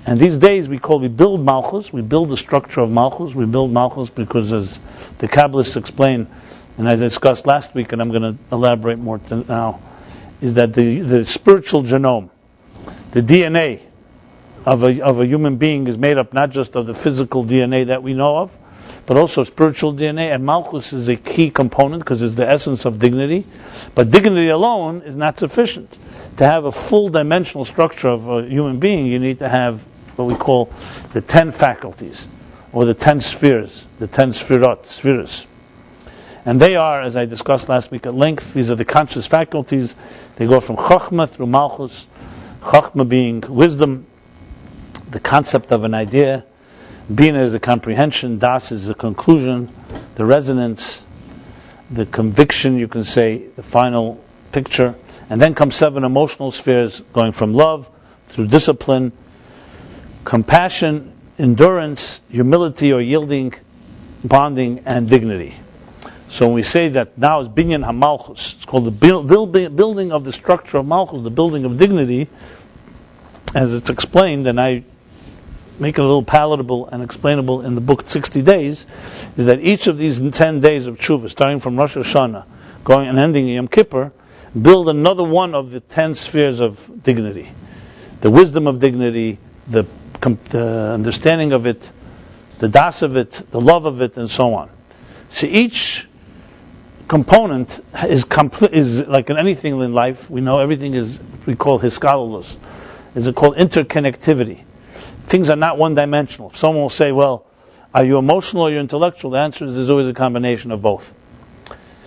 And these days we build Malchus, we build the structure of Malchus, we build Malchus because, as the Kabbalists explain, and as I discussed last week, and I'm going to elaborate more now, is that the spiritual genome, the DNA of a human being is made up not just of the physical DNA that we know of, but also spiritual DNA, and Malchus is a key component because it's the essence of dignity. But dignity alone is not sufficient. To have a full dimensional structure of a human being, you need to have what we call the 10 faculties, or the 10 spheres, the 10 spheres. And they are, as I discussed last week at length, these are the conscious faculties. They go from Chokhmah through Malchus, Chokhmah being wisdom, the concept of an idea, Bina is the comprehension, Das is the conclusion, the resonance, the conviction, you can say, the final picture. And then come 7 emotional spheres, going from love through discipline, compassion, endurance, humility or yielding, bonding, and dignity. So when we say that now is Binyan HaMalchus, it's called the building of the structure of Malchus, the building of dignity, as it's explained, and I make it a little palatable and explainable in the book 60 Days, is that each of these 10 days of tshuva, starting from Rosh Hashanah, going and ending in Yom Kippur, build another one of the 10 spheres of dignity. The wisdom of dignity, the understanding of it, the das of it, the love of it, and so on. So each component is like in anything in life, we know everything is, we call hiskalos, is called interconnectivity. Things are not one-dimensional. If someone will say, well, are you emotional or are you intellectual? The answer is there's always a combination of both.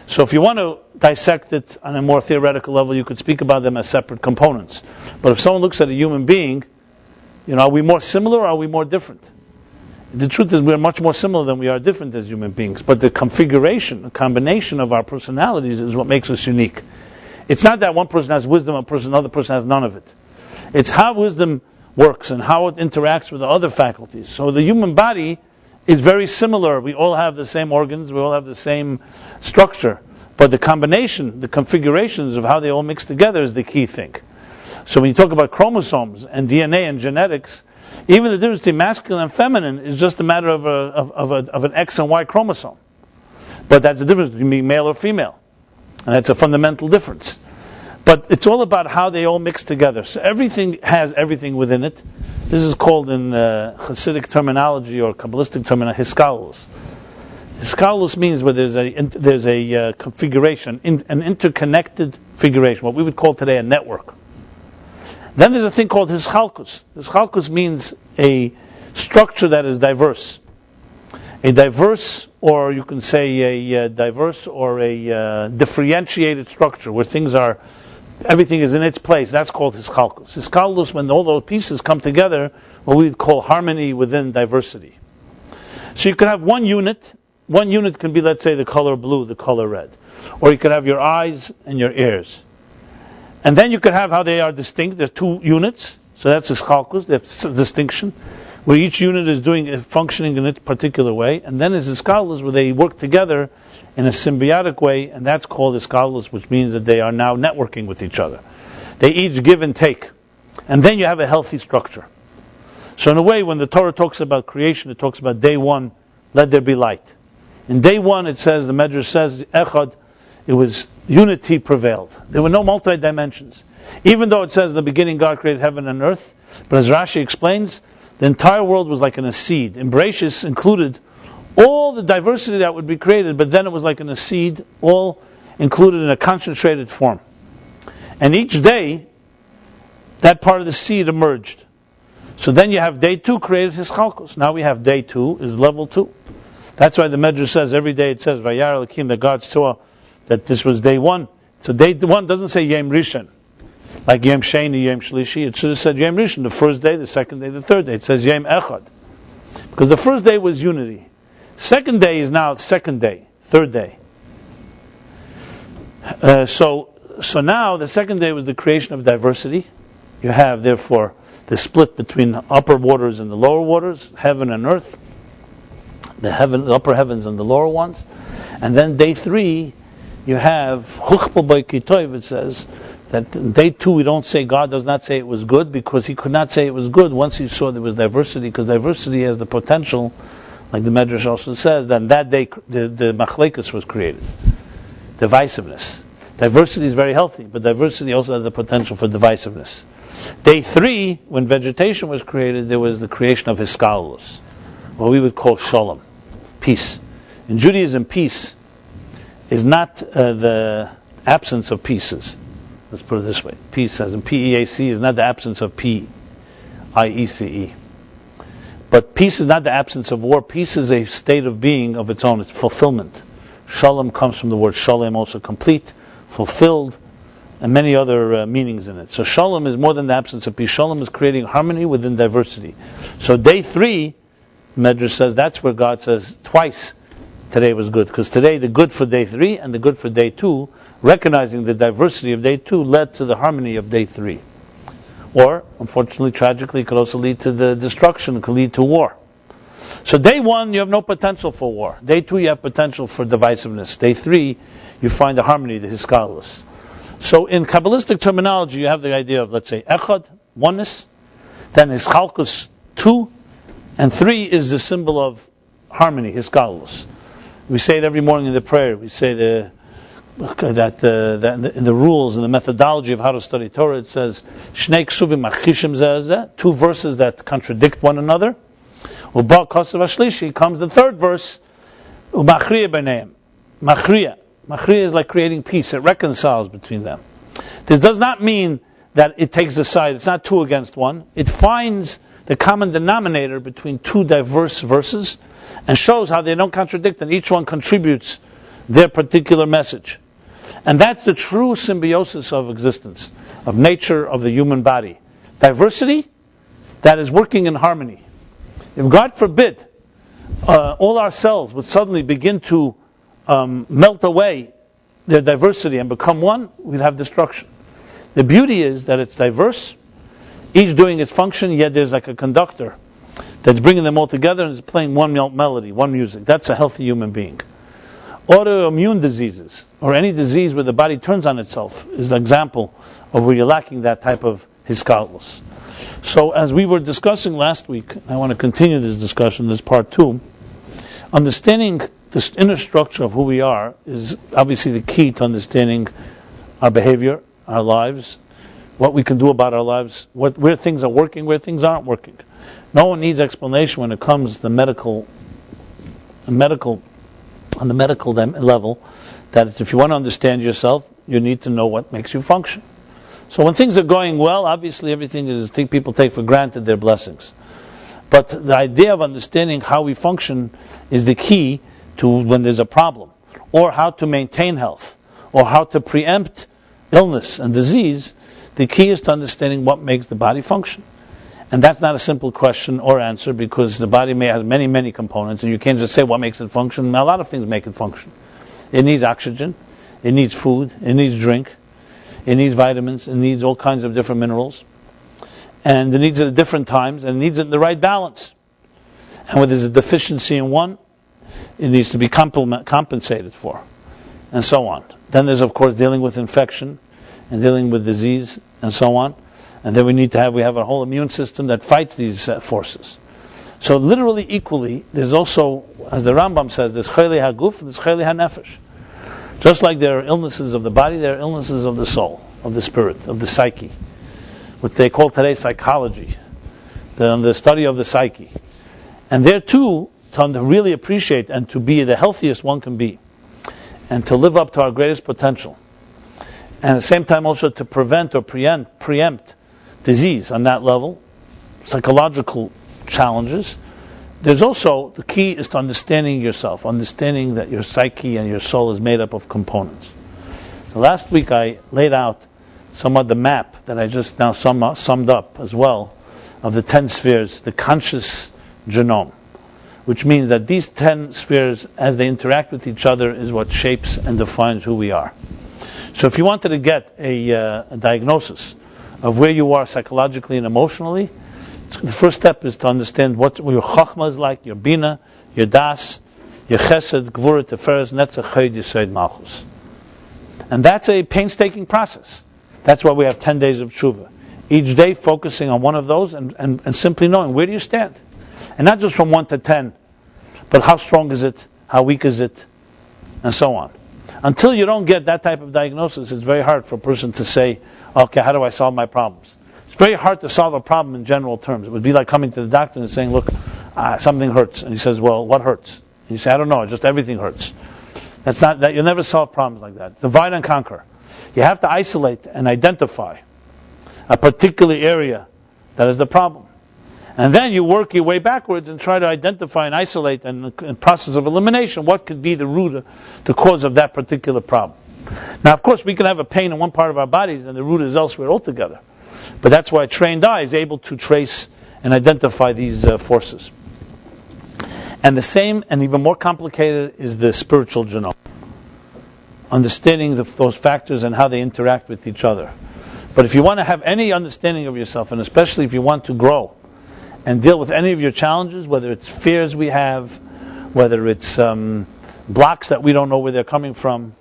So if you want to dissect it on a more theoretical level, you could speak about them as separate components. But if someone looks at a human being, are we more similar or are we more different? The truth is we're much more similar than we are different as human beings. But the configuration, the combination of our personalities is what makes us unique. It's not that one person has wisdom, another person has none of it. It's how wisdom works and how it interacts with the other faculties. So the human body is very similar. We all have the same organs, we all have the same structure. But the combination, the configurations of how they all mix together is the key thing. So when you talk about chromosomes and DNA and genetics, even the difference between masculine and feminine is just a matter of an X and Y chromosome. But that's the difference between being male or female. And that's a fundamental difference. But it's all about how they all mix together. So everything has everything within it. This is called in Hasidic terminology or Kabbalistic terminology, hiskalos. Hiskalos means where there's a configuration, an interconnected configuration, what we would call today a network. Then there's a thing called hischalkus. Hischalkus means a structure that is diverse. A diverse, or you can say a diverse or a differentiated structure where everything is in its place. That's called hischalkus. Hischalkus, when all those pieces come together, what we would call harmony within diversity. So you could have one unit. One unit can be, let's say, the color blue, the color red. Or you could have your eyes and your ears. And then you could have how they are distinct. There's 2 units. So that's hischalkus, there's distinction. where each unit is functioning in its particular way, and then there's iskalos where they work together in a symbiotic way, and that's called iskalos, which means that they are now networking with each other. They each give and take, and then you have a healthy structure. So in a way, when the Torah talks about creation, it talks about day one, let there be light. In day one, it says, the Medrash says, Echad, it was unity prevailed. There were no multi-dimensions. Even though it says in the beginning God created heaven and earth, but as Rashi explains, the entire world was like in a seed. And Bereshis included all the diversity that would be created, but then it was like in a seed, all included in a concentrated form. And each day, that part of the seed emerged. So then you have day 2 created his chalkos. Now we have day 2 is level 2. That's why the Medrash says every day it says Vayar Elokim, that God saw that this was day 1. So day 1 doesn't say Yom Rishon, like Yom Sheni, Yom Shlishi. It should have said Yom Rishon, the first day, the second day, the third day. It says Yom Echad, because the first day was unity. Second day is now second day, third day. So now the second day was the creation of diversity. You have therefore the split between the upper waters and the lower waters, heaven and earth, the upper heavens and the lower ones. And then day 3, you have Chuchpah by Kitoiv. It says that in day 2 we don't say, God does not say it was good, because he could not say it was good once he saw there was diversity, because diversity has the potential, like the Medrash also says, that that day the Machlekes was created. Divisiveness. Diversity is very healthy, but diversity also has the potential for divisiveness. Day 3, when vegetation was created, there was the creation of Hiskalos, what we would call Shalom, peace. In Judaism, peace is not the absence of pieces. Let's put it this way. Peace, as in P-E-A-C, is not the absence of P-I-E-C-E. But peace is not the absence of war. Peace is a state of being of its own. It's fulfillment. Shalom comes from the word shalom, also complete, fulfilled, and many other meanings in it. So shalom is more than the absence of peace. Shalom is creating harmony within diversity. So day 3, Medrash says, that's where God says twice today was good. Because today, the good for day 3 and the good for day 2, recognizing the diversity of day 2, led to the harmony of day 3. Or, unfortunately, tragically, it could also lead to the destruction, it could lead to war. So day 1, you have no potential for war. Day 2, you have potential for divisiveness. Day 3, you find the harmony, the hiskalos. So in Kabbalistic terminology, you have the idea of, let's say, Echad, oneness, then Hischalkus, 2, and 3 is the symbol of harmony, Hiskalos. We say it every morning in the prayer. We say that in the rules and the methodology of how to study Torah, it says, Shnei ksuvim machishim zeh, 2 verses that contradict one another. Uba kosav ashlishi comes the third verse, Umachriya b'neim. Machriya. Machriya is like creating peace. It reconciles between them. This does not mean that it takes a side. It's not 2 against 1. It finds the common denominator between 2 diverse verses and shows how they don't contradict, and each one contributes their particular message. And that's the true symbiosis of existence, of nature, of the human body. Diversity that is working in harmony. If, God forbid, all our cells would suddenly begin to melt away their diversity and become one, we'd have destruction. The beauty is that it's diverse, each doing its function, yet there's like a conductor that's bringing them all together and is playing one melody, one music. That's a healthy human being. Autoimmune diseases, or any disease where the body turns on itself, is an example of where you're lacking that type of hiskalos. So as we were discussing last week, I want to continue this discussion, this part 2, understanding the inner structure of who we are is obviously the key to understanding our behavior, our lives, what we can do about our lives, where things are working, where things aren't working. No one needs explanation when it comes to on the medical level, that if you want to understand yourself, you need to know what makes you function. So when things are going well, obviously everything is, people take for granted their blessings. But the idea of understanding how we function is the key to when there's a problem, or how to maintain health, or how to preempt illness and disease. The key is to understanding what makes the body function. And that's not a simple question or answer, because the body may have many, many components, and you can't just say what makes it function. A lot of things make it function. It needs oxygen, it needs food, it needs drink, it needs vitamins, it needs all kinds of different minerals. and it needs it at different times, and it needs it in the right balance. And when there's a deficiency in one, it needs to be compensated for, and so on. Then there's, of course, dealing with infection and dealing with disease and so on. And then we have a whole immune system that fights these forces. So literally equally, there's also, as the Rambam says, there's chayli haguf and there's chayli hanefesh. Just like there are illnesses of the body, there are illnesses of the soul, of the spirit, of the psyche. What they call today psychology, the study of the psyche. And there too, to really appreciate and to be the healthiest one can be, and to live up to our greatest potential, and at the same time also to prevent or preempt disease on that level, psychological challenges. There's also, the key is to understanding yourself, understanding that your psyche and your soul is made up of components. So last week I laid out some of the map that I just now summed up as well, of the 10 spheres, the conscious genome, which means that these 10 spheres, as they interact with each other, is what shapes and defines who we are. So if you wanted to get a diagnosis of where you are psychologically and emotionally, the first step is to understand what your chachma is like, your bina, your das, your chesed, gvura, teferes, netzach, chayid, yesod, malchus. And that's a painstaking process. That's why we have 10 days of tshuva. Each day focusing on one of those and simply knowing, where do you stand? And not just from 1 to 10, but how strong is it, how weak is it, and so on. Until you don't get that type of diagnosis, it's very hard for a person to say, okay, how do I solve my problems? It's very hard to solve a problem in general terms. It would be like coming to the doctor and saying, look, something hurts. And he says, well, what hurts? And you say, I don't know, just everything hurts. That's not that. You'll never solve problems like that. Divide and conquer. You have to isolate and identify a particular area that is the problem. And then you work your way backwards and try to identify and isolate, and in process of elimination, what could be the root, the cause of that particular problem. Now, of course, we can have a pain in one part of our bodies and the root is elsewhere altogether. But that's why a trained eye is able to trace and identify these forces. And the same and even more complicated is the spiritual genome. Understanding those factors and how they interact with each other. But if you want to have any understanding of yourself, and especially if you want to grow and deal with any of your challenges, whether it's fears we have, whether it's blocks that we don't know where they're coming from,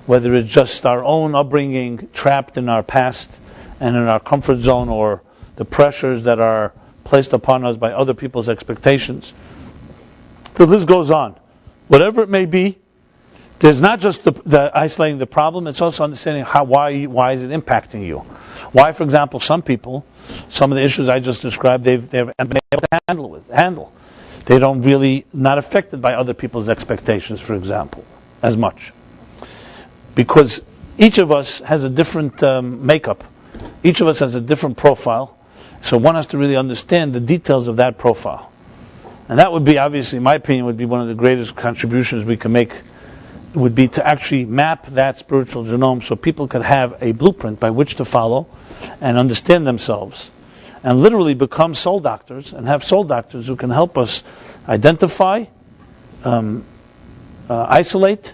whether it's just our own upbringing trapped in our past and in our comfort zone, or the pressures that are placed upon us by other people's expectations. The list goes on. Whatever it may be, there's not just the isolating the problem, it's also understanding why is it impacting you. Why, for example, some people, some of the issues I just described, they've been able to handle. They don't really, not affected by other people's expectations, for example, as much. Because each of us has a different makeup. Each of us has a different profile. So one has to really understand the details of that profile. And that would be, obviously, in my opinion, would be one of the greatest contributions we can make, would be to actually map that spiritual genome so people could have a blueprint by which to follow and understand themselves and literally become soul doctors and have soul doctors who can help us identify, isolate,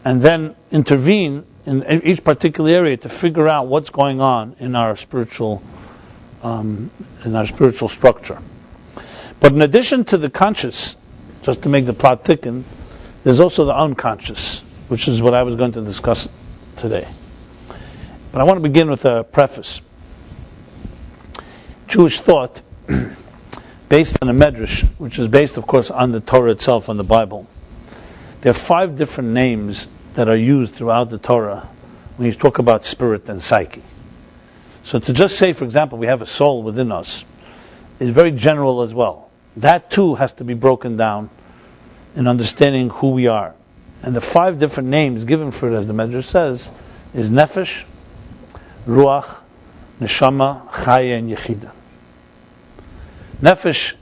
and then intervene in each particular area to figure out what's going on in our spiritual structure. But in addition to the conscious, just to make the plot thicken, there's also the unconscious, which is what I was going to discuss today. But I want to begin with a preface. Jewish thought, based on a medrash, which is based, of course, on the Torah itself, on the Bible. There are 5 different names that are used throughout the Torah when you talk about spirit and psyche. So to just say, for example, we have a soul within us is very general as well. That too has to be broken down in understanding who we are. And the 5 different names given for it, as the Medrash says, is Nefesh, Ruach, Neshama, Chaya, and Yechida. Nefesh,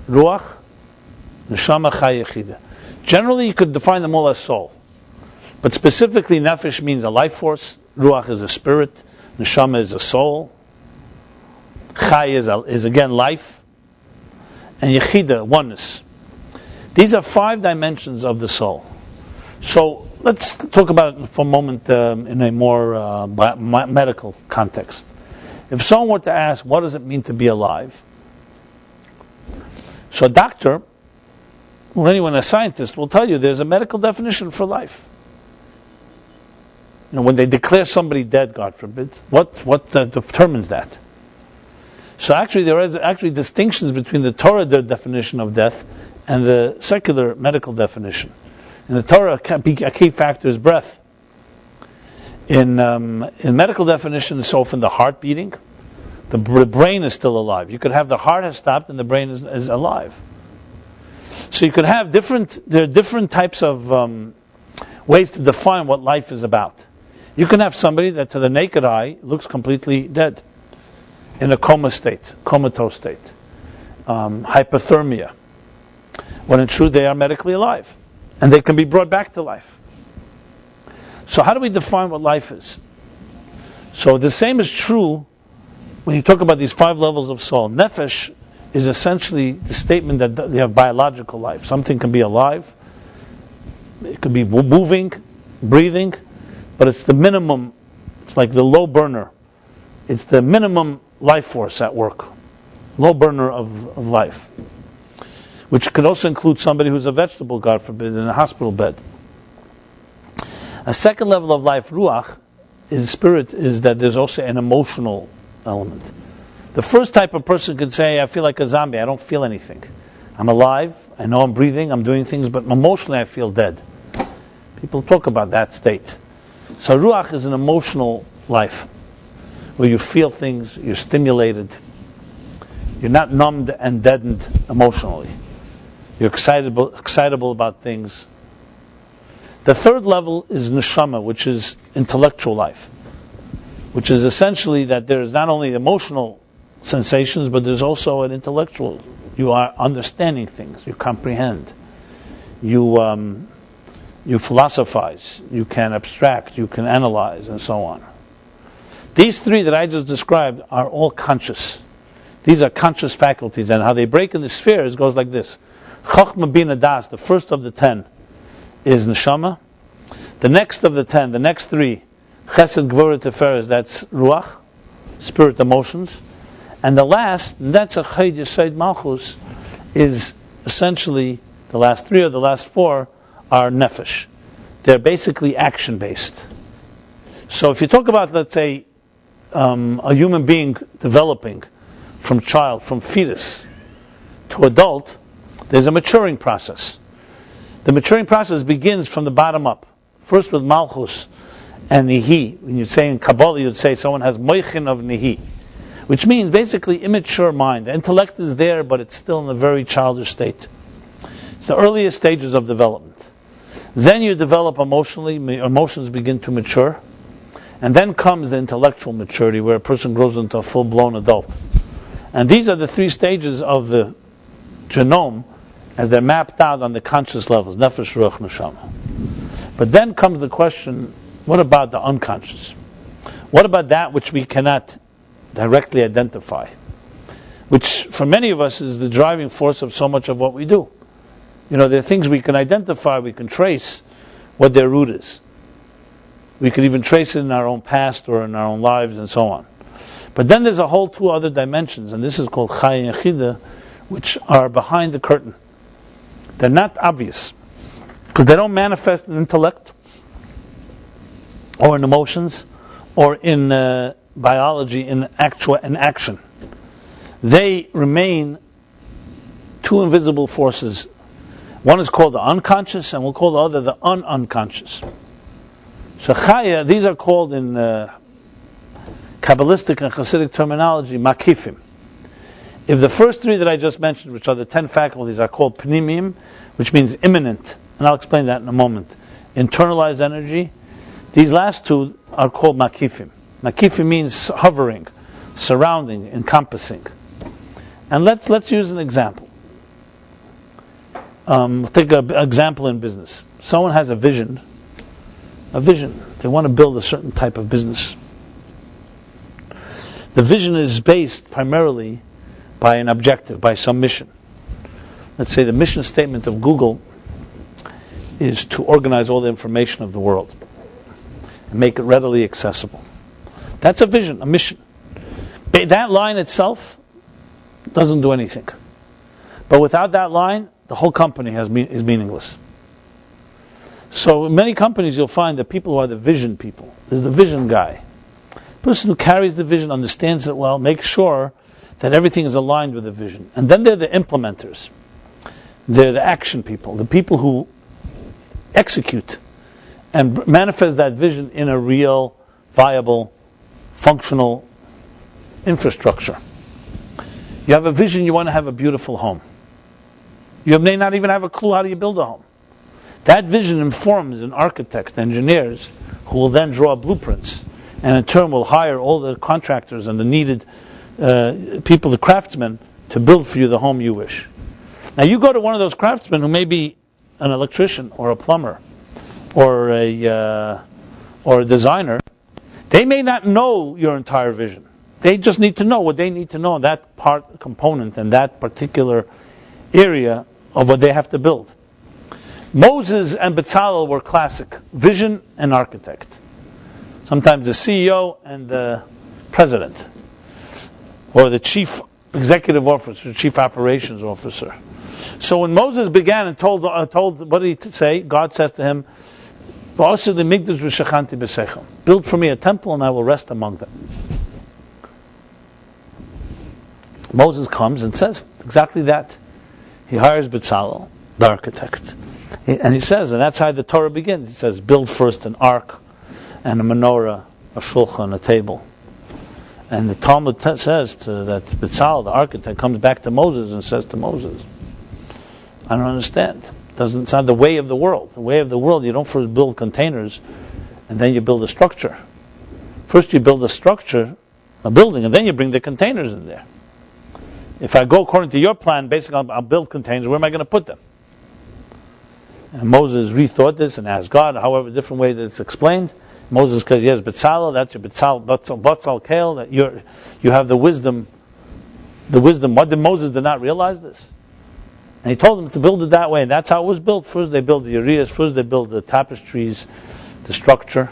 Ruach, Neshama, Chaya, Yechida. Generally, you could define them all as soul. But specifically, Nefesh means a life force, Ruach is a spirit, Neshama is a soul, Chaya is again life, and Yechida, oneness. These are 5 dimensions of the soul. So let's talk about it for a moment in a more medical context. If someone were to ask, what does it mean to be alive? So a doctor, or anyone, a scientist, will tell you there's a medical definition for life. When they declare somebody dead, God forbid, what determines that? So actually, there is actually distinctions between the Torah definition of death and the secular medical definition. In the Torah, a key factor is breath. In medical definition, it's often the heart beating. The brain is still alive. You could have the heart has stopped and the brain is alive. So you could have there are different types of ways to define what life is about. You can have somebody that to the naked eye looks completely dead, in a comatose state, hypothermia, when in truth they are medically alive, and they can be brought back to life. So how do we define what life is? So the same is true when you talk about these 5 levels of soul. Nefesh is essentially the statement that they have biological life. Something can be alive, it could be moving, breathing, but it's the minimum, it's like the low burner. It's the minimum life force at work. Low burner of life. Which could also include somebody who's a vegetable, God forbid, in a hospital bed. A second level of life, ruach, is spirit, is that there's also an emotional element. The first type of person could say, I feel like a zombie, I don't feel anything. I'm alive, I know I'm breathing, I'm doing things, but emotionally I feel dead. People talk about that state. So ruach is an emotional life, where you feel things, you're stimulated, you're not numbed and deadened emotionally. You're excitable about things. The third level is neshama, which is intellectual life, which is essentially that there is not only emotional sensations, but there's also an intellectual. You are understanding things, you comprehend, you philosophize, you can abstract, you can analyze, and so on. These 3 that I just described are all conscious. These are conscious faculties, and how they break in the spheres goes like this. Chochmah, Bina, Das, the first of the 10, is neshama. The next of the 10, the next 3, Chesed, Gvura, Tiferes, that's ruach, spirit, emotions. And the last, that's a Chayid, Yesod, Malchus, is essentially the last 3 or the last 4 are nefesh. They're basically action-based. So if you talk about, let's say, a human being developing from child, from fetus to adult, there's a maturing process. The maturing process begins from the bottom up. First with Malchus and Nihi. When you say in Kabbalah, you'd say someone has moichin of Nihi, which means basically immature mind. The intellect is there, but it's still in a very childish state. It's the earliest stages of development. Then you develop emotionally, emotions begin to mature, and then comes the intellectual maturity, where a person grows into a full-blown adult. And these are the 3 stages of the genome as they're mapped out on the conscious levels, nefesh, ruach, neshama. But then comes the question, what about the unconscious? What about that which we cannot directly identify? Which for many of us is the driving force of so much of what we do. There are things we can identify, we can trace what their root is. We could even trace it in our own past or in our own lives and so on. But then there's a whole 2 other dimensions, and this is called Chai and Yechida, which are behind the curtain. They're not obvious, because they don't manifest in intellect, or in emotions, or in biology, in action. They remain 2 invisible forces. One is called the unconscious, and we'll call the other the unconscious. So Chaya, these are called in Kabbalistic and Hasidic terminology, makifim. If the first 3 that I just mentioned, which are the 10 faculties, are called pnimim, which means immanent, and I'll explain that in a moment, internalized energy, these last 2 are called makifim. Makifim means hovering, surrounding, encompassing. And let's use an example. Take an example in business. Someone has a vision. They want to build a certain type of business. The vision is based primarily by an objective, by some mission. Let's say the mission statement of Google is to organize all the information of the world and make it readily accessible. That's a vision, a mission. That line itself doesn't do anything. But without that line, the whole company is meaningless. So in many companies you'll find that people who are the vision people, there's the vision guy. The person who carries the vision, understands it well, makes sure that everything is aligned with the vision. And then they're the implementers. They're the action people, the people who execute and manifest that vision in a real, viable, functional infrastructure. You have a vision, you want to have a beautiful home. You may not even have a clue how do you build a home. That vision informs an architect, engineers, who will then draw blueprints, and in turn will hire all the contractors and the needed people, the craftsmen, to build for you the home you wish. Now you go to one of those craftsmen who may be an electrician or a plumber or a designer. They may not know your entire vision. They just need to know what they need to know in that component and that particular area of what they have to build. Moses and Bezalel were classic, vision and architect. Sometimes the CEO and the president, or the chief executive officer, chief operations officer. So when Moses began and told, what did he say? God says to him, build for me a temple and I will rest among them. Moses comes and says exactly that. He hires Bezalel, the architect. And he says, and that's how the Torah begins. He says, build first an ark and a menorah, a shulchan, a table. And the Talmud says that Bezalel, the architect, comes back to Moses and says to Moses, I don't understand. It's not the way of the world. The way of the world, you don't first build containers and then you build a structure. First you build a structure, a building, and then you bring the containers in there. If I go according to your plan, basically I'll build containers. Where am I going to put them? And Moses rethought this and asked God, however different way that it's explained. Moses says, yes, Bezalel, that's your Batzal Kael, that you have the wisdom. What did Moses did not realize this? And he told them to build it that way, and that's how it was built. First they built the areas, first they built the tapestries, the structure,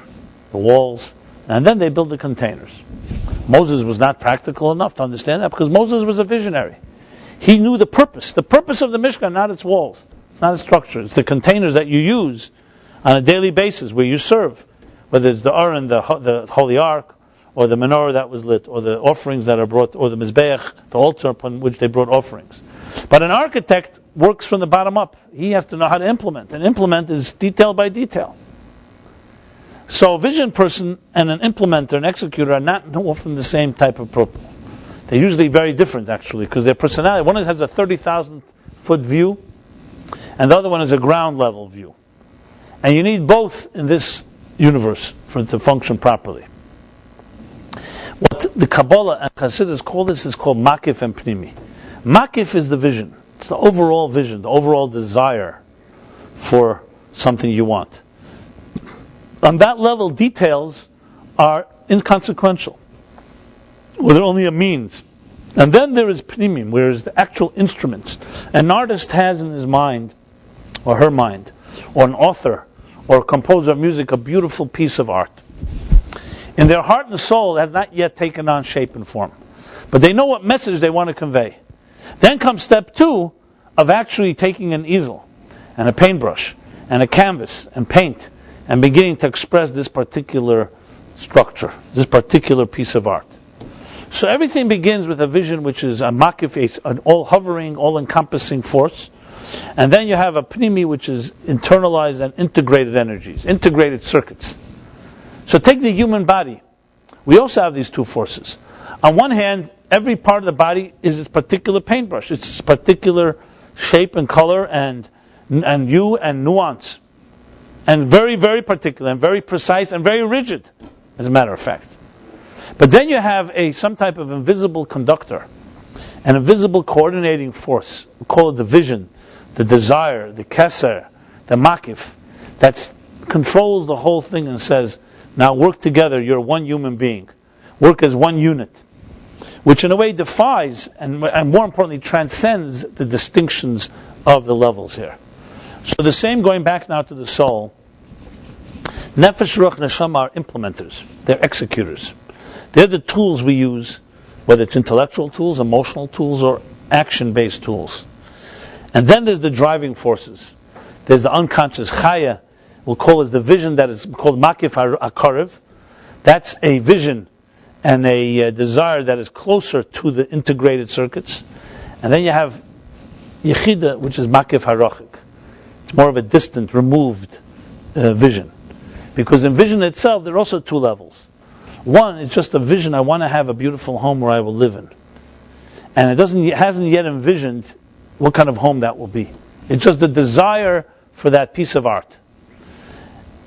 the walls, and then they built the containers. Moses was not practical enough to understand that because Moses was a visionary. He knew the purpose of the Mishkan, not its walls. It's not its structure. It's the containers that you use on a daily basis where you serve, whether it's the Aron, the Holy Ark, or the menorah that was lit, or the offerings that are brought, or the Mizbeach, the altar upon which they brought offerings. But an architect works from the bottom up. He has to know how to implement. And implement is detail by detail. So a vision person and an implementer, an executor, are not often the same type of people. They're usually very different, actually, because their personality, one has a 30,000 foot view, and the other one is a ground level view. And you need both in this universe for it to function properly. What the Kabbalah and Hasidus call this is called Makif and Pnimi. Makif is the vision. It's the overall vision, the overall desire for something you want. On that level, details are inconsequential, or they're only a means. And then there is Pnimim, where is the actual instruments. An artist has in his mind, or her mind, or an author, or a composer of music, a beautiful piece of art. In their heart and soul, it has not yet taken on shape and form. But they know what message they want to convey. Then comes step 2 of actually taking an easel, and a paintbrush, and a canvas, and paint, and beginning to express this particular structure, this particular piece of art. So everything begins with a vision which is a makif, an all-hovering, all-encompassing force. And then you have a pnimi, which is internalized and integrated energies, integrated circuits. So take the human body. We also have these two forces. On one hand, every part of the body is its particular paintbrush. It's its particular shape and color and hue and nuance. And very, very particular and very precise and very rigid, as a matter of fact. But then you have some type of invisible conductor, an invisible coordinating force. We call it the vision, the desire, the keser, the makif, that controls the whole thing and says, now work together, you're one human being. Work as one unit. Which in a way defies, and more importantly, transcends the distinctions of the levels here. So the same going back now to the soul. Nefesh, Ruach, Neshama are implementers. They're executors. They're the tools we use whether it's intellectual tools, emotional tools, or action-based tools. And then there's the driving forces. There's the unconscious chaya, we'll call it the vision that is called makif akarev. That's a vision and a desire that is closer to the integrated circuits. And then you have yechida, which is makif harachik. It's more of a distant, removed vision. Because in vision itself, there are also two levels. One is just a vision, I want to have a beautiful home where I will live in. And it hasn't yet envisioned what kind of home that will be. It's just the desire for that piece of art.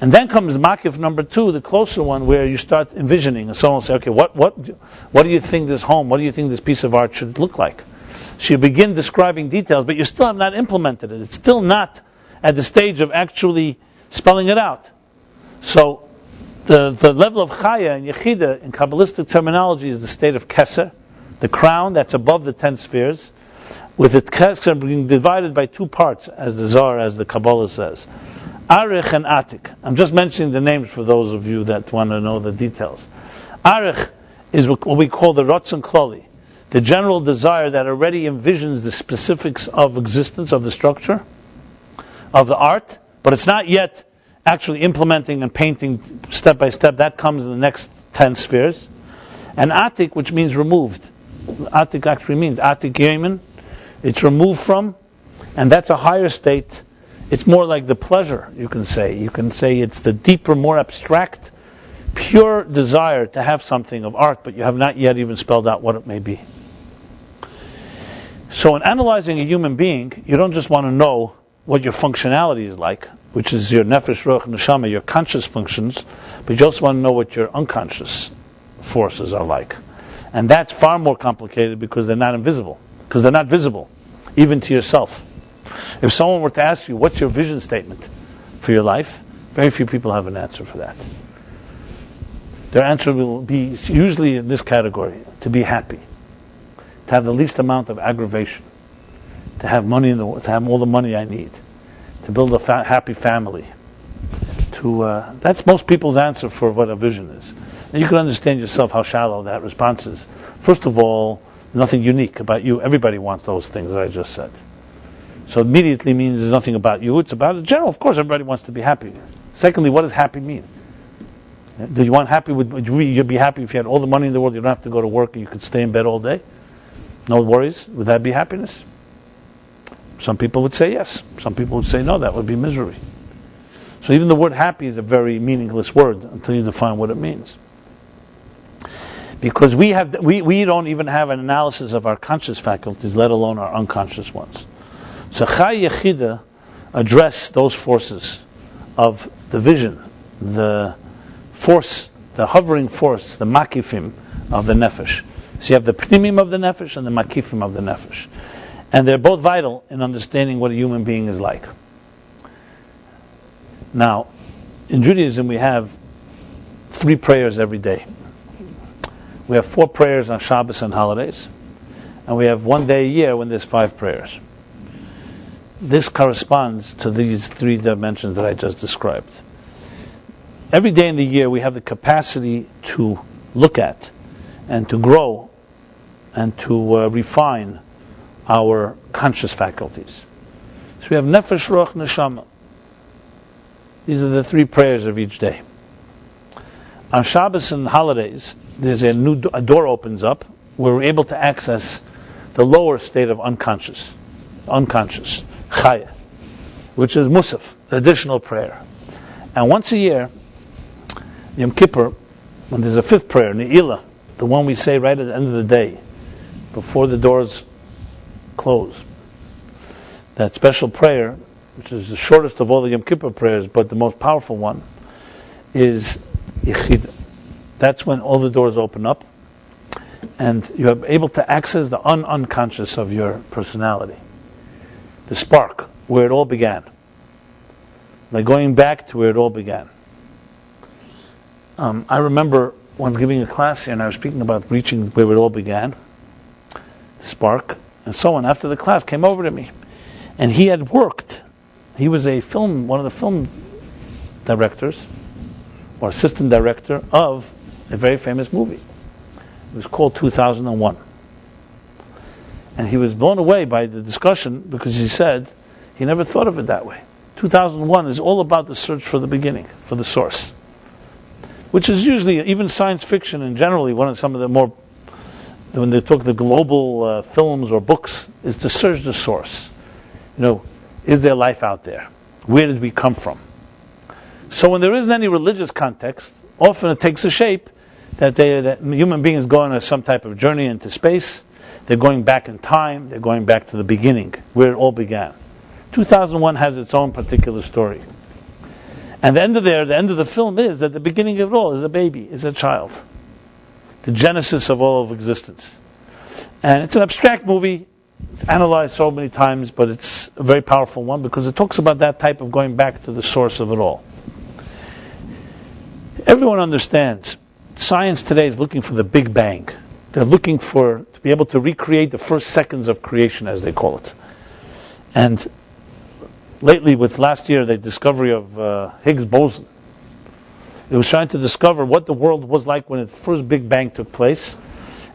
And then comes makif number 2, the closer one, where you start envisioning. And someone will say, okay, what do you think this home, what do you think this piece of art should look like? So you begin describing details, but you still have not implemented it. It's still not at the stage of actually spelling it out. So the level of chaya and yechida in Kabbalistic terminology is the state of keser, the crown that's above the 10 spheres, with the keser being divided by 2 parts, as the Kabbalah says. Arich and Atik. I'm just mentioning the names for those of you that want to know the details. Arich is what we call the Ratzon Klali, the general desire that already envisions the specifics of existence, of the structure, of the art, but it's not yet actually implementing and painting step by step. That comes in the next 10 spheres. And Atik, which means removed. Atik actually means Atik Yemen. It's removed from, and that's a higher state. It's more like the pleasure, you can say. You can say it's the deeper, more abstract, pure desire to have something of art, but you have not yet even spelled out what it may be. So in analyzing a human being, you don't just want to know what your functionality is like, which is your nefesh, ruach, neshama, your conscious functions, but you also want to know what your unconscious forces are like. And that's far more complicated because they're not invisible, because they're not visible, even to yourself. If someone were to ask you, what's your vision statement for your life? Very few people have an answer for that. Their answer will be usually in this category: to be happy, to have the least amount of aggravation, to have money to have all the money I need, to build a happy family. That's most people's answer for what a vision is. And you can understand yourself how shallow that response is. First of all, nothing unique about you. Everybody wants those things that I just said. So immediately means there's nothing about you. It's about the general. Of course, everybody wants to be happy. Secondly, what does happy mean? Do you want happy? Would you be happy if you had all the money in the world? You don't have to go to work and you could stay in bed all day? No worries. Would that be happiness? Some people would say yes. Some people would say no. That would be misery. So even the word happy is a very meaningless word until you define what it means. Because we don't even have an analysis of our conscious faculties, let alone our unconscious ones. So Chai Yechida address those forces of the vision, the force, the hovering force, the makifim of the nefesh. So you have the pnimim of the nefesh and the makifim of the nefesh. And they're both vital in understanding what a human being is like. Now, in Judaism we have 3 prayers every day. We have 4 prayers on Shabbos and holidays. And we have 1 day a year when there's 5 prayers. This corresponds to these 3 dimensions that I just described. Every day in the year we have the capacity to look at and to grow and to refine our conscious faculties. So we have nefesh, ruach, neshama. These are the 3 prayers of each day. On Shabbos and holidays, there's a door opens up where we're able to access the lower state of unconscious, chaya, which is musaf, the additional prayer. And once a year, Yom Kippur, when there's a 5th prayer, Ne'ilah, the one we say right at the end of the day, before the doors close, that special prayer, which is the shortest of all the Yom Kippur prayers, but the most powerful one, is Yechida. That's when all the doors open up, and you are able to access the unconscious of your personality, the spark, where it all began. By going back to where it all began. I remember once giving a class here, and I was speaking about reaching where it all began, spark, and someone after the class came over to me, and he had worked. He was one of the film directors, or assistant director of a very famous movie. It was called 2001. And he was blown away by the discussion because he said he never thought of it that way. 2001 is all about the search for the beginning, for the source. Which is usually, even science fiction and generally, some of the more, when they talk the global films or books, is to search the source. Is there life out there? Where did we come from? So when there isn't any religious context, often it takes a shape that human beings go on some type of journey into space. They're going back in time. They're going back to the beginning, where it all began. 2001 has its own particular story. And the end of the film is that the beginning of it all is a baby, is a child. The genesis of all of existence. And it's an abstract movie. It's analyzed so many times, but it's a very powerful one because it talks about that type of going back to the source of it all. Everyone understands science today is looking for the Big Bang. They're looking to be able to recreate the first seconds of creation, as they call it. And lately, with last year, the discovery of Higgs boson, it was trying to discover what the world was like when the first Big Bang took place.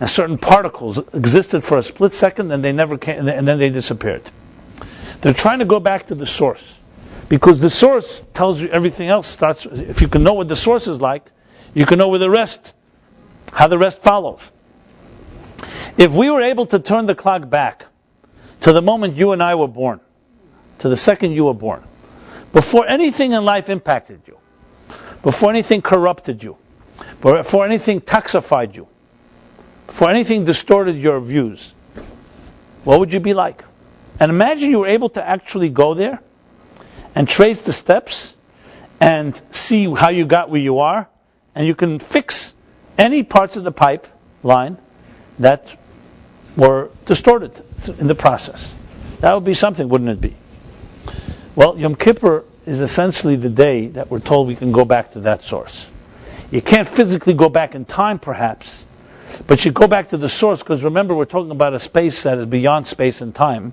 And certain particles existed for a split second, and they never came, and then they disappeared. They're trying to go back to the source, because the source tells you everything else starts. If you can know what the source is like, you can know how the rest follows. If we were able to turn the clock back to the moment you and I were born, to the second you were born, before anything in life impacted you, before anything corrupted you, before anything toxified you, before anything distorted your views, what would you be like? And imagine you were able to actually go there and trace the steps and see how you got where you are, and you can fix any parts of the pipeline that were distorted in the process. That would be something, wouldn't it be? Well, Yom Kippur is essentially the day that we're told we can go back to that source. You can't physically go back in time, perhaps, but you go back to the source, because remember, we're talking about a space that is beyond space and time.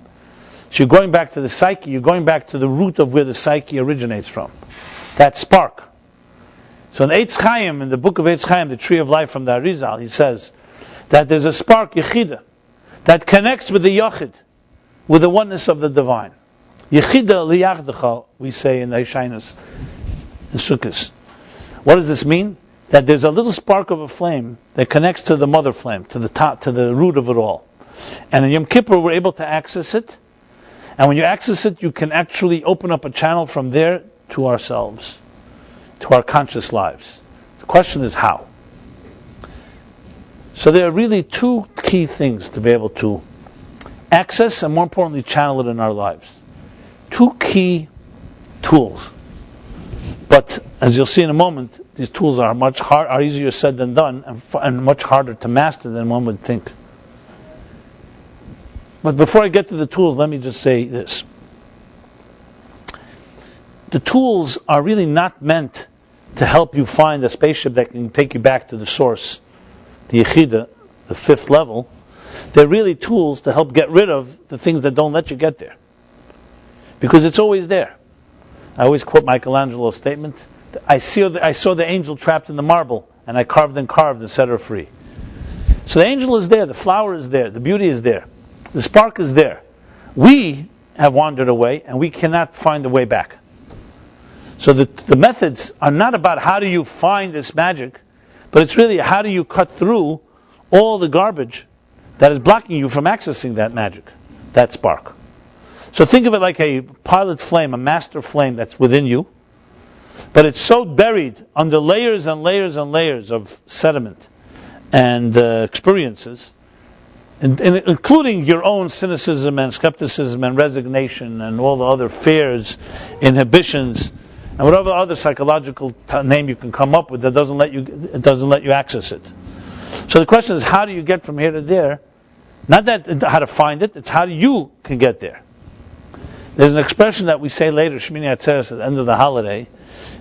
So you're going back to the psyche, you're going back to the root of where the psyche originates from. That spark. So in Eitz Chaim, in the book of Eitz Chaim, the Tree of Life from the Arizal, he says that there's a spark, Yechida, that connects with the Yachid, with the oneness of the divine. Yechida liyachdecha, we say in the Yeshainas, in Sukkot. What does this mean? That there's a little spark of a flame that connects to the mother flame, to the top, to the root of it all. And in Yom Kippur, we're able to access it. And when you access it, you can actually open up a channel from there to ourselves, to our conscious lives. The question is how. So there are really two key things to be able to access and, more importantly, channel it in our lives. Two key tools. But as you'll see in a moment, these tools are easier said than done, and much harder to master than one would think. But before I get to the tools, let me just say this. The tools are really not meant to help you find a spaceship that can take you back to the source, the Yechida, the fifth level. They're really tools to help get rid of the things that don't let you get there. Because it's always there. I always quote Michelangelo's statement, I saw the angel trapped in the marble, and I carved and set her free. So the angel is there, the flower is there, the beauty is there, the spark is there. We have wandered away, and we cannot find the way back. So the methods are not about how do you find this magic, but it's really how do you cut through all the garbage that is blocking you from accessing that magic, that spark. So think of it like a pilot flame, a master flame that's within you, but it's so buried under layers and layers and layers of sediment and experiences, including your own cynicism and skepticism and resignation and all the other fears, inhibitions, and whatever other psychological name you can come up with that doesn't let you access it. So the question is, how do you get from here to there? Not that how to find it, it's how you can get there. There's an expression that we say later, Shmini Atzeres, at the end of the holiday.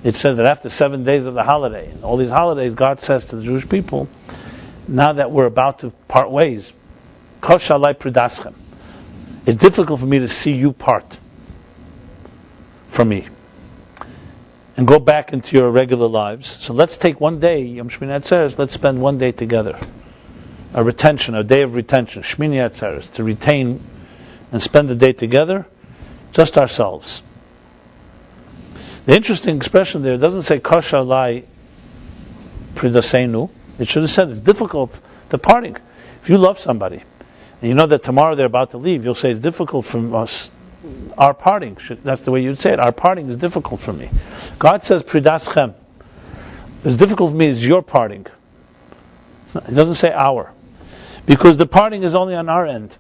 It says that after 7 days of the holiday, and all these holidays, God says to the Jewish people, now that we're about to part ways, Kol Shalai Pridaschem, it's difficult for me to see you part from me and go back into your regular lives. So let's take one day, Yom Shmini Atzeres, let's spend one day together. a retention, a day of retention, Shmini Atzeres, to retain and spend the day together, just ourselves. The interesting expression there doesn't say Kasha Lai Pridasenu. It should have said it's difficult, the parting. If you love somebody, and you know that tomorrow they're about to leave, you'll say it's difficult for us, our parting. That's the way you'd say it. Our parting is difficult for me. God says Pridaschem. It's difficult for me is your parting. It doesn't say our. Because the parting is only on our end.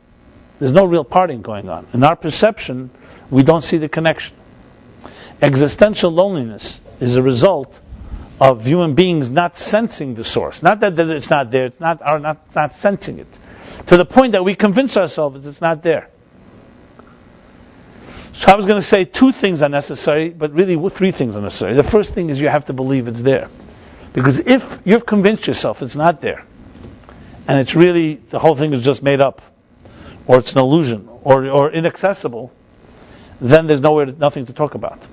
There's no real parting going on. In our perception, we don't see the connection. Existential loneliness is a result of human beings not sensing the source. Not that it's not there, it's not sensing it. To the point that we convince ourselves it's not there. So I was going to say two things are necessary, but really three things are necessary. The first thing is you have to believe it's there. Because if you've convinced yourself it's not there, and it's really, the whole thing is just made up, or it's an illusion, or inaccessible, then there's nothing to talk about.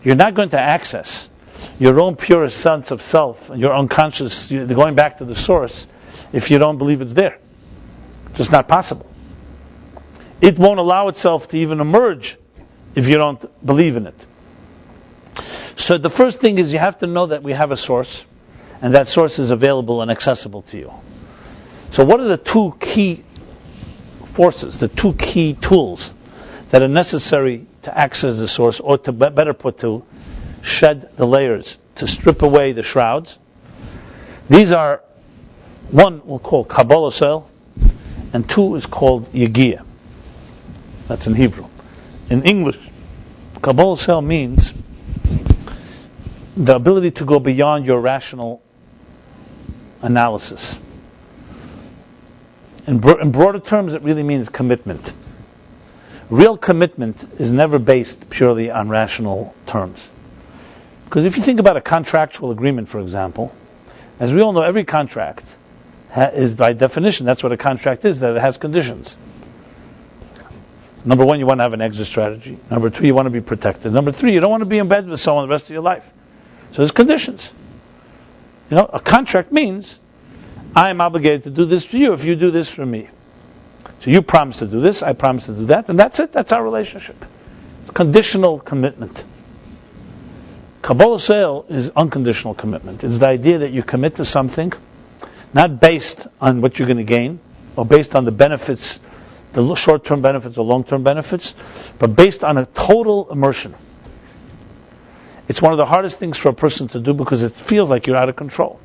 You're not going to access your own purest sense of self, your unconscious, going back to the source, if you don't believe it's there. It's just not possible. It won't allow itself to even emerge if you don't believe in it. So the first thing is you have to know that we have a source, and that source is available and accessible to you. So what are the two key forces, the two key tools that are necessary to access the source, or to better put, to shed the layers, to strip away the shrouds? These are, one we'll call Kabbalah Sel, and two is called Yegiya. That's in Hebrew. In English, Kabbalah Sel means the ability to go beyond your rational analysis. In broader terms, it really means commitment. Real commitment is never based purely on rational terms. Because if you think about a contractual agreement, for example, as we all know, every contract is, by definition, that's what a contract is, that it has conditions. Number one, you want to have an exit strategy. Number two, you want to be protected. Number three, you don't want to be in bed with someone the rest of your life. So there's conditions. A contract means I am obligated to do this for you if you do this for me. So you promise to do this, I promise to do that, and that's it. That's our relationship. It's conditional commitment. Kabbalah Sale is unconditional commitment. It's the idea that you commit to something not based on what you're going to gain, or based on the benefits, the short-term benefits or long-term benefits, but based on a total immersion. It's one of the hardest things for a person to do because it feels like you're out of control.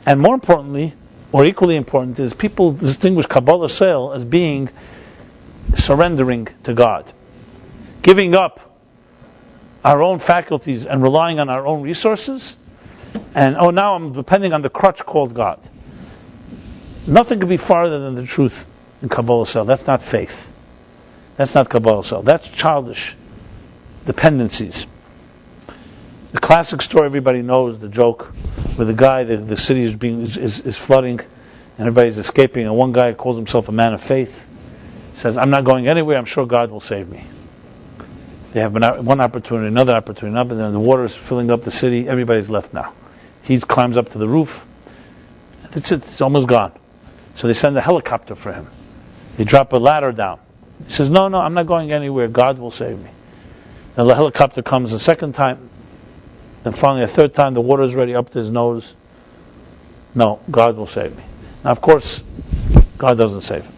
And more importantly, or equally important, is people distinguish Kabbalah Sale as being surrendering to God. Giving up our own faculties and relying on our own resources, and now I'm depending on the crutch called God. Nothing could be farther than the truth in Kabbalah Sale. That's not faith. That's not Kabbalah Sale. That's childish dependencies. The classic story everybody knows, the joke, where the guy, the city is flooding, and everybody's escaping, and one guy calls himself a man of faith, says, I'm not going anywhere, I'm sure God will save me. They have one opportunity, another opportunity, and then the water is filling up the city, everybody's left now. He climbs up to the roof, that's it, it's almost gone. So they send a helicopter for him. They drop a ladder down. He says, no, I'm not going anywhere, God will save me. Then the helicopter comes a second time, then finally a third time, the water is already up to his nose. No, God will save me. Now, of course, God doesn't save him.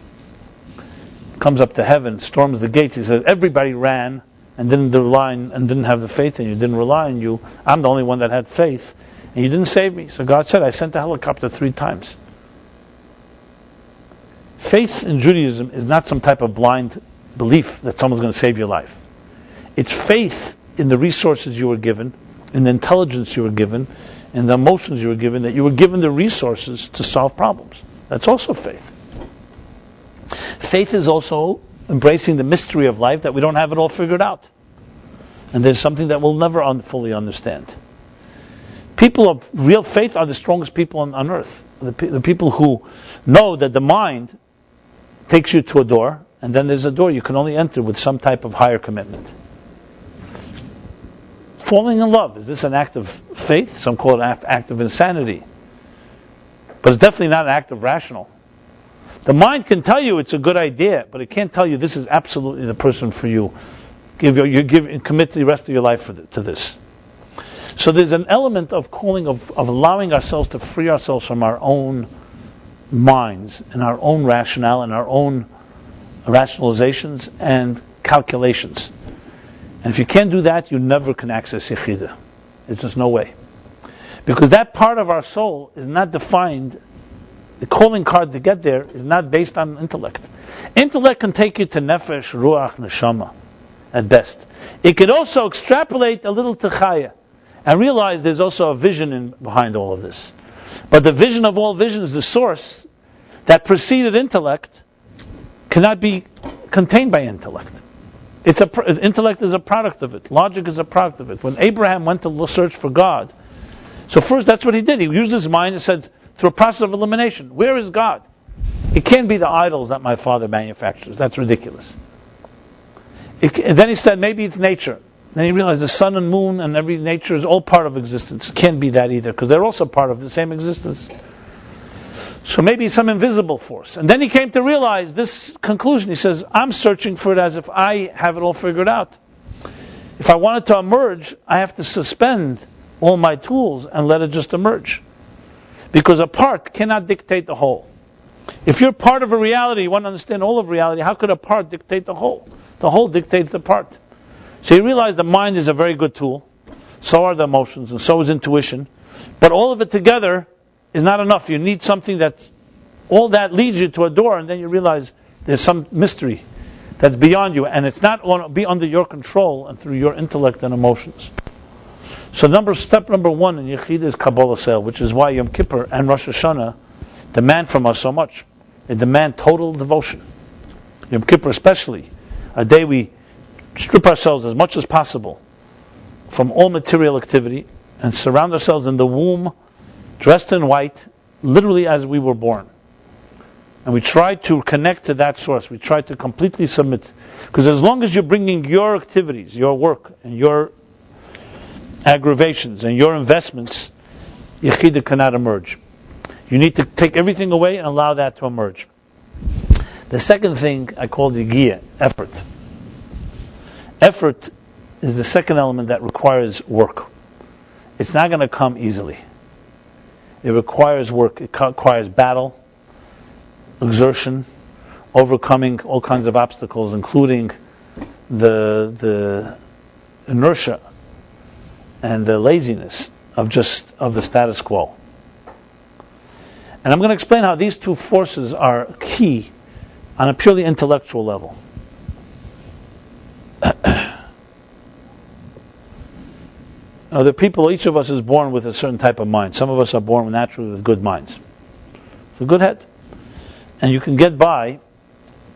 Comes up to heaven, storms the gates. He says, everybody ran and didn't rely and didn't have the faith in you, didn't rely on you. I'm the only one that had faith, and you didn't save me. So God said, I sent a helicopter 3 times. Faith in Judaism is not some type of blind belief that someone's going to save your life. It's faith in the resources you were given, in the intelligence you were given, in the emotions you were given, that you were given the resources to solve problems. That's also faith. Faith is also embracing the mystery of life, that we don't have it all figured out. And there's something that we'll never fully understand. People of real faith are the strongest people on earth. The people who know that the mind takes you to a door, and then there's a door you can only enter with some type of higher commitment. Falling in love, is this an act of faith? Some call it an act of insanity. But it's definitely not an act of rational. The mind can tell you it's a good idea, but it can't tell you this is absolutely the person for you. Commit the rest of your life to this. So there's an element of allowing ourselves to free ourselves from our own minds and our own rationale and our own rationalizations and calculations. And if you can't do that, you never can access Yechidah. There's just no way. Because that part of our soul is not defined, the calling card to get there is not based on intellect. Intellect can take you to Nefesh, Ruach, Neshama, at best. It can also extrapolate a little to Chaya and realize there's also a vision behind all of this. But the vision of all visions, the source that preceded intellect, cannot be contained by intellect. Intellect is a product of it. Logic is a product of it. When Abraham went to search for God, so first that's what he did. He used his mind and said, through a process of elimination, where is God? It can't be the idols that my father manufactures. That's ridiculous. And then he said, maybe it's nature. Then he realized the sun and moon and every nature is all part of existence. It can't be that either, because they're also part of the same existence. So maybe it's some invisible force. And then he came to realize this conclusion. He says, I'm searching for it as if I have it all figured out. If I want it to emerge, I have to suspend all my tools and let it just emerge. Because a part cannot dictate the whole. If you're part of a reality, you want to understand all of reality, how could a part dictate the whole? The whole dictates the part. So you realize the mind is a very good tool. So are the emotions, and so is intuition. But all of it together is not enough. You need something all that leads you to a door, and then you realize there's some mystery that's beyond you, and it's not going to be under your control and through your intellect and emotions. So step number one in Yechidah is Kabbalah sale, which is why Yom Kippur and Rosh Hashanah demand from us so much. They demand total devotion. Yom Kippur especially, a day we strip ourselves as much as possible from all material activity and surround ourselves in the womb, dressed in white, literally as we were born. And we try to connect to that source. We try to completely submit. Because as long as you're bringing your activities, your work, and your aggravations, and your investments, Yechidah cannot emerge. You need to take everything away and allow that to emerge. The second thing I call Yigiyah, effort. Effort is the second element that requires work. It's not going to come easily. It requires work. It requires battle, exertion, overcoming all kinds of obstacles, including the inertia and the laziness of the status quo. And I'm going to explain how these two forces are key on a purely intellectual level. Now, the people, each of us is born with a certain type of mind. Some of us are born naturally with good minds. It's a good head. And you can get by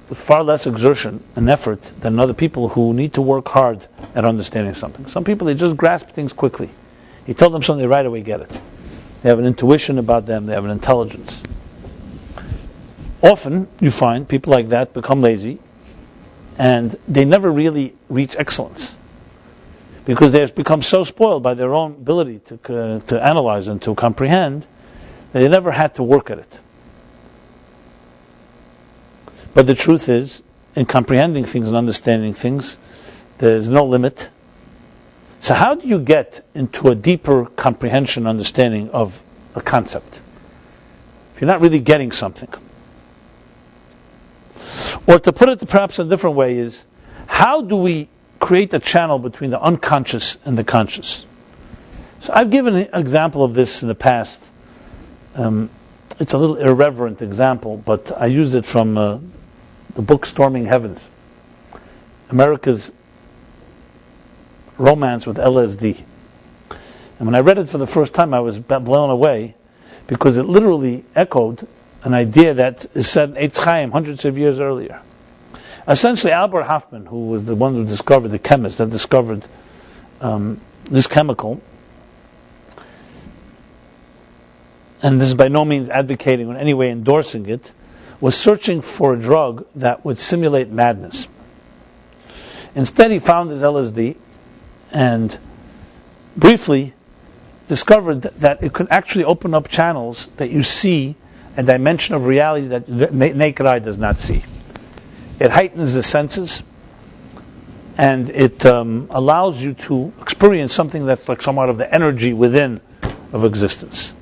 with far less exertion and effort than other people who need to work hard at understanding something. Some people, they just grasp things quickly. You tell them something, they right away get it. They have an intuition about them, they have an intelligence. Often, you find people like that become lazy, and they never really reach excellence. Because they've become so spoiled by their own ability to analyze and to comprehend, that they never had to work at it. But the truth is, in comprehending things and understanding things, there's no limit. So how do you get into a deeper comprehension, understanding of a concept? If you're not really getting something. Or to put it perhaps a different way is, how do we create a channel between the unconscious and the conscious? So I've given an example of this in the past. It's a little irreverent example, but I used it from the book Storming Heavens. America's romance with LSD. And when I read it for the first time, I was blown away, because it literally echoed an idea that is said in Eitz Chaim hundreds of years earlier. Essentially, Albert Hoffman, who was the one who discovered, the chemist that discovered this chemical, and this is by no means advocating or in any way endorsing it, was searching for a drug that would simulate madness. Instead, he found his LSD and briefly discovered that it could actually open up channels that you see a dimension of reality that the naked eye does not see. It heightens the senses, and it allows you to experience something that's like somewhat of the energy within of existence.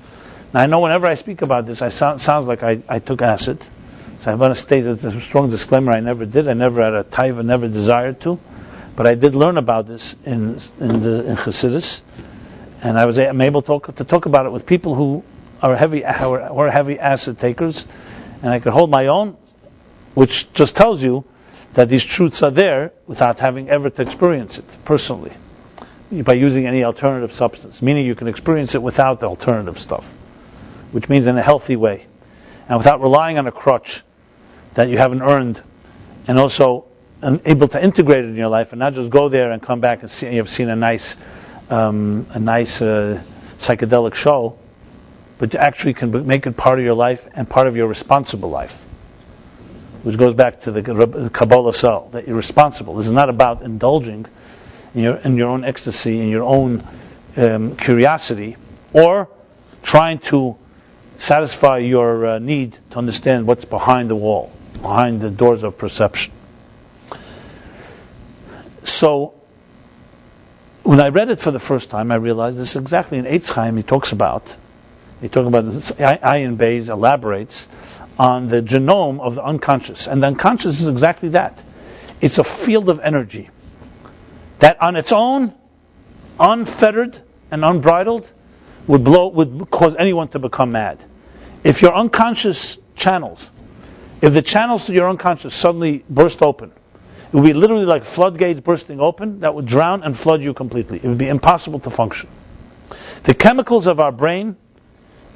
Now I know whenever I speak about this, sounds like I took acid. So I want to state as a strong disclaimer, I never did. I never had a taiva, never desired to. But I did learn about this in Chassidus. And I'm able to talk about it with people who are heavy acid takers. And I could hold my own, which just tells you that these truths are there without having ever to experience it personally, by using any alternative substance. Meaning you can experience it without the alternative stuff, which means in a healthy way. And without relying on a crutch that you haven't earned, and also able to integrate it in your life, and not just go there and come back and see you've seen a nice psychedelic show, but you actually can make it part of your life and part of your responsible life, which goes back to the Kabbalah cell, that you're responsible. This is not about indulging in your own ecstasy, in your own curiosity, or trying to satisfy your need to understand what's behind the wall, behind the doors of perception. So, when I read it for the first time, I realized this is exactly in Eitz Chaim he talks about this. Ayin Beis elaborates on the genome of the unconscious. And the unconscious is exactly that. It's a field of energy that on its own, unfettered and unbridled, would cause anyone to become mad. If your unconscious channels, if the channels to your unconscious suddenly burst open, it would be literally like floodgates bursting open that would drown and flood you completely. It would be impossible to function. The chemicals of our brain,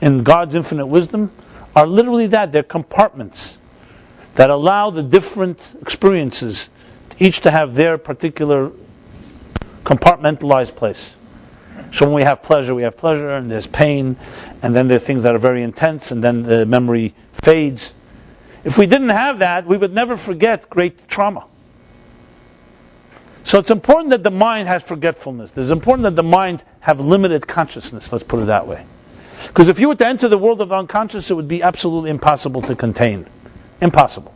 in God's infinite wisdom, are literally that. They're compartments that allow the different experiences each to have their particular compartmentalized place. So when we have pleasure, and there's pain, and then there are things that are very intense, and then the memory fades. If we didn't have that, we would never forget great trauma. So it's important that the mind has forgetfulness. It's important that the mind have limited consciousness, let's put it that way. Because if you were to enter the world of the unconscious, it would be absolutely impossible to contain. Impossible.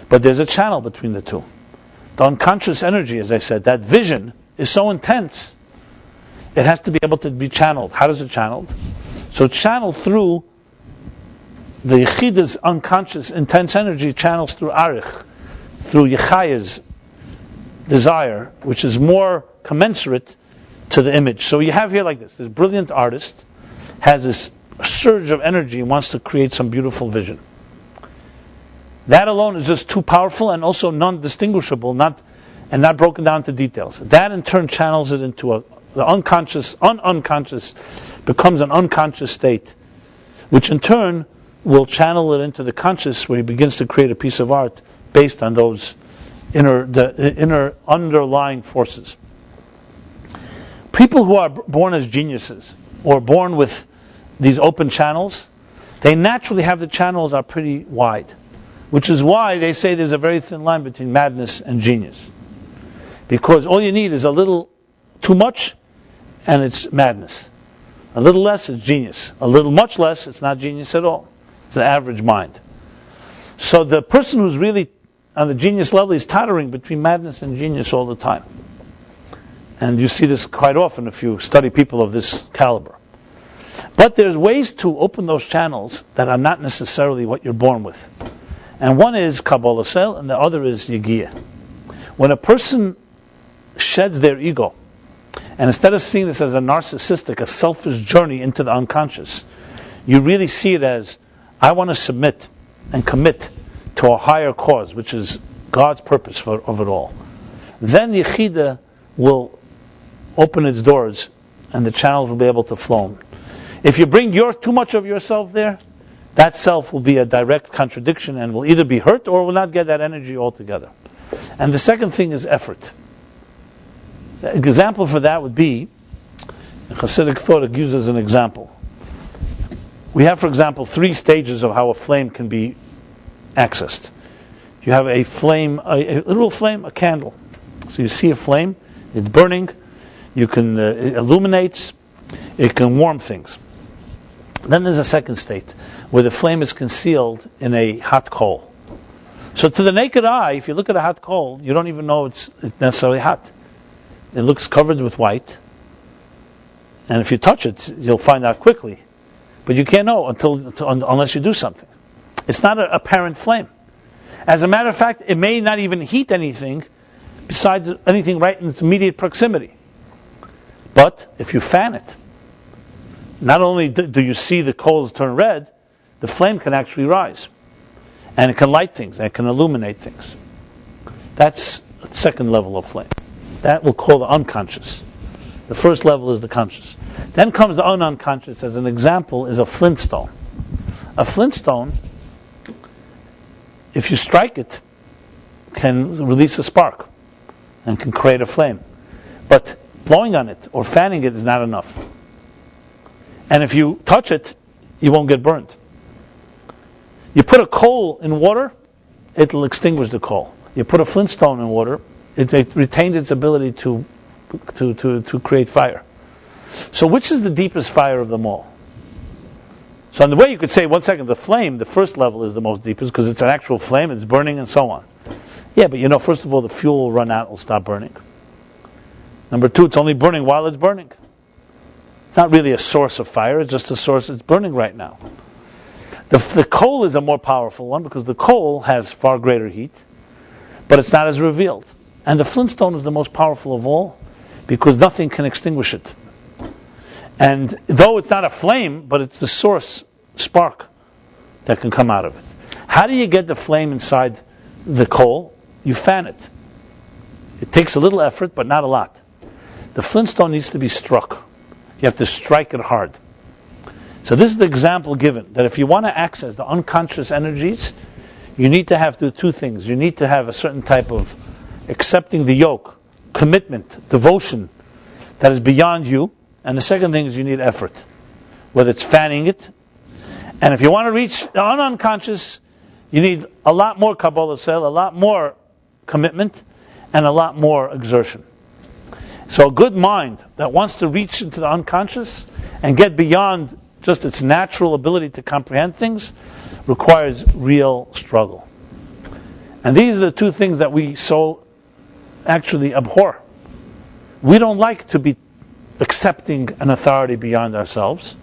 But there's a channel between the two. The unconscious energy, as I said, that vision is so intense, it has to be able to be channeled. How does it channeled? So channeled through the Yechida's unconscious intense energy, channels through Arich, through Yechaya's desire, which is more commensurate to the image. So you have here like this brilliant artist has this surge of energy and wants to create some beautiful vision. That alone is just too powerful and also non-distinguishable, not broken down to details. That in turn channels it into the unconscious, unconscious becomes an unconscious state, which in turn will channel it into the conscious, where he begins to create a piece of art based on those inner underlying forces. People who are born as geniuses or born with these open channels, they naturally have the channels are pretty wide, which is why they say there's a very thin line between madness and genius. Because all you need is a little too much and it's madness. A little less, it's genius. A little much less, it's not genius at all. It's an average mind. So the person who's really on the genius level is tottering between madness and genius all the time. And you see this quite often if you study people of this caliber. But there's ways to open those channels that are not necessarily what you're born with. And one is Kabbalah Sel, and the other is Yegiyah. When a person sheds their ego, and instead of seeing this as a narcissistic, a selfish journey into the unconscious, you really see it as, I want to submit and commit to a higher cause, which is God's purpose of it all. Then the Yechidah will open its doors and the channels will be able to flow. If you bring too much of yourself there, that self will be a direct contradiction and will either be hurt or will not get that energy altogether. And the second thing is effort. An example for that would be, Hasidic thought it uses an example. We have, for example, 3 stages of how a flame can be accessed. You have a flame, a little flame, a candle. So you see a flame, it's burning, you can, it illuminates, it can warm things. Then there's a second state, where the flame is concealed in a hot coal. So to the naked eye, if you look at a hot coal, you don't even know it's necessarily hot. It looks covered with white, and if you touch it, you'll find out quickly. But you can't know unless you do something. It's not an apparent flame. As a matter of fact, it may not even heat anything besides anything right in its immediate proximity. But if you fan it, not only do you see the coals turn red, the flame can actually rise. And it can light things, and it can illuminate things. That's the second level of flame. That we'll call the unconscious. The first level is the conscious. Then comes the unconscious. As an example, is a flintstone. A flintstone, if you strike it, can release a spark and can create a flame. But blowing on it or fanning it is not enough. And if you touch it, you won't get burned. You put a coal in water, it'll extinguish the coal. You put a flintstone in water, it retains its ability to create fire. So which is the deepest fire of them all? So in the way you could say, one second, the flame, the first level is the most deepest because it's an actual flame, it's burning and so on. Yeah, but first of all, the fuel will run out, will stop burning. Number two, it's only burning while it's burning. It's not really a source of fire, it's just a source that's burning right now. The coal is a more powerful one because the coal has far greater heat, but it's not as revealed. And the flintstone is the most powerful of all because nothing can extinguish it. And though it's not a flame, but it's the source spark that can come out of it. How do you get the flame inside the coal? You fan it. It takes a little effort, but not a lot. The flintstone needs to be struck. You have to strike it hard. So this is the example given, that if you want to access the unconscious energies, you need to have to do two things. You need to have a certain type of accepting the yoke, commitment, devotion that is beyond you. And the second thing is you need effort, whether it's fanning it. And if you want to reach the unconscious, you need a lot more Kabbalah cell, a lot more commitment, and a lot more exertion. So a good mind that wants to reach into the unconscious and get beyond just its natural ability to comprehend things requires real struggle. And these are the two things that we so actually abhor. We don't like to be accepting an authority beyond ourselves.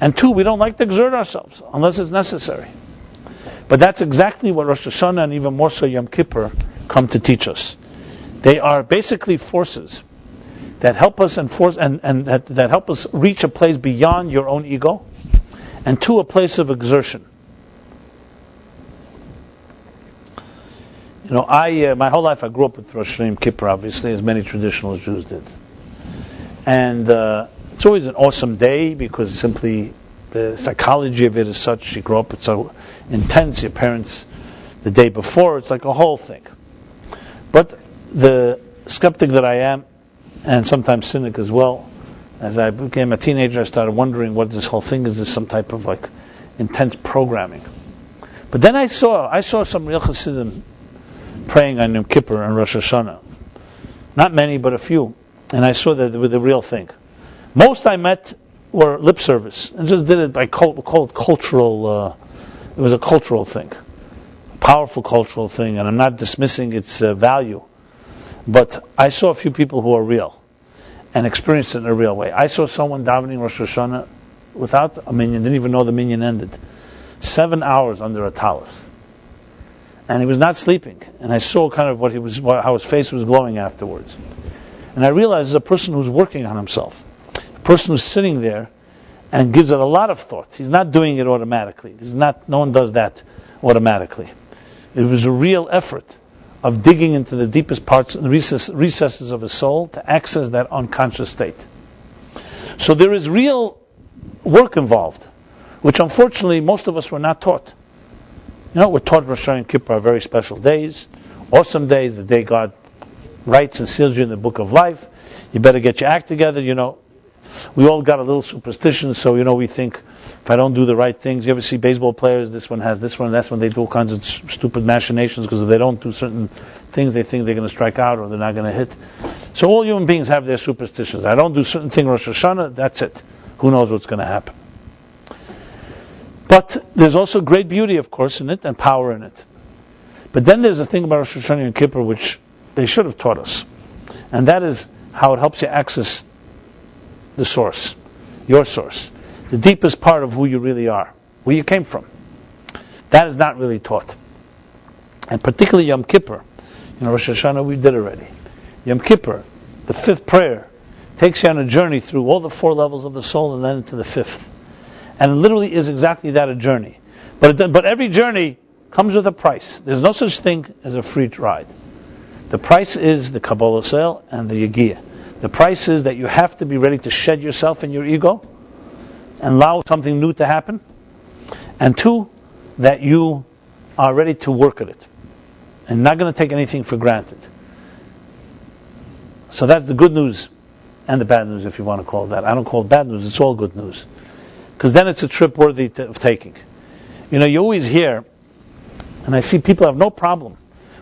And two, we don't like to exert ourselves unless it's necessary. But that's exactly what Rosh Hashanah and even more so Yom Kippur come to teach us. They are basically forces that help us that help us reach a place beyond your own ego, and to a place of exertion. My whole life I grew up with Rosh Hashanah Kippur, obviously, as many traditional Jews did. And it's always an awesome day because simply the psychology of it is such. You grow up, it's so intense. Your parents, the day before, it's like a whole thing. But the skeptic that I am, and sometimes cynic as well, as I became a teenager, I started wondering what this whole thing is. This some type of intense programming? But then I saw some real Hasidim praying on Yom Kippur and Rosh Hashanah. Not many, but a few. And I saw that with the real thing. Most I met were lip service, and just did it by cultural. It was a cultural thing, a powerful cultural thing, and I'm not dismissing its value. But I saw a few people who are real and experienced it in a real way. I saw someone davening Rosh Hashanah without a minyan, didn't even know the minyan ended. 7 hours under a talus. And he was not sleeping. And I saw kind of how his face was glowing afterwards. And I realized it's a person who's working on himself. A person who's sitting there and gives it a lot of thought. He's not doing it automatically. No one does that automatically. It was a real effort of digging into the deepest parts and recesses of his soul to access that unconscious state. So there is real work involved, which unfortunately most of us were not taught. We're taught Rosh Hashanah and Kippur are very special days, awesome days, the day God writes and seals you in the book of life. You better get your act together. We all got a little superstition, so we think if I don't do the right things. You ever see baseball players? This one has this one, that's when they do all kinds of stupid machinations because if they don't do certain things, they think they're going to strike out or they're not going to hit. So all human beings have their superstitions. I don't do certain thing Rosh Hashanah, that's it. Who knows what's going to happen? But there's also great beauty, of course, in it, and power in it. But then there's a thing about Rosh Hashanah and Kippur which they should have taught us. And that is how it helps you access the source, your source, the deepest part of who you really are, where you came from. That is not really taught. And particularly Yom Kippur. Rosh Hashanah we did already. Yom Kippur, the fifth prayer, takes you on a journey through all the four levels of the soul and then into the fifth. And it literally is exactly that, a journey. But every journey comes with a price. There's no such thing as a free ride. The price is the Kabbalah sale and the Yagiyah. The price is that you have to be ready to shed yourself and your ego and allow something new to happen. And two, that you are ready to work at it and not going to take anything for granted. So that's the good news and the bad news, if you want to call it that. I don't call it bad news, it's all good news. Because then it's a trip worthy of taking. You always hear, and I see people have no problem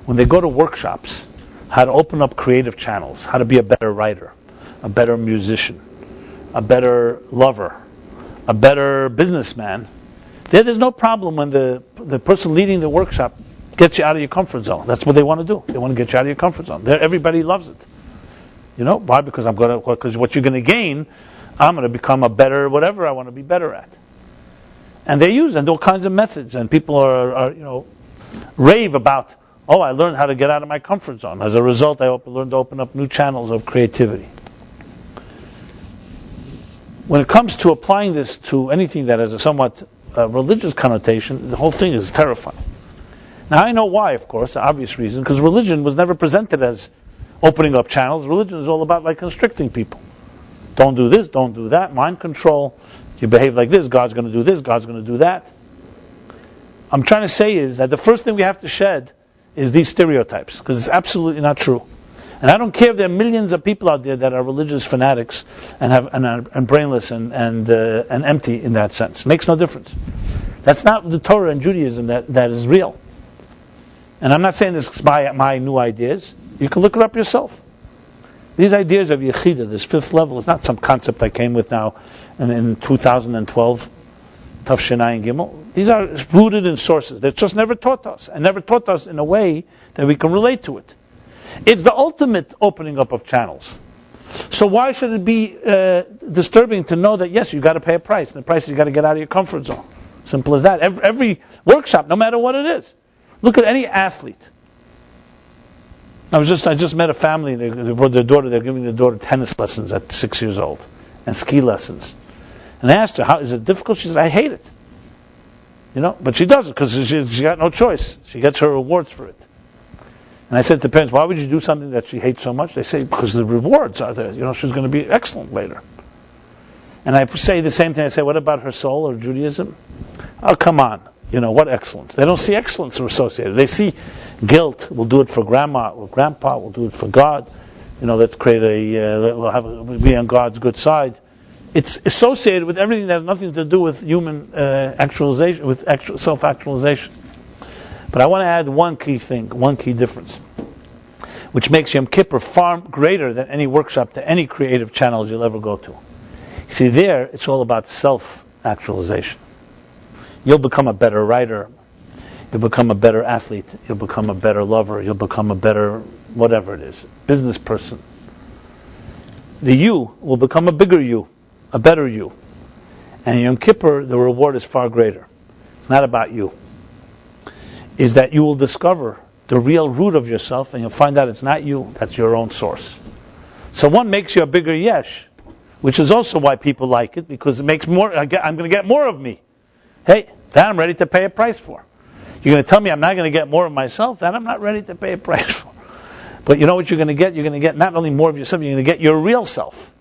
when they go to workshops, how to open up creative channels, how to be a better writer, a better musician, a better lover, a better businessman. There's no problem when the person leading the workshop gets you out of your comfort zone. That's what they want to do. They want to get you out of your comfort zone. Everybody loves it. Why? Because what you're going to gain, I'm going to become a better whatever I want to be better at. And they use all kinds of methods, and people are rave about, I learned how to get out of my comfort zone. As a result, I learned to open up new channels of creativity. When it comes to applying this to anything that has a somewhat religious connotation, the whole thing is terrifying. Now, I know why, of course, the obvious reason, because religion was never presented as opening up channels. Religion is all about constricting people. Don't do this, don't do that, mind control. You behave like this, God's going to do this, God's going to do that. I'm trying to say is that the first thing we have to shed is these stereotypes, because it's absolutely not true. And I don't care if there are millions of people out there that are religious fanatics and brainless and empty in that sense. It makes no difference. That's not the Torah and Judaism that is real. And I'm not saying this is my new ideas. You can look it up yourself. These ideas of Yechidah, this fifth level, is not some concept I came with now in 2012, Tafshinai and Gimel. These are rooted in sources. They've just never taught us, and never taught us in a way that we can relate to it. It's the ultimate opening up of channels. So why should it be disturbing to know that, yes, you got to pay a price, and the price is you got to get out of your comfort zone. Simple as that. Every workshop, no matter what it is. Look at any athlete. I just met a family. They brought their daughter. They're giving their daughter tennis lessons at 6 years old and ski lessons. And I asked her, "How is it difficult?" She says, "I hate it." But she does it because she got no choice. She gets her rewards for it. And I said to parents, "Why would you do something that she hates so much?" They say, "Because the rewards are there. She's going to be excellent later." And I say the same thing. I say, "What about her soul or Judaism?" "Oh, come on. What excellence?" They don't see excellence associated. They see guilt. We'll do it for grandma or grandpa. We'll do it for God. Let's create we'll be on God's good side. It's associated with everything that has nothing to do with human actualization, with self-actualization. But I want to add one key thing, one key difference, which makes Yom Kippur far greater than any workshop to any creative channels you'll ever go to. See, there, it's all about self-actualization. You'll become a better writer. You'll become a better athlete. You'll become a better lover. You'll become a better, whatever it is, business person. The you will become a bigger you, a better you. And in Yom Kippur, the reward is far greater. It's not about you. Is that you will discover the real root of yourself, and you'll find out it's not you, that's your own source. So one makes you a bigger yesh, which is also why people like it, because it makes more, I'm going to get more of me. Hey, that I'm ready to pay a price for. You're going to tell me I'm not going to get more of myself, that I'm not ready to pay a price for. But you know what you're going to get? You're going to get not only more of yourself, you're going to get your real self.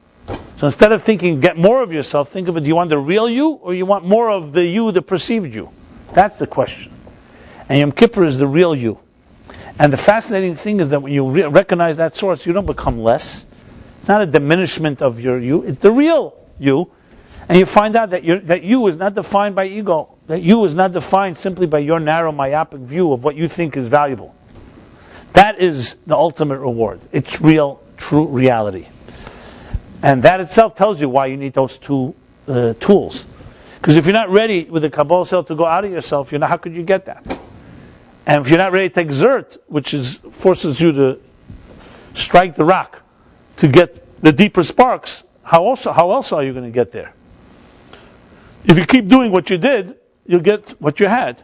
So instead of thinking, get more of yourself, think of it, do you want the real you, or you want more of the you that perceived you? That's the question. And Yom Kippur is the real you. And the fascinating thing is that when you recognize that source, you don't become less. It's not a diminishment of your you, it's the real you. And you find out that you is not defined by ego. That you is not defined simply by your narrow, myopic view of what you think is valuable. That is the ultimate reward. It's real, true reality. And that itself tells you why you need those two tools. Because if you're not ready with the Kabbalah self to go out of yourself, how could you get that? And if you're not ready to exert, which forces you to strike the rock to get the deeper sparks, how else are you going to get there? If you keep doing what you did, you'll get what you had.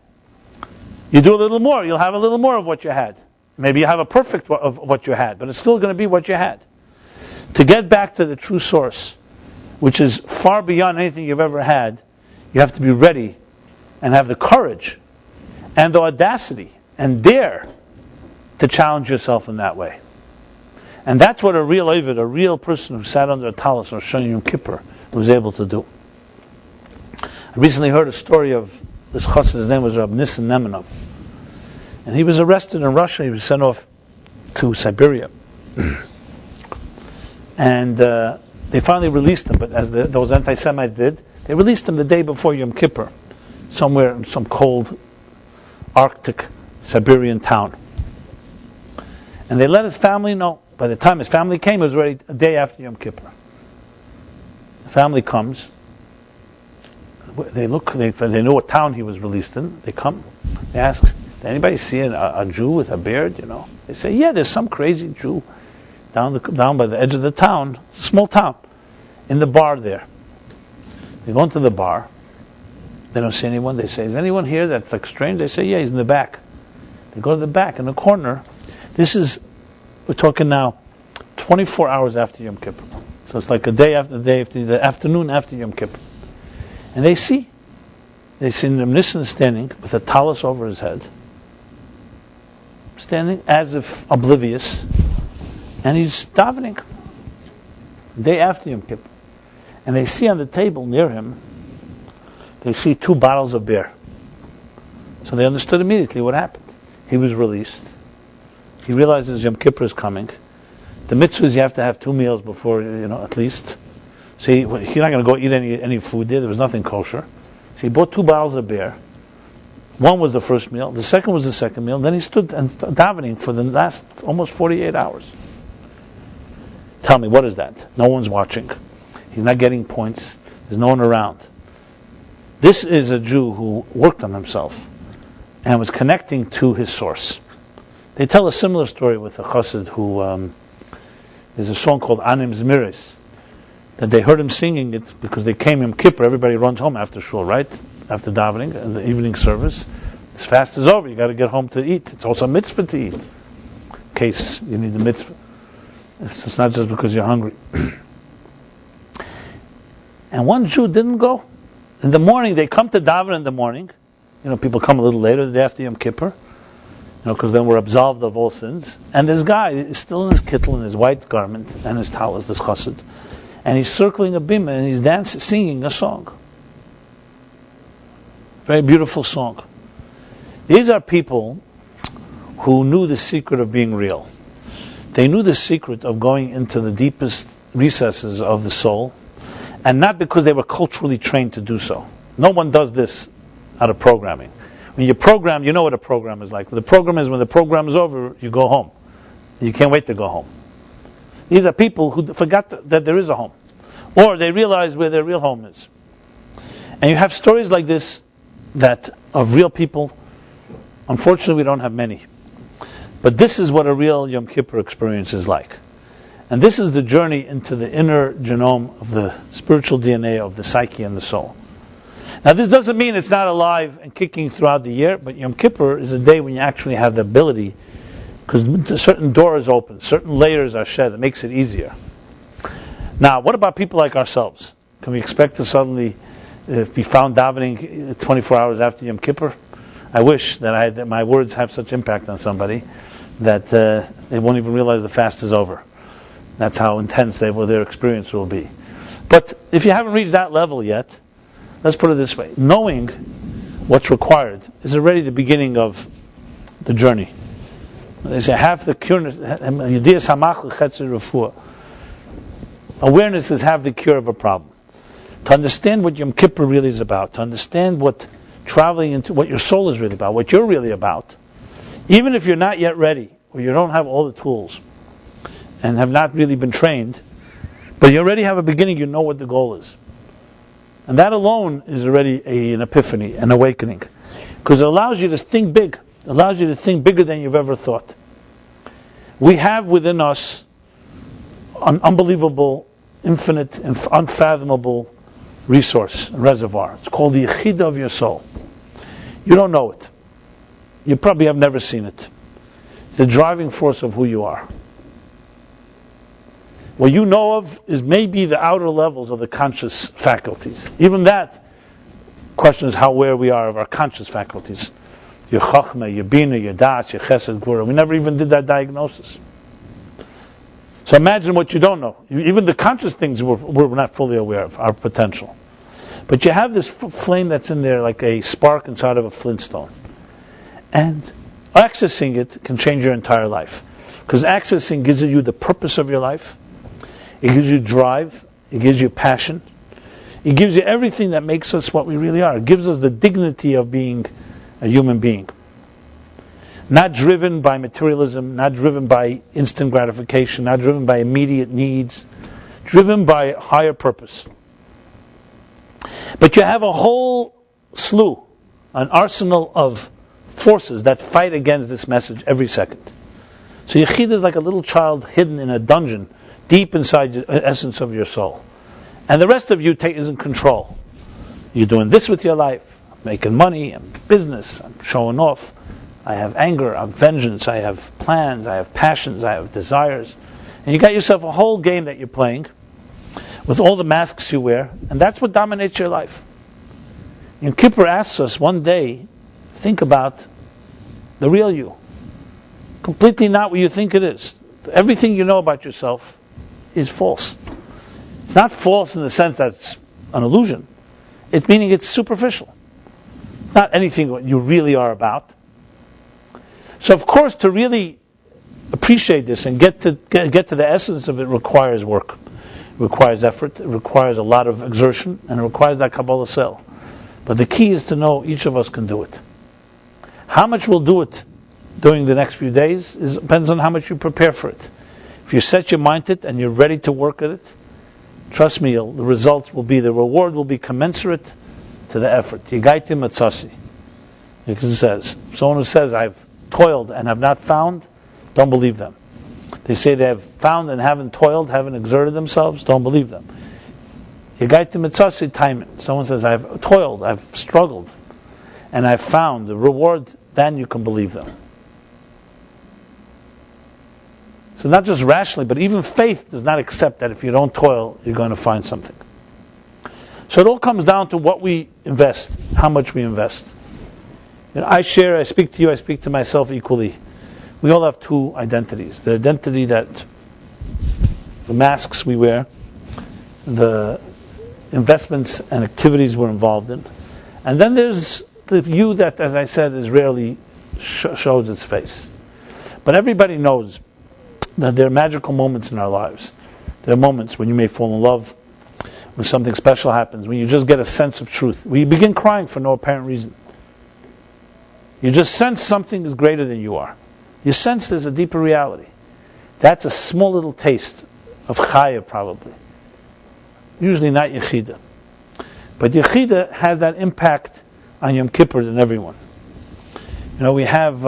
You do a little more, you'll have a little more of what you had. Maybe you have a perfect of what you had, but it's still going to be what you had. To get back to the true source, which is far beyond anything you've ever had, you have to be ready and have the courage and the audacity and dare to challenge yourself in that way. And that's what a real Ovid, a real person who sat under a talus or Shon Yom Kippur, was able to do. I recently heard a story of this chassid, his name was Rab Nissen Nemenov. And he was arrested in Russia, he was sent off to Siberia. And they finally released him, but as those anti-Semites did, they released him the day before Yom Kippur, somewhere in some cold, Arctic Siberian town. And they let his family know. By the time his family came, it was already a day after Yom Kippur. The family comes. They look. They know what town he was released in. They come. They ask, "Did anybody see a Jew with a beard?" They say, "Yeah, there's some crazy Jew down by the edge of the town, small town, in the bar there." They go into the bar. They don't see anyone. They say, "Is anyone here that's like strange?" They say, "Yeah, he's in the back." They go to the back in the corner. We're talking now 24 hours after Yom Kippur. So it's like a day after the afternoon after Yom Kippur. And they see Reb Nissen standing with a talus over his head, standing as if oblivious, and he's davening. Day after Yom Kippur. And they see on the table near him, they see 2 bottles of beer. So they understood immediately what happened. He was released. He realizes Yom Kippur is coming. The mitzvah is you have to have 2 meals before, at least. So he's not going to go eat any food there. There was nothing kosher. So he bought 2 bottles of beer. One was the first meal. The second was the second meal. Then he stood and davening for the last almost 48 hours. Tell me, what is that? No one's watching. He's not getting points. There's no one around. This is a Jew who worked on himself and was connecting to his source. They tell a similar story with a chassid who there's a song called Anim Zmiris, that they heard him singing it because they came Yom Kippur. Everybody runs home after shul, right? After davening and the evening service. This fast is over. You got to get home to eat. It's also a mitzvah to eat, in case you need the mitzvah. It's not just because you're hungry. And one Jew didn't go. In the morning, they come to daven in the morning. People come a little later, the day after Yom Kippur. Because then we're absolved of all sins. And this guy is still in his kittel, in his white garment, and his talus, this chassid. And he's circling a bima, and he's dancing, singing a song. Very beautiful song. These are people who knew the secret of being real. They knew the secret of going into the deepest recesses of the soul, and not because they were culturally trained to do so. No one does this out of programming. When you're programmed, you know what a program is like. The program is when the program is over, you go home. You can't wait to go home. These are people who forgot that there is a home. Or they realize where their real home is. And you have stories like this of real people. Unfortunately, we don't have many. But this is what a real Yom Kippur experience is like. And this is the journey into the inner genome of the spiritual DNA of the psyche and the soul. Now, this doesn't mean it's not alive and kicking throughout the year, but Yom Kippur is a day when you actually have the ability, because certain doors open, certain layers are shed, it makes it easier. Now, what about people like ourselves? Can we expect to suddenly be found davening 24 hours after Yom Kippur? I wish that my words have such impact on somebody that they won't even realize the fast is over. That's how intense their experience will be. But if you haven't reached that level yet, let's put it this way. Knowing what's required is already the beginning of the journey. They say, have the cure. Awareness is half the cure of a problem. To understand what Yom Kippur really is about, to understand what traveling into, what your soul is really about, what you're really about, even if you're not yet ready, or you don't have all the tools, and have not really been trained, but you already have a beginning, you know what the goal is. And that alone is already an epiphany, an awakening. Because it allows you to think big. It allows you to think bigger than you've ever thought. We have within us an unbelievable, infinite, and unfathomable resource, reservoir. It's called the Yechida of your soul. You don't know it. You probably have never seen it. It's the driving force of who you are. What you know of is maybe the outer levels of the conscious faculties. Even that questions how aware we are of our conscious faculties. Your Chachma, your Bina, your Das, your Chesed, Gvura. We never even did that diagnosis. So imagine what you don't know. Even the conscious things we're not fully aware of, our potential. But you have this flame that's in there like a spark inside of a flintstone. And accessing it can change your entire life. Because accessing gives you the purpose of your life. It gives you drive. It gives you passion. It gives you everything that makes us what we really are. It gives us the dignity of being a human being. Not driven by materialism, not driven by instant gratification, not driven by immediate needs, driven by higher purpose. But you have a whole slew, an arsenal of forces that fight against this message every second. So Yechida is like a little child hidden in a dungeon, deep inside the essence of your soul. And the rest of you is in control. You're doing this with your life, making money, I'm business, I'm showing off. I have anger, I have vengeance, I have plans, I have passions, I have desires. And you got yourself a whole game that you're playing with all the masks you wear, and that's what dominates your life. Yom Kippur asks us one day, think about the real you. Completely not what you think it is. Everything you know about yourself is false. It's not false in the sense that it's an illusion. It's meaning it's superficial. It's not anything what you really are about. So of course, to really appreciate this and get to the essence of it requires work. It requires effort. It requires a lot of exertion, and it requires that Kabbalah cell. But the key is to know each of us can do it. How much we'll do it during the next few days depends on how much you prepare for it. If you set your mind to it and you're ready to work at it, trust me, the results will be, the reward will be commensurate to the effort. Yigaiti matzasi. It says, someone who says, I've toiled and have not found, don't believe them. They say they have found and haven't toiled, haven't exerted themselves, don't believe them. Yigaiti matzasi taimin. Someone says, I've toiled, I've struggled, and I've found the reward, then you can believe them. So not just rationally, but even faith does not accept that if you don't toil, you're going to find something. So it all comes down to what we invest, how much we invest. I speak to you, I speak to myself equally. We all have two identities. The identity that the masks we wear, the investments and activities we're involved in. And then there's the you that, as I said, is rarely shows its face. But everybody knows that there are magical moments in our lives. There are moments when you may fall in love, when something special happens, when you just get a sense of truth, when you begin crying for no apparent reason. You just sense something is greater than you are. You sense there's a deeper reality. That's a small little taste of Chaya, probably. Usually not Yechida. But Yechida has that impact on Yom Kippur than everyone. We have,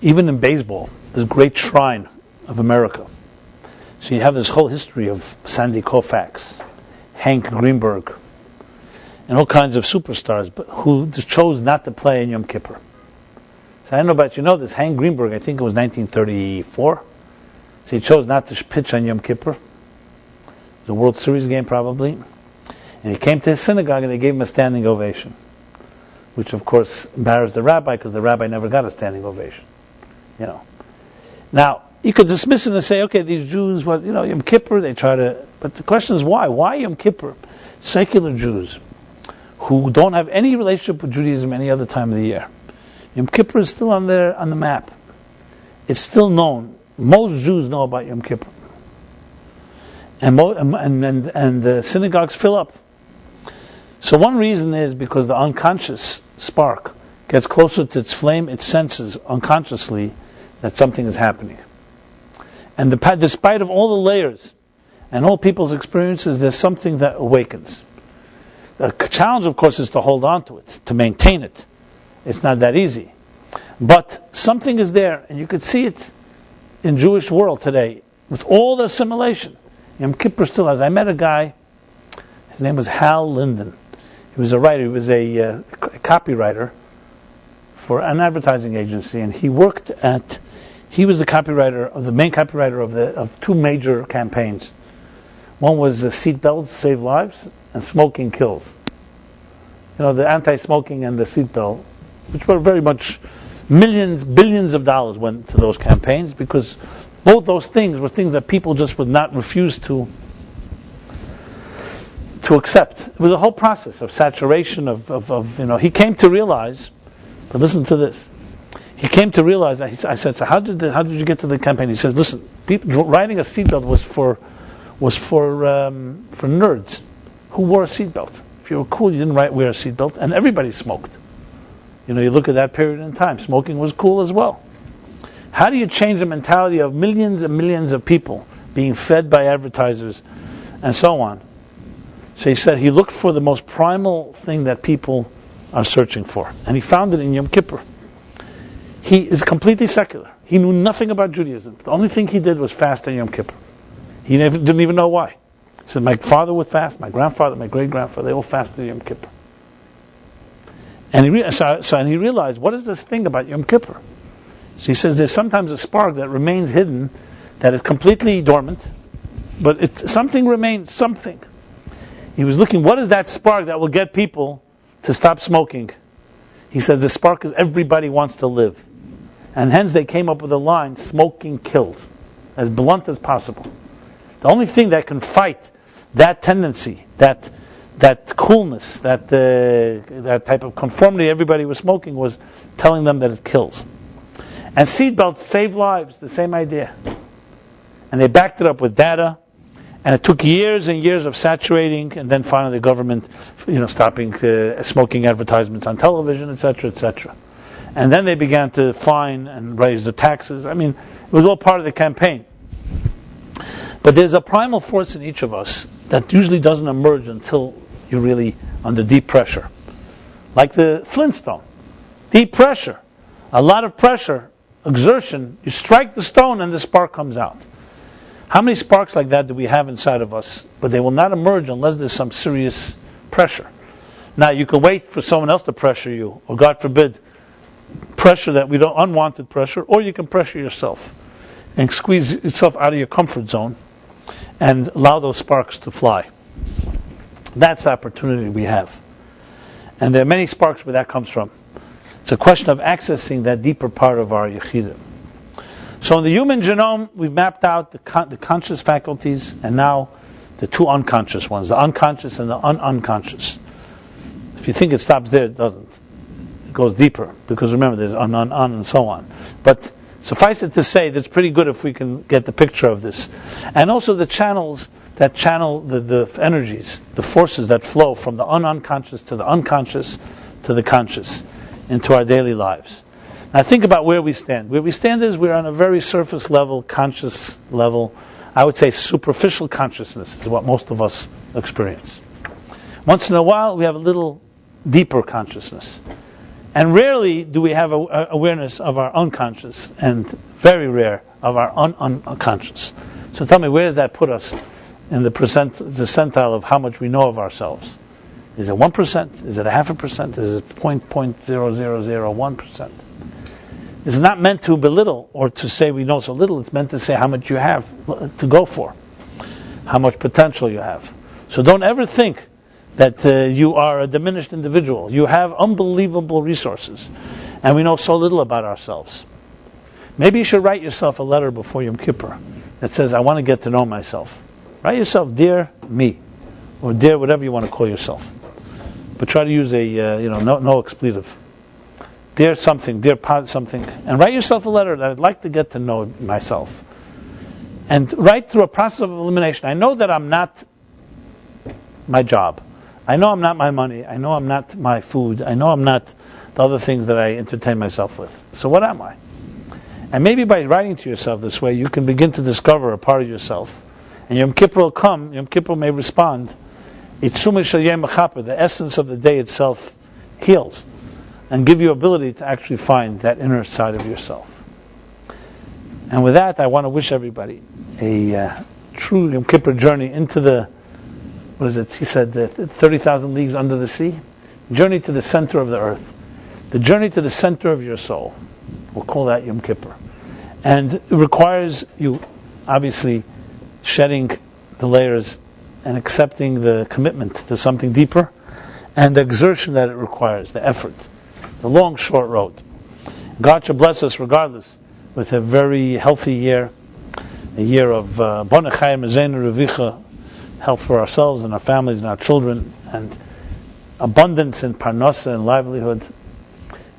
even in baseball, this great shrine of America. So you have this whole history of Sandy Koufax, Hank Greenberg, and all kinds of superstars, but who just chose not to play in Yom Kippur. So I don't know about this. Hank Greenberg, I think it was 1934. So he chose not to pitch on Yom Kippur. The World Series game probably. And he came to his synagogue and they gave him a standing ovation. Which of course embarrassed the rabbi because the rabbi never got a standing ovation. Now, you could dismiss it and say, okay, these Jews, Yom Kippur, they try to... But the question is why? Why Yom Kippur? Secular Jews who don't have any relationship with Judaism any other time of the year. Yom Kippur is still on the map. It's still known. Most Jews know about Yom Kippur. And the synagogues fill up. So one reason is because the unconscious spark gets closer to its flame, it senses unconsciously that something is happening. And despite of all the layers And all people's experiences, there's something that awakens. The challenge, of course, is to hold on to it, to maintain it. It's not that easy. But something is there, and you could see it in Jewish world today, with all the assimilation. Yom Kippur still has. I met a guy, his name was Hal Linden. He was a writer, he was a copywriter for an advertising agency, and he was the main copywriter of two major campaigns. One was seatbelts save lives, and smoking kills. The anti-smoking and the seatbelt, which were very much billions of dollars went to those campaigns, because both those things were things that people just would not refuse to accept. It was a whole process of saturation of he came to realize, but listen to this. He came to realize, I said, so how did you get to the campaign? He says, listen, riding a seatbelt was for nerds who wore a seatbelt. If you were cool, you didn't wear a seatbelt, and everybody smoked. You look at that period in time, smoking was cool as well. How do you change the mentality of millions and millions of people being fed by advertisers and so on? So he said he looked for the most primal thing that people are searching for, and he found it in Yom Kippur. He is completely secular. He knew nothing about Judaism. The only thing he did was fast on Yom Kippur. He didn't even know why. He said, my father would fast, my grandfather, my great-grandfather, they all fasted Yom Kippur. And he realized, what is this thing about Yom Kippur? So he says there's sometimes a spark that remains hidden, that is completely dormant, but something remains, something. He was looking, what is that spark that will get people to stop smoking? He said the spark is everybody wants to live. And hence they came up with a line, smoking kills, as blunt as possible. The only thing that can fight that tendency, that coolness, that type of conformity everybody was smoking, was telling them that it kills. And seatbelts save lives, the same idea. And they backed it up with data, and it took years and years of saturating, and then finally the government, stopping smoking advertisements on television, etc., etc. And then they began to fine and raise the taxes. I mean, it was all part of the campaign. But there's a primal force in each of us that usually doesn't emerge until you're really under deep pressure. Like the Flintstone. Deep pressure. A lot of pressure, exertion. You strike the stone and the spark comes out. How many sparks like that do we have inside of us? But they will not emerge unless there's some serious pressure. Now, you can wait for someone else to pressure you, or God forbid, pressure that we don't, unwanted pressure, or you can pressure yourself and squeeze yourself out of your comfort zone and allow those sparks to fly. That's the opportunity we have. And there are many sparks where that comes from. It's a question of accessing that deeper part of our yechidah. So in the human genome, we've mapped out the conscious faculties, and now the two unconscious ones, the unconscious and the unconscious. If you think it stops there, it doesn't. It goes deeper, because remember, there's un, and so on. But suffice it to say, that's pretty good if we can get the picture of this. And also the channels that channel the energies, the forces that flow from the unconscious to the unconscious to the conscious into our daily lives. Now think about where we stand. Where we stand is we're on a very surface level, conscious level. I would say superficial consciousness is what most of us experience. Once in a while, we have a little deeper consciousness. And rarely do we have awareness of our unconscious, and very rare of our unconscious. So tell me, where does that put us in the percentile of how much we know of ourselves? Is it 1%? Is it 0.5%? Is it 0.0001%? It's not meant to belittle or to say we know so little. It's meant to say how much you have to go for, how much potential you have. So don't ever think that you are a diminished individual. You have unbelievable resources, and we know so little about ourselves. Maybe you should write yourself a letter before Yom Kippur that says, I want to get to know myself. Write yourself, dear me, or dear whatever you want to call yourself. But try to use no expletive. Dear something, dear something, and write yourself a letter that I'd like to get to know myself. And write through a process of elimination. I know that I'm not my job. I know I'm not my money. I know I'm not my food. I know I'm not the other things that I entertain myself with. So what am I? And maybe by writing to yourself this way, you can begin to discover a part of yourself. And Yom Kippur will come, Yom Kippur may respond, the essence of the day itself heals and give you ability to actually find that inner side of yourself. And with that, I want to wish everybody a true Yom Kippur journey into the, he said, 30,000 leagues under the sea. Journey to the center of the earth. The journey to the center of your soul. We'll call that Yom Kippur. And it requires you, obviously, shedding the layers and accepting the commitment to something deeper and the exertion that it requires, the effort, the long, short road. God should bless us regardless with a very healthy year, a year of Boneh Chayim Mezeinu Revicha, health for ourselves and our families and our children, and abundance in parnasa and livelihood,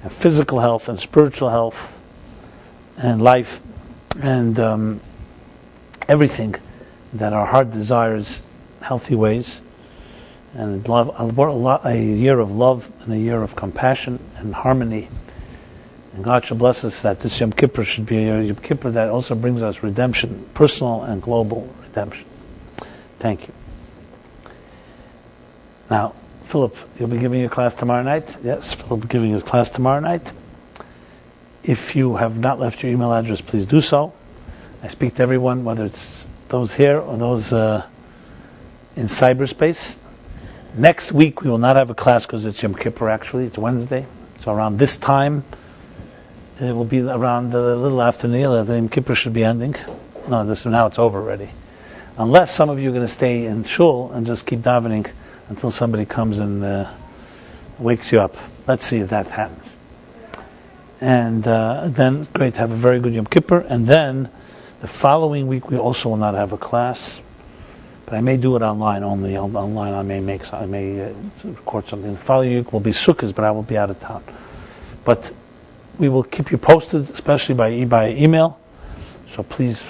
and physical health and spiritual health and life, and everything that our heart desires, healthy ways, and a year of love and a year of compassion and harmony. And God should bless us that this Yom Kippur should be a Yom Kippur that also brings us redemption, personal and global redemption. Thank you. Now, Philip, you'll be giving your class tomorrow night? Yes, Philip will be giving his class tomorrow night. If you have not left your email address, please do so. I speak to everyone, whether it's those here or those in cyberspace. Next week we will not have a class because it's Yom Kippur actually, it's Wednesday. So around this time, it will be around a little after Nila, the Yom Kippur should be ending. No, now it's over already. Unless some of you are going to stay in shul and just keep davening until somebody comes and wakes you up. Let's see if that happens. And then, great, have a very good Yom Kippur. And then, the following week we also will not have a class. But I may do it online only. Online I may record something. The following week will be Sukkot, but I will be out of town. But we will keep you posted, especially by email. So please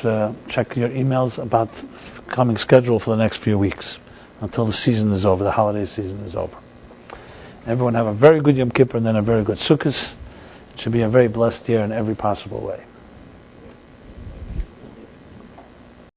check your emails about the coming schedule for the next few weeks until the season is over, the holiday season is over. Everyone have a very good Yom Kippur and then a very good Sukkot. It should be a very blessed year in every possible way.